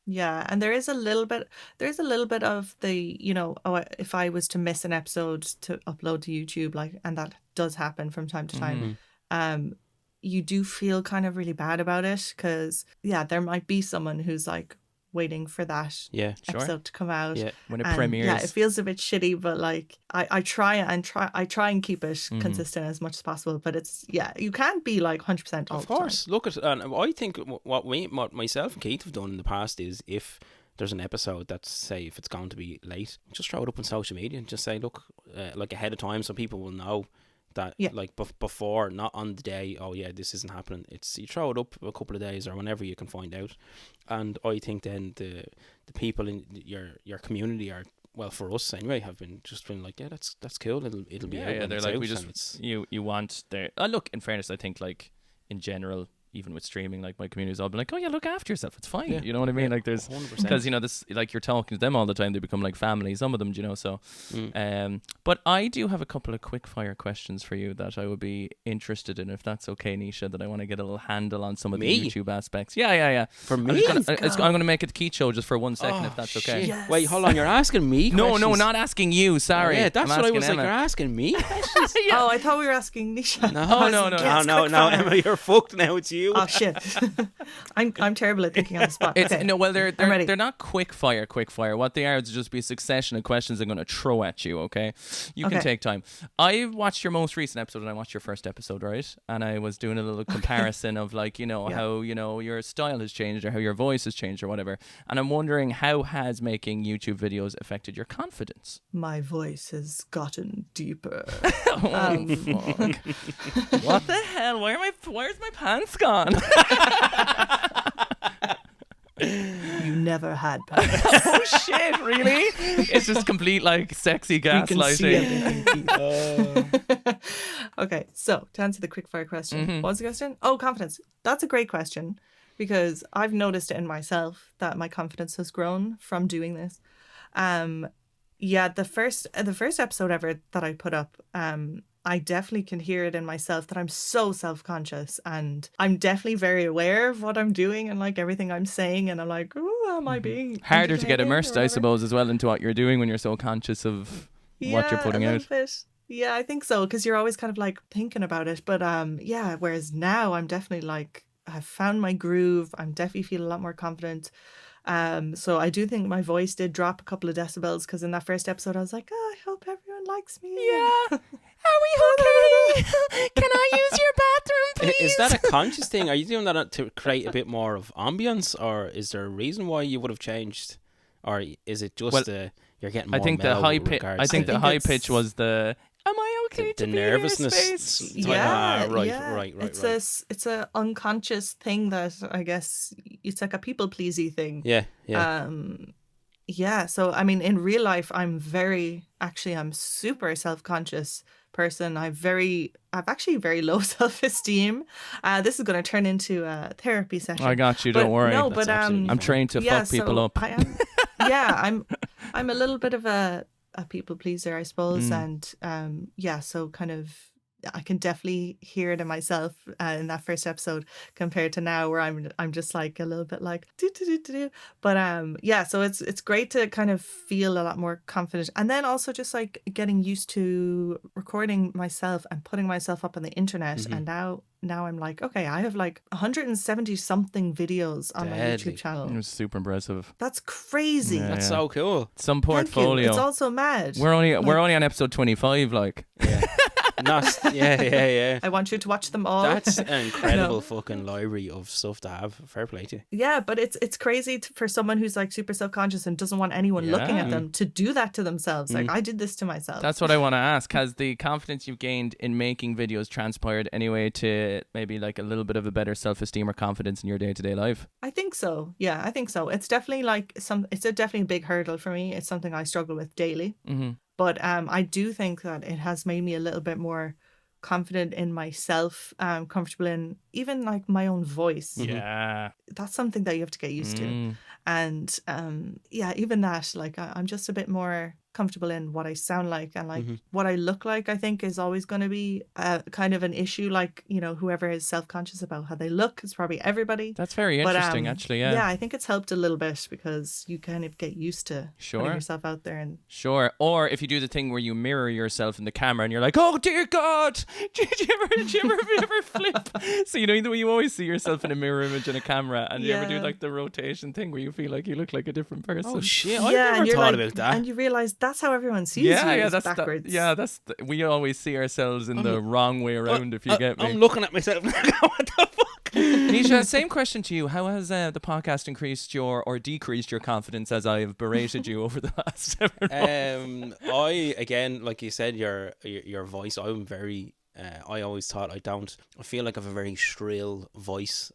Yeah, and there is a little bit of the, you know, if I was to miss an episode to upload to YouTube, like, and that does happen from time to time, you do feel kind of really bad about it because, yeah, there might be someone who's like waiting for that episode to come out. Yeah, when it premieres. Yeah, it feels a bit shitty, but like I try and keep it consistent as much as possible. But it's, yeah, you can't be like 100% all Of the time. course. Look at, and I think what myself and Keith have done in the past is if there's an episode that's, say, if it's going to be late, just throw it up on social media and just say, look, like ahead of time, so people will know that, like before, not on the day, oh yeah, this isn't happening. It's, you throw it up a couple of days or whenever you can find out. And I think then the people in your community are, well, for us anyway, have been like, yeah, that's cool. It'll be out. Yeah, they're like, we just you want their look. In fairness, I think, like, in general, even with streaming, like, my community's all been like, oh yeah, look after yourself, it's fine. You know what I mean? Like, there's 100%. because, you know, this, like, you're talking to them all the time, they become like family, some of them, you know. So but I do have a couple of quick fire questions for you that I would be interested in, if that's okay, Nisha, that I want to get a little handle on some of the YouTube aspects. Yeah. For me? I'm going to make it the Keith show just for 1 second, if that's okay. Yes. Wait, hold on, you're asking me questions? No, not asking you, sorry. Yeah, that's I'm what I asking was Emma. like, you're asking me questions? Oh, I thought we were asking Nisha. No, Emma, you're fucked now, it's you. Oh shit. I'm terrible at thinking on the spot. It's, Okay. no, well, they're ready. they're not quick fire. What they are is just be a succession of questions I'm going to throw at you. Okay, you can Okay. take time. I watched your most recent episode and I watched your first episode, right? And I was doing a little comparison of, like, you know, how, you know, your style has changed or how your voice has changed or whatever. And I'm wondering, how has making YouTube videos affected your confidence? My voice has gotten deeper. Oh, fuck. What the hell? Where's my pants gone? You never had pants. Oh shit, really? It's just complete, like, sexy You can see gaslighting. everything. Keith. Okay, so to answer the quickfire question, what was the question? Oh, confidence. That's a great question because I've noticed it in myself that my confidence has grown from doing this. Yeah, the first episode ever that I put up, I definitely can hear it in myself that I'm so self-conscious and I'm definitely very aware of what I'm doing and, like, everything I'm saying, and I'm like, oh, am I being Harder to get entertaining immersed, or I whatever? suppose, as well into what you're doing when you're so conscious of what you're putting a out. little bit. Yeah, I think so, because you're always kind of like thinking about it. But yeah, whereas now I'm definitely like, I've found my groove. I'm definitely feel a lot more confident. So I do think my voice did drop a couple of decibels because in that first episode I was like, oh, I hope everyone likes me. Yeah. Are we okay? Can I use your bathroom, please? Is that a conscious thing? Are you doing that to create a bit more of ambience, or is there a reason why you would have changed, or is it just you're getting more I think the mellow high with pitch. regards I think to the high it's- pitch was the. Am I okay the to be nervousness? in your space? Yeah, right. It's a unconscious thing that I guess it's like a people pleasy thing. Yeah. Yeah. So I mean, in real life, I'm super self-conscious person. I've actually very low self-esteem. This is going to turn into a therapy session. I got you. But Don't worry. No, That's but absolutely I'm trained to fuck people up. I am. Yeah, I'm a little bit of a people pleaser, I suppose, and so kind of I can definitely hear it in myself in that first episode compared to now where I'm just like a little bit like do. But so it's great to kind of feel a lot more confident, and then also just like getting used to recording myself and putting myself up on the internet, and now I'm like, okay, I have like 170 something videos on my Deadly. YouTube channel. It was super impressive. That's crazy. Yeah. That's so cool. Some Thank you. portfolio. It's also mad. We're only on episode 25. Like. Yeah. I want you to watch them all. That's an incredible fucking library of stuff to have. Fair play to you. Yeah, but it's crazy for someone who's like super self-conscious and doesn't want anyone looking at them to do that to themselves. Like, I did this to myself. That's what I want to ask. Has the confidence you've gained in making videos transpired anyway to maybe like a little bit of a better self-esteem or confidence in your day-to-day life? I think so. Yeah, I think so. It's definitely definitely a big hurdle for me. It's something I struggle with daily. Mm-hmm. But I do think that it has made me a little bit more confident in myself, comfortable in even like my own voice. Yeah. That's something that you have to get used to. And even that, like I'm just a bit more comfortable in what I sound like, and like what I look like, I think is always going to be kind of an issue. Like, you know, whoever is self-conscious about how they look is probably everybody. That's very interesting, actually. Yeah, I think it's helped a little bit because you kind of get used to putting yourself out there. And or if you do the thing where you mirror yourself in the camera and you're like, oh dear God, did you ever flip? So you know the way you always see yourself in a mirror image in a camera, and you ever do like the rotation thing where you feel like you look like a different person. Oh shit, I never thought about that. And you realise that's how everyone sees you. That's backwards. We always see ourselves in the wrong way around, if you get me. I'm looking at myself now. What the fuck? Nisha, same question to you. How has the podcast increased or decreased your confidence as I have berated you over the last 7 months? I, again, like you said, your voice, I'm very... I always thought I feel like I have a very shrill voice,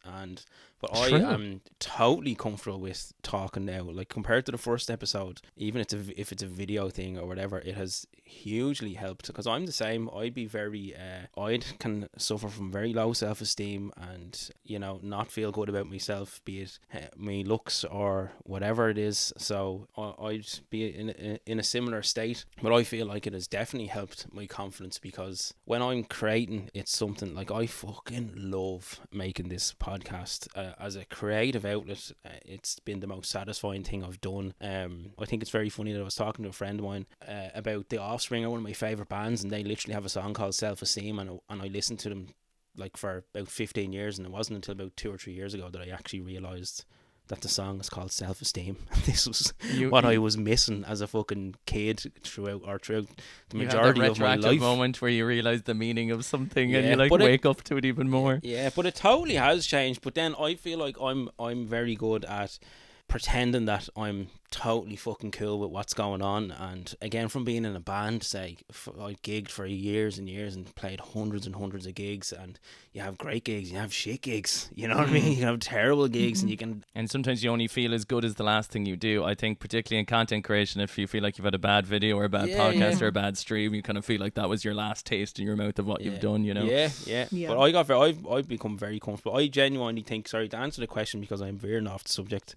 but I am totally comfortable with talking now. Like, compared to the first episode, even if it's a video thing or whatever, it has hugely helped, because I'm the same. I'd be very I can suffer from very low self-esteem and, you know, not feel good about myself, be it my looks or whatever it is. So I'd be in a similar state, but I feel like it has definitely helped my confidence, because when I'm creating, it's something like I fucking love making this podcast. As a creative outlet, it's been the most satisfying thing I've done. I think it's very funny that I was talking to a friend of mine about The Offspring, are one of my favourite bands, and they literally have a song called Self-Esteem, and I listened to them like for about 15 years, and it wasn't until about 2 or 3 years ago that I actually realised that the song is called Self-Esteem. This was what I was missing as a fucking kid throughout the majority of my life. Moment where you realise the meaning of something, and you like wake up to it even more. Yeah, but it totally has changed. But then I feel like I'm very good at pretending that I'm totally fucking cool with what's going on. And again, from being in a band, say, I gigged for years and years and played hundreds and hundreds of gigs, and you have great gigs, you have shit gigs, you know what I mean? You can have terrible gigs, and sometimes you only feel as good as the last thing you do. I think particularly in content creation, if you feel like you've had a bad video or a bad podcast or a bad stream, you kind of feel like that was your last taste in your mouth of what you've done, you know? Yeah. But I've become very comfortable. I genuinely think, sorry, to answer the question, because I'm veering off the subject,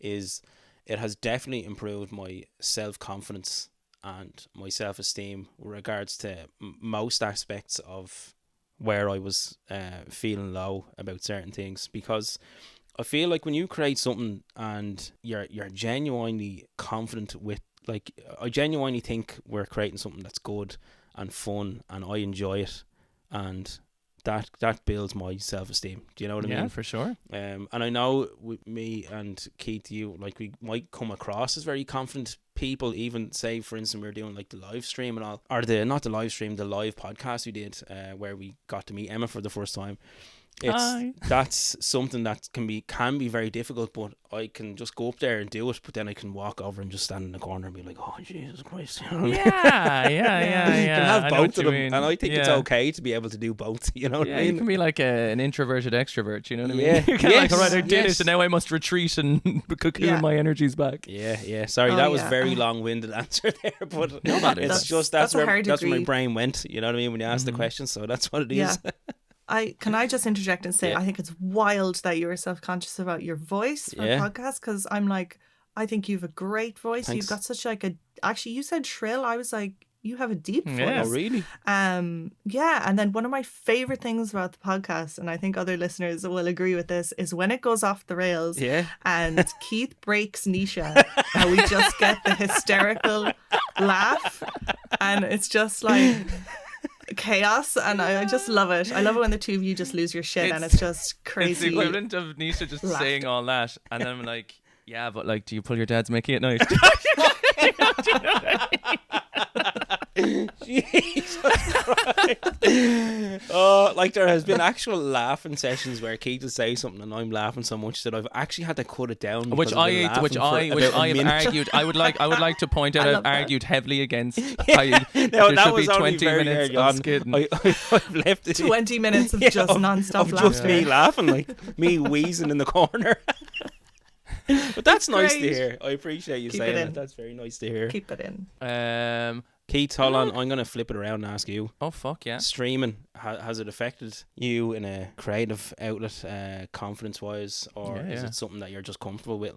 is it has definitely improved my self-confidence and my self-esteem with regards to most aspects of where I was feeling low about certain things, because I feel like when you create something and you're genuinely confident with, like, I genuinely think we're creating something that's good and fun and I enjoy it, and that builds my self-esteem. Do you know what I mean? Yeah, for sure. And I know with me and Keith, you, like, we might come across as very confident people, even say, for instance, we were doing like the live stream and all, or the live podcast we did, where we got to meet Emma for the first time. That's something that can be very difficult, but I can just go up there and do it, but then I can walk over and just stand in the corner and be like, oh Jesus Christ, you know what I mean? Yeah. You can have both of them, and I think it's okay to be able to do both, you know what I mean? You can be like an introverted extrovert, you know what I mean? You're kind of like, all right, I did it, and now I must retreat and cocoon my energies back. Yeah. Sorry, that was very long-winded answer there, but it's just that's where my brain went, you know what I mean, when you asked the question, so that's what it is. Can I just interject and say I think it's wild that you're self-conscious about your voice for a podcast, because I'm like, I think you have a great voice. Thanks. You've got such like actually you said shrill, I was like, you have a deep voice. Oh, really? And then one of my favorite things about the podcast, and I think other listeners will agree with this, is when it goes off the rails and Keith breaks Nisha and we just get the hysterical laugh, and it's just like chaos, and I just love it. I love it when the two of you just lose your shit, and it's just crazy. It's the equivalent of Nisha just saying all that, and then I'm like, yeah, but like, do you pull your dad's Mickey at night? Jesus Christ. Oh, like, there has been actual laughing sessions where Keith will say something and I'm laughing so much that I've actually had to cut it down. Which I have argued. I would like to point out. I've argued heavily against. There should be 20 minutes of skidding. I've left it 20 minutes of just non-stop laughter. Just me laughing, like me wheezing in the corner. But that's nice to hear. I appreciate you saying that. That's very nice to hear. Keep it in. Keith, hold on. I'm going to flip it around and ask you. Oh, fuck yeah. Streaming, has it affected you in a creative outlet, confidence-wise, or is it something that you're just comfortable with?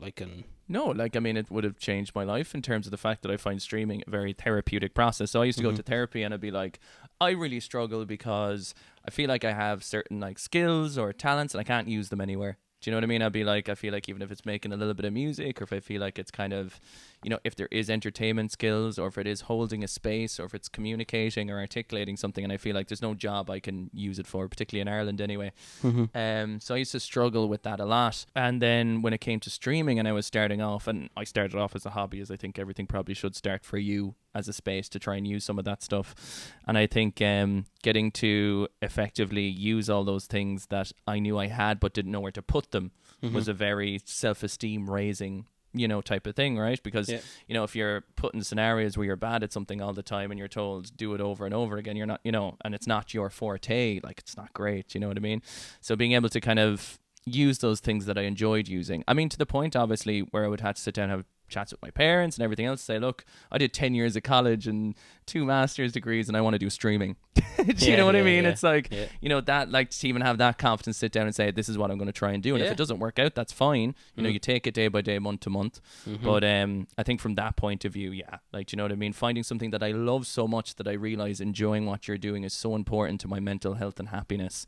No, like, I mean, it would have changed my life in terms of the fact that I find streaming a very therapeutic process. So I used to go to therapy and I'd be like, I really struggle because I feel like I have certain like skills or talents and I can't use them anywhere. Do you know what I mean? I'd be like, I feel like even if it's making a little bit of music, or if I feel like it's kind of, you know, if there is entertainment skills, or if it is holding a space, or if it's communicating or articulating something, and I feel like there's no job I can use it for, particularly in Ireland anyway. So I used to struggle with that a lot. And then when it came to streaming and I was starting off, and I started off as a hobby, as I think everything probably should start for you, as a space to try and use some of that stuff. And I think getting to effectively use all those things that I knew I had but didn't know where to put them was a very self-esteem raising, you know, type of thing, right? Because, you know, if you're put in scenarios where you're bad at something all the time and you're told do it over and over again, you're not, you know, and it's not your forte, like, it's not great, you know what I mean? So being able to kind of use those things that I enjoyed using, I mean, to the point, obviously, where I would have to sit down and have chats with my parents and everything else, say, look, I did 10 years of college and 2 master's degrees and I want to do streaming. Do you know what I mean? It's like, you know, that, like, to even have that confidence, sit down and say, this is what I'm going to try and do. And if it doesn't work out, that's fine. You know, you take it day by day, month to month. But I think from that point of view, like, you know what I mean? Finding something that I love so much that I realize enjoying what you're doing is so important to my mental health and happiness.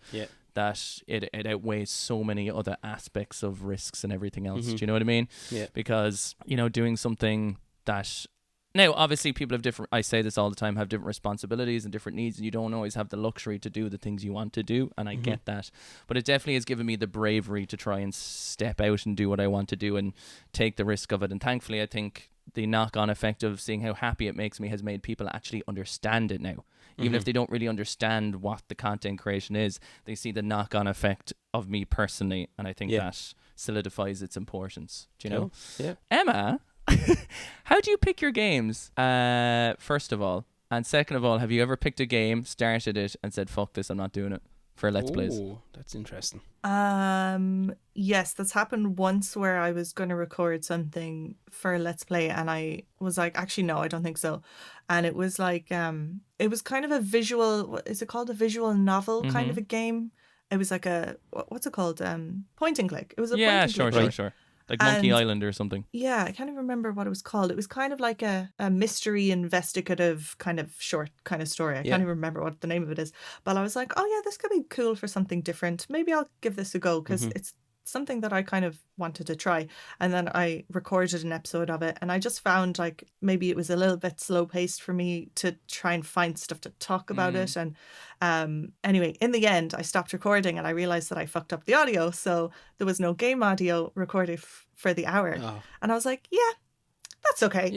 That it outweighs so many other aspects of risks and everything else. Do you know what I mean? Because, you know, doing something that... Now, obviously, people have different... I say this all the time, have different responsibilities and different needs, and you don't always have the luxury to do the things you want to do, and I get that. But it definitely has given me the bravery to try and step out and do what I want to do and take the risk of it. And thankfully, I think the knock-on effect of seeing how happy it makes me has made people actually understand it now. Even if they don't really understand what the content creation is, they see the knock-on effect of me personally, and I think that solidifies its importance. Do you know? Emma, how do you pick your games, first of all? And second of all, have you ever picked a game, started it, and said, fuck this, I'm not doing it, for Let's Plays? Oh, that's interesting. Yes, that's happened once where I was going to record something for a Let's Play and I was like, actually, no, I don't think so. And it was like, it was kind of a visual, what is it called? A visual novel kind of a game. It was like a, what's it called? Point and click. It was a point and click. Sure. Like Monkey Island or something. Yeah, I can't even remember what it was called. It was kind of like a mystery investigative kind of short kind of story. I can't even remember what the name of it is. But I was like, oh yeah, this could be cool for something different. Maybe I'll give this a go because it's something that I kind of wanted to try. And then I recorded an episode of it and I just found like maybe it was a little bit slow paced for me to try and find stuff to talk about it. And anyway, in the end, I stopped recording and I realized that I fucked up the audio. So there was no game audio recorded for the hour. Oh. And I was like, yeah, that's okay.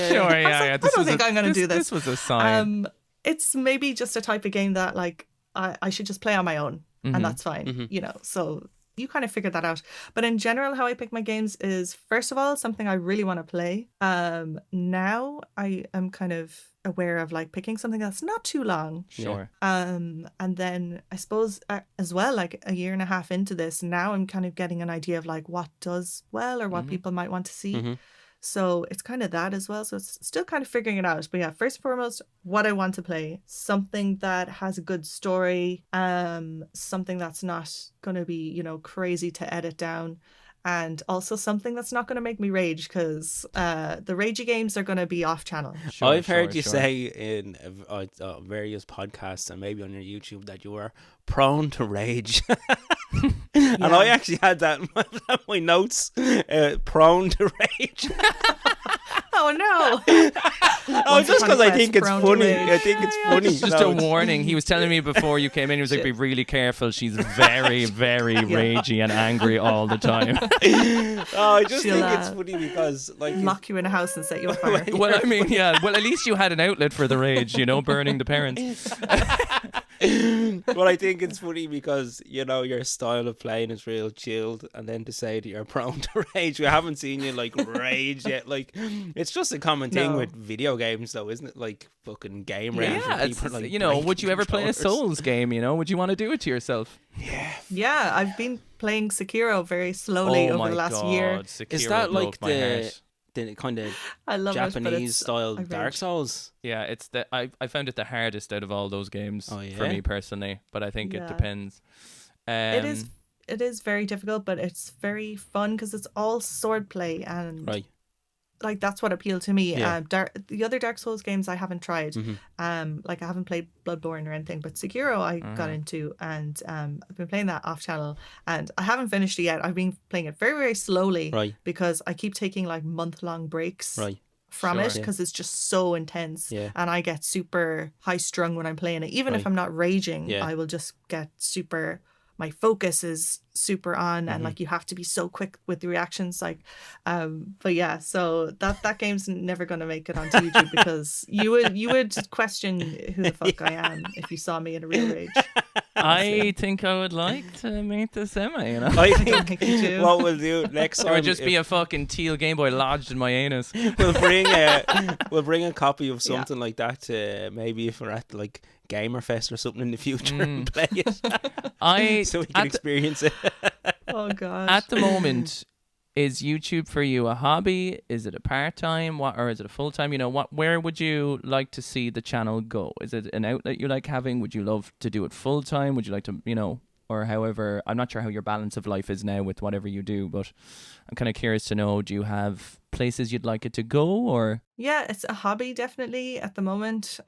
Sure, I don't think I'm going to do this. This was a sign. It's maybe just a type of game that like I should just play on my own and that's fine, you know, so you kind of figure that out. But in general, how I pick my games is, first of all, something I really want to play. Now I am kind of aware of like picking something that's not too long. Sure. And then I suppose as well, like a year and a half into this, now I'm kind of getting an idea of like what does well or what people might want to see. So it's kind of that as well. So it's still kind of figuring it out. But yeah, first and foremost, what I want to play. Something that has a good story. Something that's not going to be, you know, crazy to edit down. And also something that's not going to make me rage because the ragey games are going to be off channel. I've heard you say in various podcasts and maybe on your YouTube that you are prone to rage. And I actually had that in my notes, prone to rage. Oh no! Just because I think it's funny. I think it's funny. It's just a warning. He was telling me before you came in, he was like, be really careful. She's very, very ragey and angry all the time. I just think it's funny because like lock you in a house and set you on fire. Well, I mean, yeah. Well, at least you had an outlet for the rage, you know, burning the parents. But I think it's funny because, you know, your style of playing is real chilled, and then to say that you're prone to rage, we haven't seen you like rage yet. Like, it's just a common thing with video games, though, isn't it? Like fucking game rage. Yeah, it's, like, you know, would you ever play a Souls game? You know, would you want to do it to yourself? Yeah, I've been playing Sekiro very slowly over the last year. Sekiro is that like the? the kind of I love Japanese it, style I Dark rage. Souls. Yeah, it's I found it the hardest out of all those games Oh, yeah? for me personally, but I think it Yeah. depends. It is. It is very difficult, but it's very fun because it's all swordplay, and Right. like that's what appealed to me. Yeah. The other Dark Souls games I haven't tried. Like I haven't played Bloodborne or anything, but Sekiro I got into, and I've been playing that off channel, and I haven't finished it yet. I've been playing it very, very slowly, Right. because I keep taking like month-long breaks. Right. From Sure. it, because it's just so intense, Yeah. and I get super high strung when I'm playing it. Even if Right. I'm not raging, Yeah. I will just get super. My focus is super on, and like you have to be so quick with the reactions. Like, but yeah, so that game's never gonna make it onto YouTube, because you would question who the fuck I am if you saw me in a real rage. I think I would like to meet this Emma, you know. I don't think think you do. what we'll do next There time would just be a fucking teal Game Boy lodged in my anus. we'll bring a copy of something like that to maybe if we're at like Gamerfest or something in the future and play it. So we can experience it. Oh god. At the moment, is YouTube for you a hobby? Is it a part-time? Or is it a full-time? You know, where would you like to see the channel go? Is it an outlet you like having? Would you love to do it full-time? Would you like to, you know, or however, I'm not sure how your balance of life is now with whatever you do, but I'm kind of curious to know, do you have places you'd like it to go, or? Yeah, it's a hobby definitely at the moment.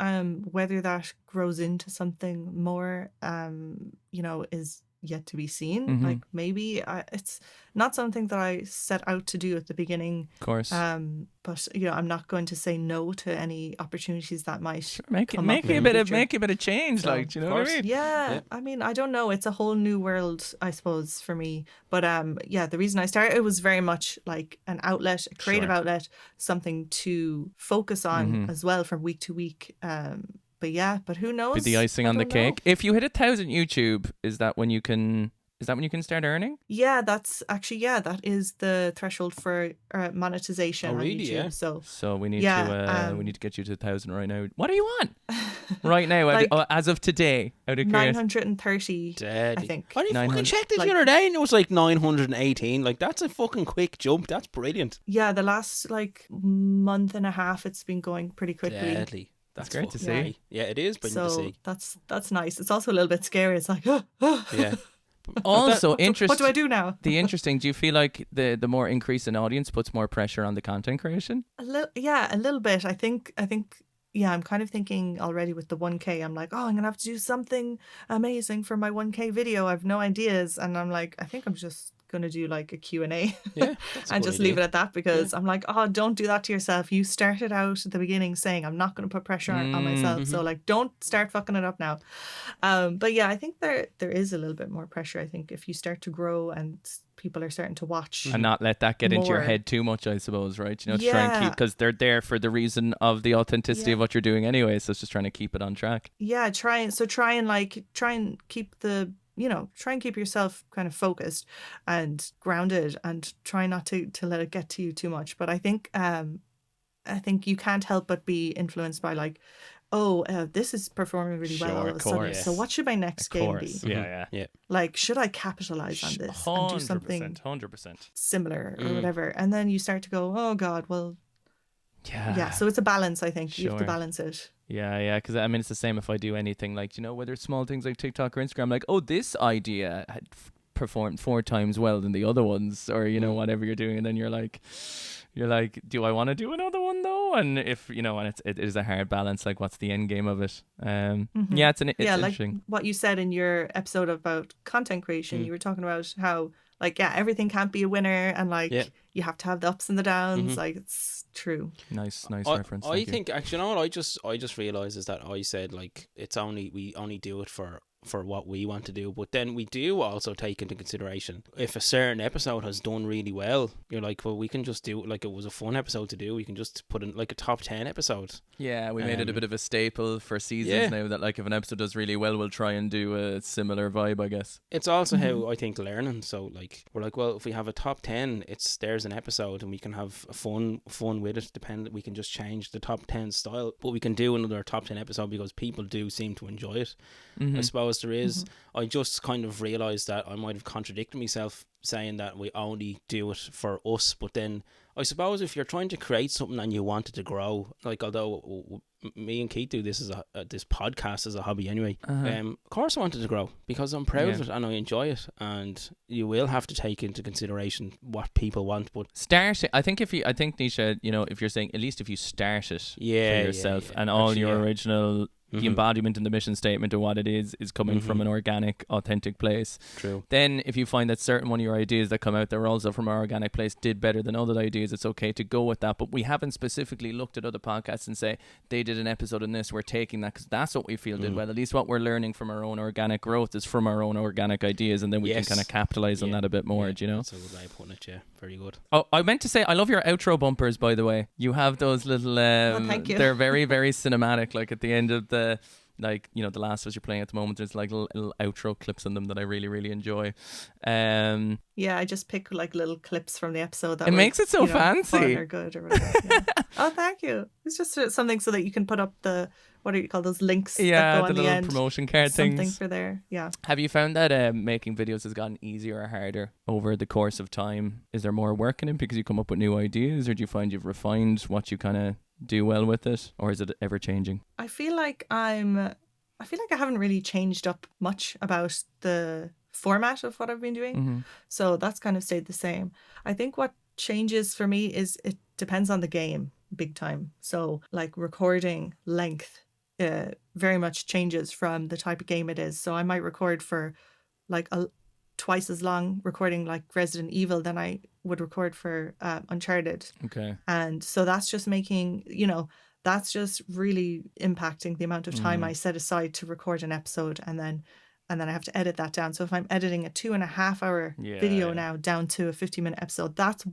Whether that grows into something more, you know, is yet to be seen. Like maybe it's not something that I set out to do at the beginning. Of course. But you know, I'm not going to say no to any opportunities that might Make come up a in bit the of future. make a bit of change, So, like, do you know of what I course. mean? Yeah, I mean, I don't know. It's a whole new world, I suppose, for me. But yeah, the reason I started, it was very much like an outlet, a creative outlet, something to focus on as well from week to week. But yeah, but who knows? Be the icing I on the don't know. cake. If you hit 1,000 YouTube, is that when you can start earning? Yeah, that's actually, yeah, that is the threshold for monetization Oh, on really? YouTube. Yeah. So We need Yeah, to get you to 1,000 right now. What do you want right now? Like, as of today, out of curiosity. 930, Deadly. I think. I fucking 900. checked it Like- the other day and it was like 918. Like, that's a fucking quick jump. That's brilliant. Yeah, the last like month and a half, it's been going pretty quickly. Deadly. That's great to fucking see. great. Yeah, it is brilliant So to see. that's nice. It's also a little bit scary. It's like, Yeah. Also, what do I do now? Do you feel like the more increase in audience puts more pressure on the content creation? A little bit. I think. Yeah, I'm kind of thinking already with the 1K. I'm like, oh, I'm gonna have to do something amazing for my 1K video. I've no ideas, and I'm like, I think I'm just gonna do like a Q&A Yeah. That's a and good just leave it idea. at that, because I'm like, oh, don't do that to yourself. You started out at the beginning saying I'm not going to put pressure on myself, so like don't start fucking it up now. But yeah, I think there is a little bit more pressure. I think if you start to grow and people are starting to watch, And not let that get into your More. head too much, I suppose, right? You know, to try and keep, Yeah. because they're there for the reason of the authenticity Yeah. of what you're doing anyway, so it's just trying to keep it on track. yeah, try and keep yourself kind of focused and grounded, and try not to let it get to you too much. But I think you can't help but be influenced by like, this is performing really well all Sure, of a of sudden. course. So what should my next Of game course. be? Yeah. Like, should I capitalize on this and do something 100%. similar or whatever? And then you start to go, oh God, well, Yeah. yeah. So it's a balance, I think. You have to Sure. balance it. Yeah, because I mean, it's the same if I do anything like, you know, whether it's small things like TikTok or Instagram, like, oh, this idea had performed 4 times well than the other ones, or, you know, whatever you're doing. And then you're like, do I want to do another one though? And if, you know, and it is a hard balance, like what's the end game of it? Yeah, it's Like interesting. what you said in your episode about content creation, you were talking about how, like, yeah, everything can't be a winner, and like you have to have the ups and the downs. Like, it's true. Nice reference. I Thank you. think actually, you know what I just realized is that I said like we only do it for what we want to do, but then we do also take into consideration if a certain episode has done really well, you're like, well, we can just do, like, it was a fun episode to do, we can just put in like a top 10 episode. Yeah, we made it a bit of a staple for seasons Yeah. now, that like if an episode does really well, we'll try and do a similar vibe, I guess. It's also how I think learning, so like we're like, well, if we have a top 10, there's an episode and we can have fun with it, we can just change the top 10 style, but we can do another top 10 episode because people do seem to enjoy it. I suppose there is. I just kind of realised that I might have contradicted myself saying that we only do it for us, but then I suppose if you're trying to create something and you want it to grow, like although me and Keith do this as this podcast as a hobby anyway, of course I want it to grow because I'm proud of it and I enjoy it, and you will have to take into consideration what people want. But start it. I think Nisha, you know, if you're saying at least if you start it for yourself and all actually, your original. The embodiment and the mission statement of what it is coming from an organic, authentic place. True. Then if you find that certain one of your ideas that come out that are also from our organic place did better than other ideas, it's okay to go with that. But we haven't specifically looked at other podcasts and say they did an episode on this, we're taking that because that's what we feel did well. At least what we're learning from our own organic growth is from our own organic ideas, and then we can kind of capitalize on that a bit more. Do you know? That's a good way of putting it. Yeah, very good. Oh, I meant to say I love your outro bumpers, by the way. You have those little thank you. They're very, very cinematic, like at the end of the, like, you know, The Last of Us you're playing at the moment, there's like little outro clips on them that I really, really enjoy. Yeah, I just pick like little clips from the episode that it makes it so fancy. Fun or good or whatever. Yeah. Oh, thank you. It's just something so that you can put up the, what do you call those links? Yeah, that go on the little end. promotion card Something things. for there. Yeah. Have you found that making videos has gotten easier or harder over the course of time? Is there more work in it because you come up with new ideas, or do you find you've refined what you kind of do well with it, or is it ever changing? I feel like I haven't really changed up much about the format of what I've been doing. So that's kind of stayed the same. I think what changes for me is it depends on the game big time. So like recording length very much changes from the type of game it is. So I might record for like twice as long recording like Resident Evil than I would record for Uncharted. Okay. And so that's just making, you know, that's just really impacting the amount of time I set aside to record an episode, and then I have to edit that down. So if I'm editing a 2.5 hour video now down to a 50-minute episode, that's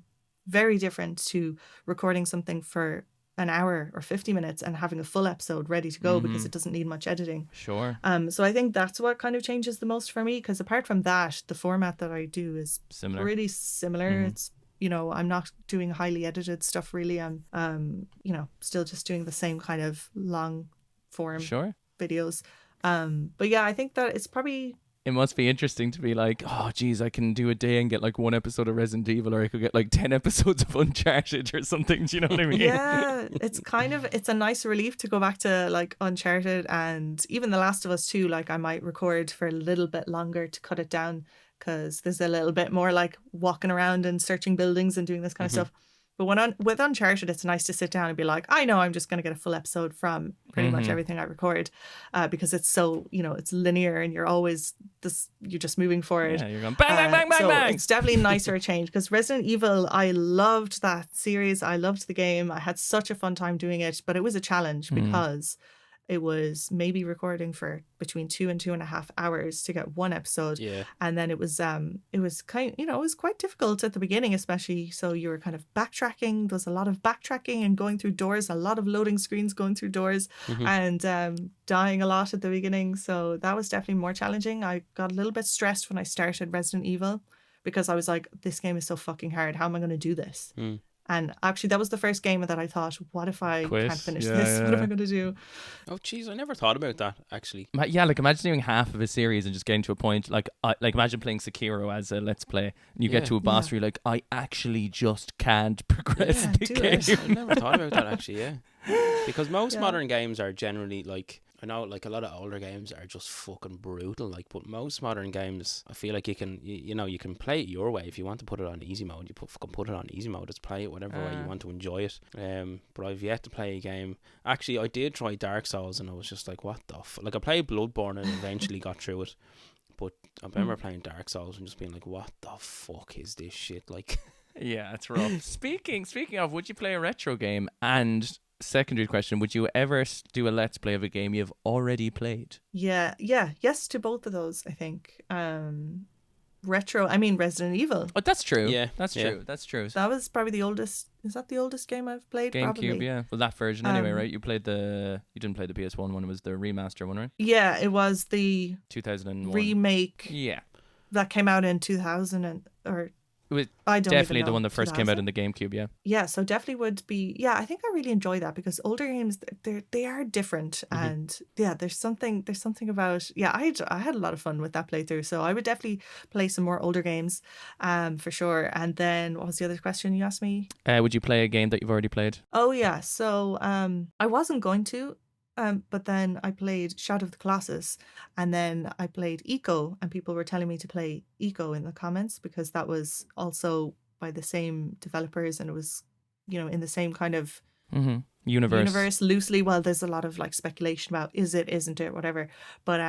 very different to recording something for an hour or 50 minutes and having a full episode ready to go because it doesn't need much editing. Sure. So I think that's what kind of changes the most for me, because apart from that, the format that I do is really similar. It's, you know, I'm not doing highly edited stuff really. I'm, you know, still just doing the same kind of long form videos. But yeah, I think that it's probably... It must be interesting to be like, oh, geez, I can do a day and get like one episode of Resident Evil, or I could get like 10 episodes of Uncharted or something. Do you know what I mean? Yeah, it's a nice relief to go back to like Uncharted and even The Last of Us too. Like I might record for a little bit longer to cut it down because there's a little bit more like walking around and searching buildings and doing this kind of stuff. But with Uncharted, it's nice to sit down and be like, I know I'm just going to get a full episode from pretty much everything I record because it's so, you know, it's linear and you're just moving forward. Yeah, you're going bang, bang, bang, bang, so bang. It's definitely nicer change because Resident Evil, I loved that series. I loved the game. I had such a fun time doing it, but it was a challenge because it was maybe recording for between 2 and 2.5 hours to get one episode. Yeah. And then it was kind, you know, it was quite difficult at the beginning, especially. So you were kind of backtracking. There was a lot of backtracking and going through doors, a lot of loading screens going through doors and dying a lot at the beginning. So that was definitely more challenging. I got a little bit stressed when I started Resident Evil because I was like, this game is so fucking hard. How am I going to do this? And actually, that was the first game that I thought, what if I can't finish this? What am I going to do? Oh, jeez, I never thought about that, actually. Yeah, like imagine doing half of a series and just getting to a point, like imagine playing Sekiro as a Let's Play, and you get to a boss where you're like, I actually just can't progress the game. I never thought about that, actually, because most modern games are generally like, I know like a lot of older games are just fucking brutal, like, but most modern games, I feel like you can, you know, you can play it your way. If you want to put it on easy mode, you put it on easy mode. Just play it whatever way you want to enjoy it. But I've yet to play a game. Actually, I did try Dark Souls, and I was just like, what the like I played Bloodborne and eventually got through it. But I remember playing Dark Souls and just being like, what the fuck is this shit? Like, yeah, it's rough. Speaking of, would you play a retro game? And secondary question, would you ever do a Let's Play of a game you've already played? Yes to both of those, I think. Retro, I mean Resident Evil. Oh, that's true. Yeah, that's true. That was probably the oldest. Is that the oldest game I've played? GameCube, probably. yeah. Well, that version anyway, right? You didn't play the PS1 one. It was the remaster one, right? Yeah, it was the 2001 remake. Yeah, that came out in 2000 or It was I don't definitely even the know. one that first came out in the 2000? GameCube. Yeah. Yeah, so definitely would be. Yeah, I think I really enjoy that because older games they are different, and yeah, there's something about. Yeah, I had a lot of fun with that playthrough, so I would definitely play some more older games, for sure. And then what was the other question you asked me? Would you play a game that you've already played? Oh yeah, so I wasn't going to, but then I played Shadow of the Colossus, and then I played Eco, and people were telling me to play Eco in the comments because that was also by the same developers, and it was, in the same kind of Universe. loosely. Well, there's a lot of like speculation about is it, isn't it, whatever. But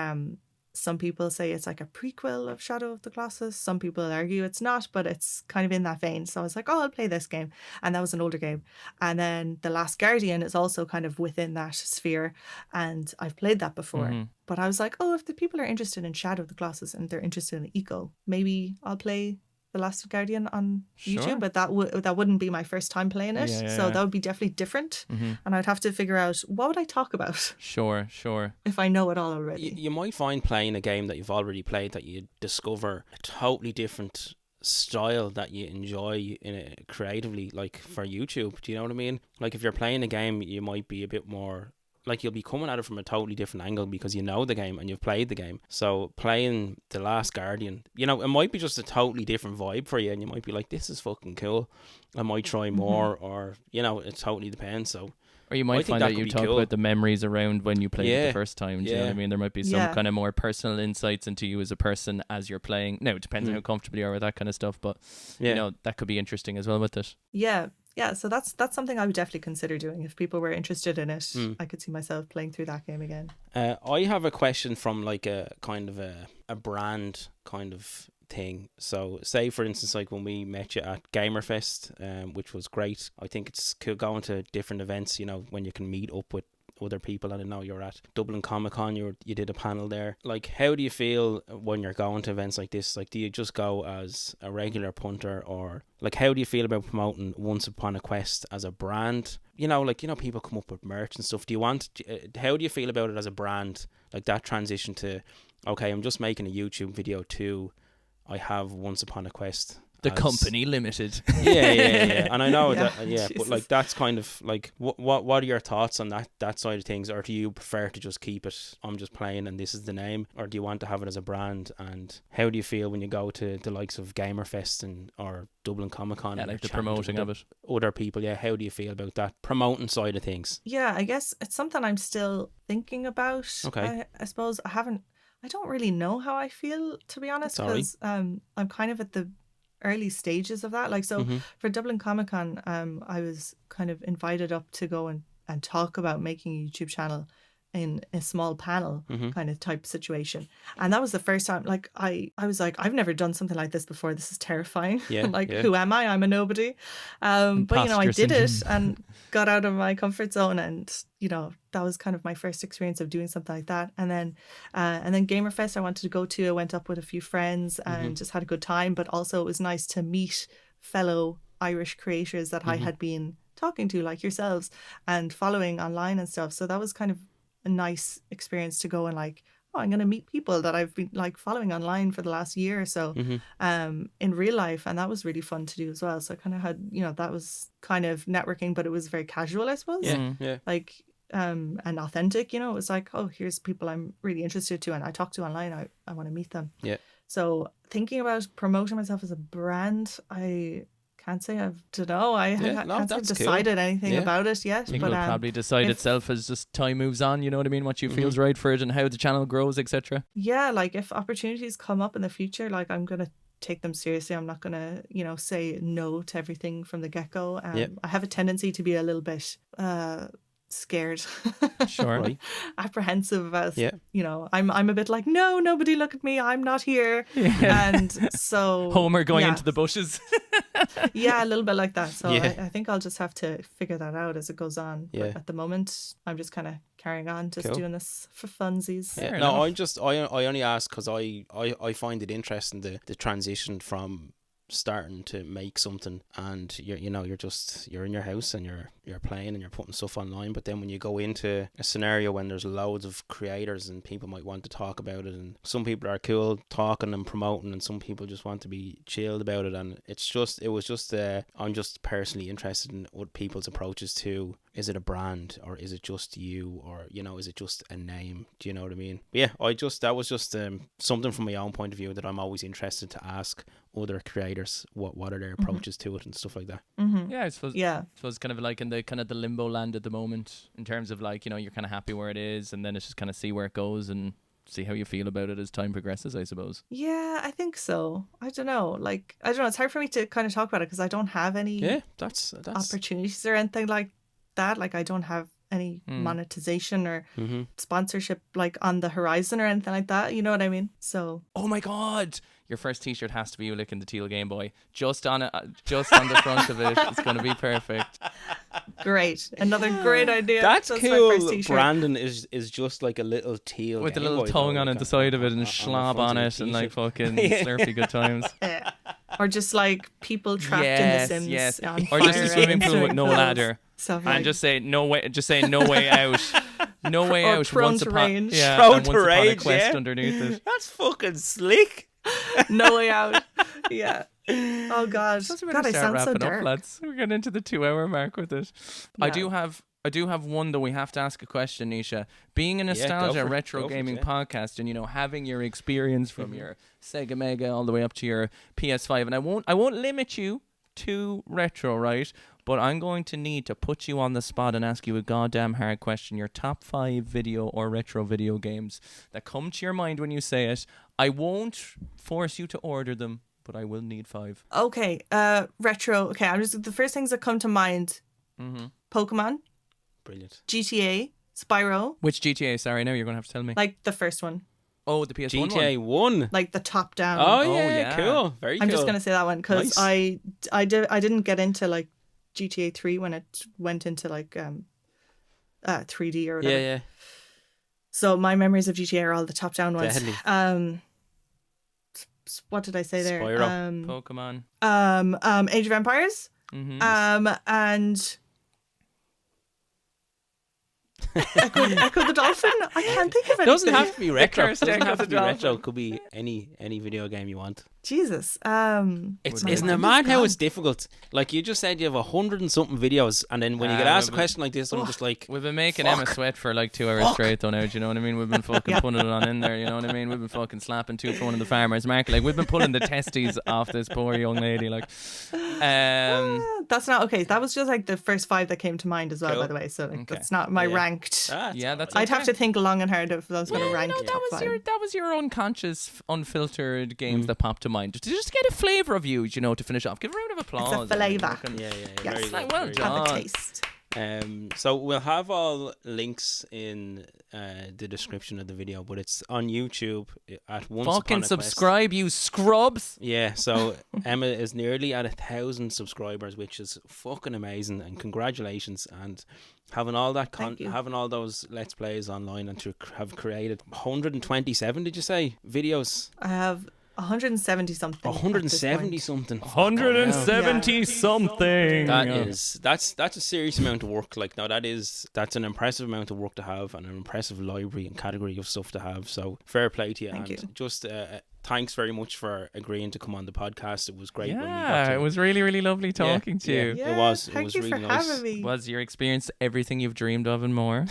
some people say it's like a prequel of Shadow of the Colossus. Some people argue it's not, but it's kind of in that vein. So I was like, oh, I'll play this game. And that was an older game. And then The Last Guardian is also kind of within that sphere. And I've played that before. But I was like, oh, if the people are interested in Shadow of the Colossus and they're interested in Eco, maybe I'll play The Last Guardian on Sure. YouTube, but that wouldn't be my first time playing it. Yeah, So yeah. that would be definitely different. And I'd have to figure out what would I talk about Sure. if I know it all already. You might find playing a game that you've already played that you discover a totally different style that you enjoy in it creatively, like for YouTube. Do you know what I mean? Like if you're playing a game, you might be a bit more like you'll be coming at it from a totally different angle because you know the game and you've played the game. So playing The Last Guardian, it might be just a totally different vibe for you, and you might be like, this is fucking cool, I might try more, or it totally depends. So Or you I might think find that that could you be talk cool. about the memories around when you played it the first time. Do you know what I Yeah. mean? There might be some Yeah. kind of more personal insights into you as a person as you're playing. Now, it depends on how comfortable you are with that kind of stuff, but that could be interesting as well with it. Yeah, so that's something I would definitely consider doing if people were interested in it. I could see myself playing through that game again. I have a question from like a kind of a brand kind of thing. So say for instance, like when we met you at Gamerfest, which was great. I think it's cool going to different events, when you can meet up with other people. And I know you're at Dublin Comic Con, you did a panel there. Like, how do you feel when you're going to events like this? Like, do you just go as a regular punter, or like how do you feel about promoting Once Upon a Quest as a brand? People come up with merch and stuff. How do you feel about it as a brand? Like that transition to, okay, I'm just making a YouTube video to, I have Once Upon a Quest. The company limited. Yeah. And I know Yeah, but Jesus. like that's kind of like what are your thoughts on that side of things? Or do you prefer to just keep it, I'm just playing and this is the name, or do you want to have it as a brand? And how do you feel when you go to the likes of Gamerfest or Dublin Comic Con? Yeah, like the promoting of it. Other people, how do you feel about that promoting side of things? Yeah, I guess it's something I'm still thinking about. Okay. I suppose I don't really know how I feel, to be honest, That's all right. because I'm kind of at the early stages of that. Like, so for Dublin Comic Con, I was kind of invited up to go and talk about making a YouTube channel in a small panel kind of type situation. And that was the first time, like, I was like, I've never done something like this before. This is terrifying. Yeah, Like, yeah. who am I? I'm a nobody. But, I Imposter did it syndrome. and got out of my comfort zone. And, that was kind of my first experience of doing something like that. And then Gamerfest I wanted to go to. I went up with a few friends and just had a good time. But also it was nice to meet fellow Irish creators that I had been talking to, like yourselves, and following online and stuff. So that was kind of a nice experience to go and like, oh, I'm going to meet people that I've been like following online for the last year or so in real life. And that was really fun to do as well. So I kind of had, that was kind of networking, but it was very casual, I suppose. Yeah. Like, and authentic, it was like, oh, here's people I'm really interested to and I talk to online. I want to meet them. Yeah. So thinking about promoting myself as a brand, I can't say I can't say I've that's cool. decided anything Yeah. about it yet. I think But it'll probably decide if- itself as just time moves on, you know what I mean? What you feels right for it and how the channel grows, etc. yeah, like if opportunities come up in the future, like I'm gonna take them seriously. I'm not gonna, say no to everything from the get-go. Yep. I have a tendency to be a little bit scared. Sure. Right. Apprehensive about Yeah. I'm a bit like, no, nobody look at me, I'm not here. And so Homer going yeah. into the bushes. Yeah, a little bit like that. So Yeah. I think I'll just have to figure that out as it goes on. Yeah. But at the moment, I'm just kind of carrying on, just Cool. doing this for funsies. Yeah. Fair No, enough. I only ask because I find it interesting the transition from starting to make something, and you're in your house and you're playing and you're putting stuff online. But then when you go into a scenario when there's loads of creators and people might want to talk about it, and some people are cool talking and promoting, and some people just want to be chilled about it, and I'm just personally interested in what people's approaches to, is it a brand or is it just you, or is it just a name? Do you know what I mean? But yeah, that was just something from my own point of view that I'm always interested to ask other creators what are their approaches to it and stuff like that. Yeah, I suppose kind of like in the kind of the limbo land at the moment, in terms of like, you're kind of happy where it is, and then it's just kind of see where it goes and see how you feel about it as time progresses, I suppose. Yeah, I think so. I don't know. It's hard for me to kind of talk about it because I don't have any that's opportunities or anything like that. Like, I don't have any monetization or sponsorship like on the horizon or anything like that. You know what I mean? So. Oh my God! Your first T-shirt has to be you licking the teal Game Boy. Just on the front of it. It's going to be perfect. Great. Another great idea. That's my cool. first t-shirt. Brandon is just like a little teal with a Game little Boy, tongue though, on it, the side of it, and schlob on it, and like fucking Slurpee good times. Yeah. Or just like people trapped in the Sims. On or just a fire swimming in pool with no pools. ladder. Stuff And like- just say no way out. No way Or out. prone Once to upon, rage. yeah, Prone and to once upon a rage, quest yeah. underneath it. That's fucking slick. No way out. Yeah. Oh God. Suppose we God, better I start sound so wrapping dark. up, lads. We're getting into the 2-hour mark with it. I Yeah. do have one though. We have to ask a question, Nisha. Being a nostalgia for it. retro Go for it, gaming yeah. podcast, and having your experience from your Sega Mega all the way up to your PS5, and I won't limit you to retro, right? But I'm going to need to put you on the spot and ask you a goddamn hard question. Your top 5 video or retro video games that come to your mind when you say it. I won't force you to order them, but I will need 5. Okay. Retro. Okay. The first things that come to mind. Pokemon, Brilliant. GTA, Spyro. Which GTA? Sorry, now you're going to have to tell me. Like the first one. Oh, the PS1 GTA 1. Like the top down. Oh, Oh, yeah, yeah. cool. Very cool. I'm just gonna say that one because Nice. I didn't get into like GTA 3 when it went into like 3D or whatever. Yeah. So my memories of GTA are all the top down ones. Deadly. What did I say there? Spyro. Pokemon. Age of Empires. And Echo the Dolphin. I can't think of anything. It doesn't have to be retro. It cursed doesn't Echo have the to be retro. Dolphin. It could be any video game you want. Jesus. Isn't it mad how it's difficult? Like you just said, you have 100 and something videos, and then when you get asked a question like this, I'm just like, We've been making Emma sweat for like 2 hours straight though now, do you know what I mean? We've been fucking putting it on in there, you know what I mean? We've been fucking slapping 2 for 1 of the farmers market. Like we've been pulling the testes off this poor young lady. Like That's not okay. That was just like the first 5 that came to mind as well, Cool. by the way. So like, Okay. that's not my ranked. yeah, that's I'd have okay. to think long and hard if I was going to rank top 5. that was your unconscious, unfiltered games that popped to mind. Just get a flavour of you, to finish off. Give a round of applause. flavour. yeah. Yes. Very Like, good, well very good. done. Have a taste. So we'll have all links in the description of the video, but it's on YouTube at Once Upon Fucking a Quest. subscribe, you scrubs. Yeah, so Emma is nearly at 1,000 subscribers, which is fucking amazing, and congratulations. And having all that Thank you. having all those Let's Plays online, and to have created 127, did you say, videos? I have 170 something. at this 170 point. something. 170 something. That's a serious amount of work. Like, no, that's an impressive amount of work to have, and an impressive library and category of stuff to have. So fair play to you. Thank you. Just thanks very much for agreeing to come on the podcast. It was great. when we got Yeah, to it was really, really lovely talking to you. It was. It Thank was you really for nice. having me. Was your experience everything you've dreamed of and more?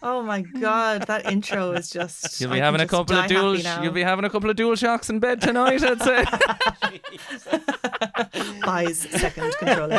Oh my god, that intro is just. You'll be I having can a couple just of die dual. happy now. You'll be having a couple of dual shocks in bed tonight, I'd say. Buys second controller.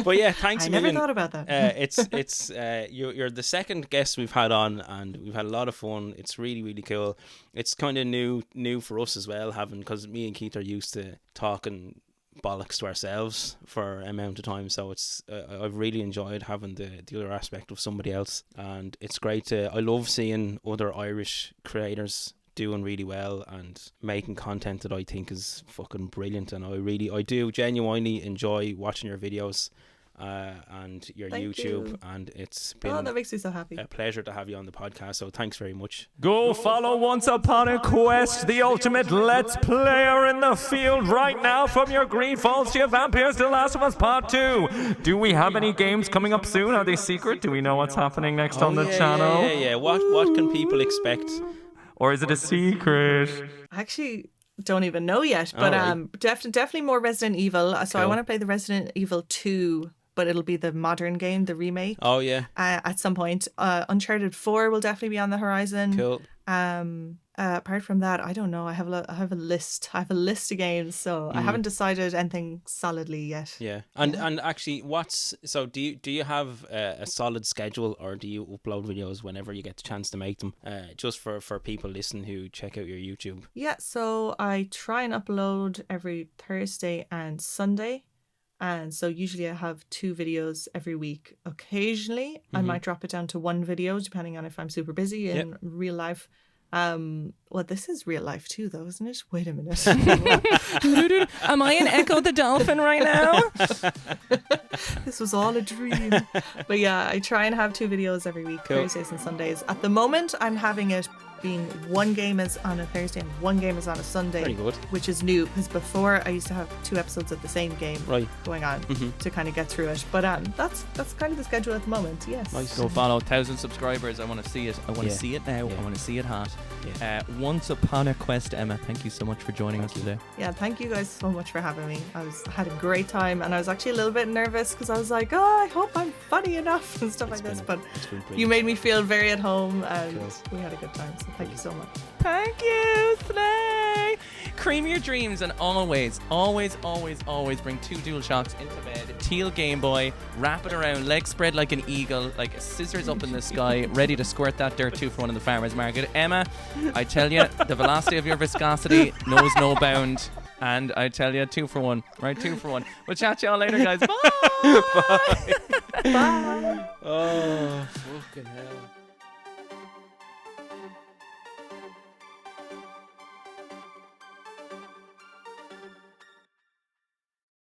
But yeah, thanks I a never million. thought about that. You're the second guest we've had on, and we've had a lot of fun. It's really, really cool. It's kind of new for us as well, because me and Keith are used to talking bollocks to ourselves for an amount of time, so it's I've really enjoyed having the other aspect of somebody else, and it's great I love seeing other Irish creators doing really well and making content that I think is fucking brilliant, and I do genuinely enjoy watching your videos, and your Thank YouTube, you. and it's Oh, been that makes me so happy. a pleasure to have you on the podcast. So thanks very much. Go follow Once Upon a Quest, the ultimate Let's Player in the field right now from your Green Falls to your Vampires to The Last of Us Part 2. Do we have any games coming up soon? Are they secret? Do we know what's happening next on the channel? Yeah. What can people expect? Or is it a secret? I actually don't even know yet, but Alright. definitely more Resident Evil. So I Cool. want to play the Resident Evil 2, but it'll be the modern game, the remake. Oh yeah, At some point. Uncharted 4 will definitely be on the horizon. cool. Apart from that, I don't know. I have a list. I have a list of games, so I haven't decided anything solidly yet. Yeah, and actually, do you have a solid schedule, or do you upload videos whenever you get the chance to make them? Just for people listening who check out your YouTube. Yeah, so I try and upload every Thursday and Sunday. And so usually I have 2 videos every week. Occasionally, I might drop it down to 1 video, depending on if I'm super busy in real life. Well, this is real life too, though, isn't it? Wait a minute. Am I an Echo the Dolphin right now? This was all a dream. But yeah, I try and have 2 videos every week, Cool. Thursdays and Sundays. At the moment, I'm having it being 1 game is on a Thursday and 1 game is on a Sunday. Very good. Which is new, because before I used to have 2 episodes of the same game Right. going on to kind of get through it. But that's kind of the schedule at the moment, yes. Nice. Go follow 1,000 subscribers. I want to see it. I want to Yeah. see it now. Yeah. I want to see it hot. Yeah. Once Upon a Quest, Emma, thank you so much for joining us today. Yeah, thank you guys so much for having me. I had a great time, and I was actually a little bit nervous because I was like, oh, I hope I'm funny enough and stuff like this. But It's been you brilliant. made me feel very at home, and Cool. we had a good time. So thank you so much. Thank you, Slay. Cream your dreams, and always bring 2 DualShocks into bed. Teal Game Boy, wrap it around, legs spread like an eagle, like scissors up in the sky, ready to squirt that dirt 2 for 1 in the farmer's market. Emma, I tell you, the velocity of your viscosity knows no bound. And I tell you, 2 for 1. Right, 2 for 1. We'll chat to y'all later, guys. Bye. Bye. Oh, fucking hell.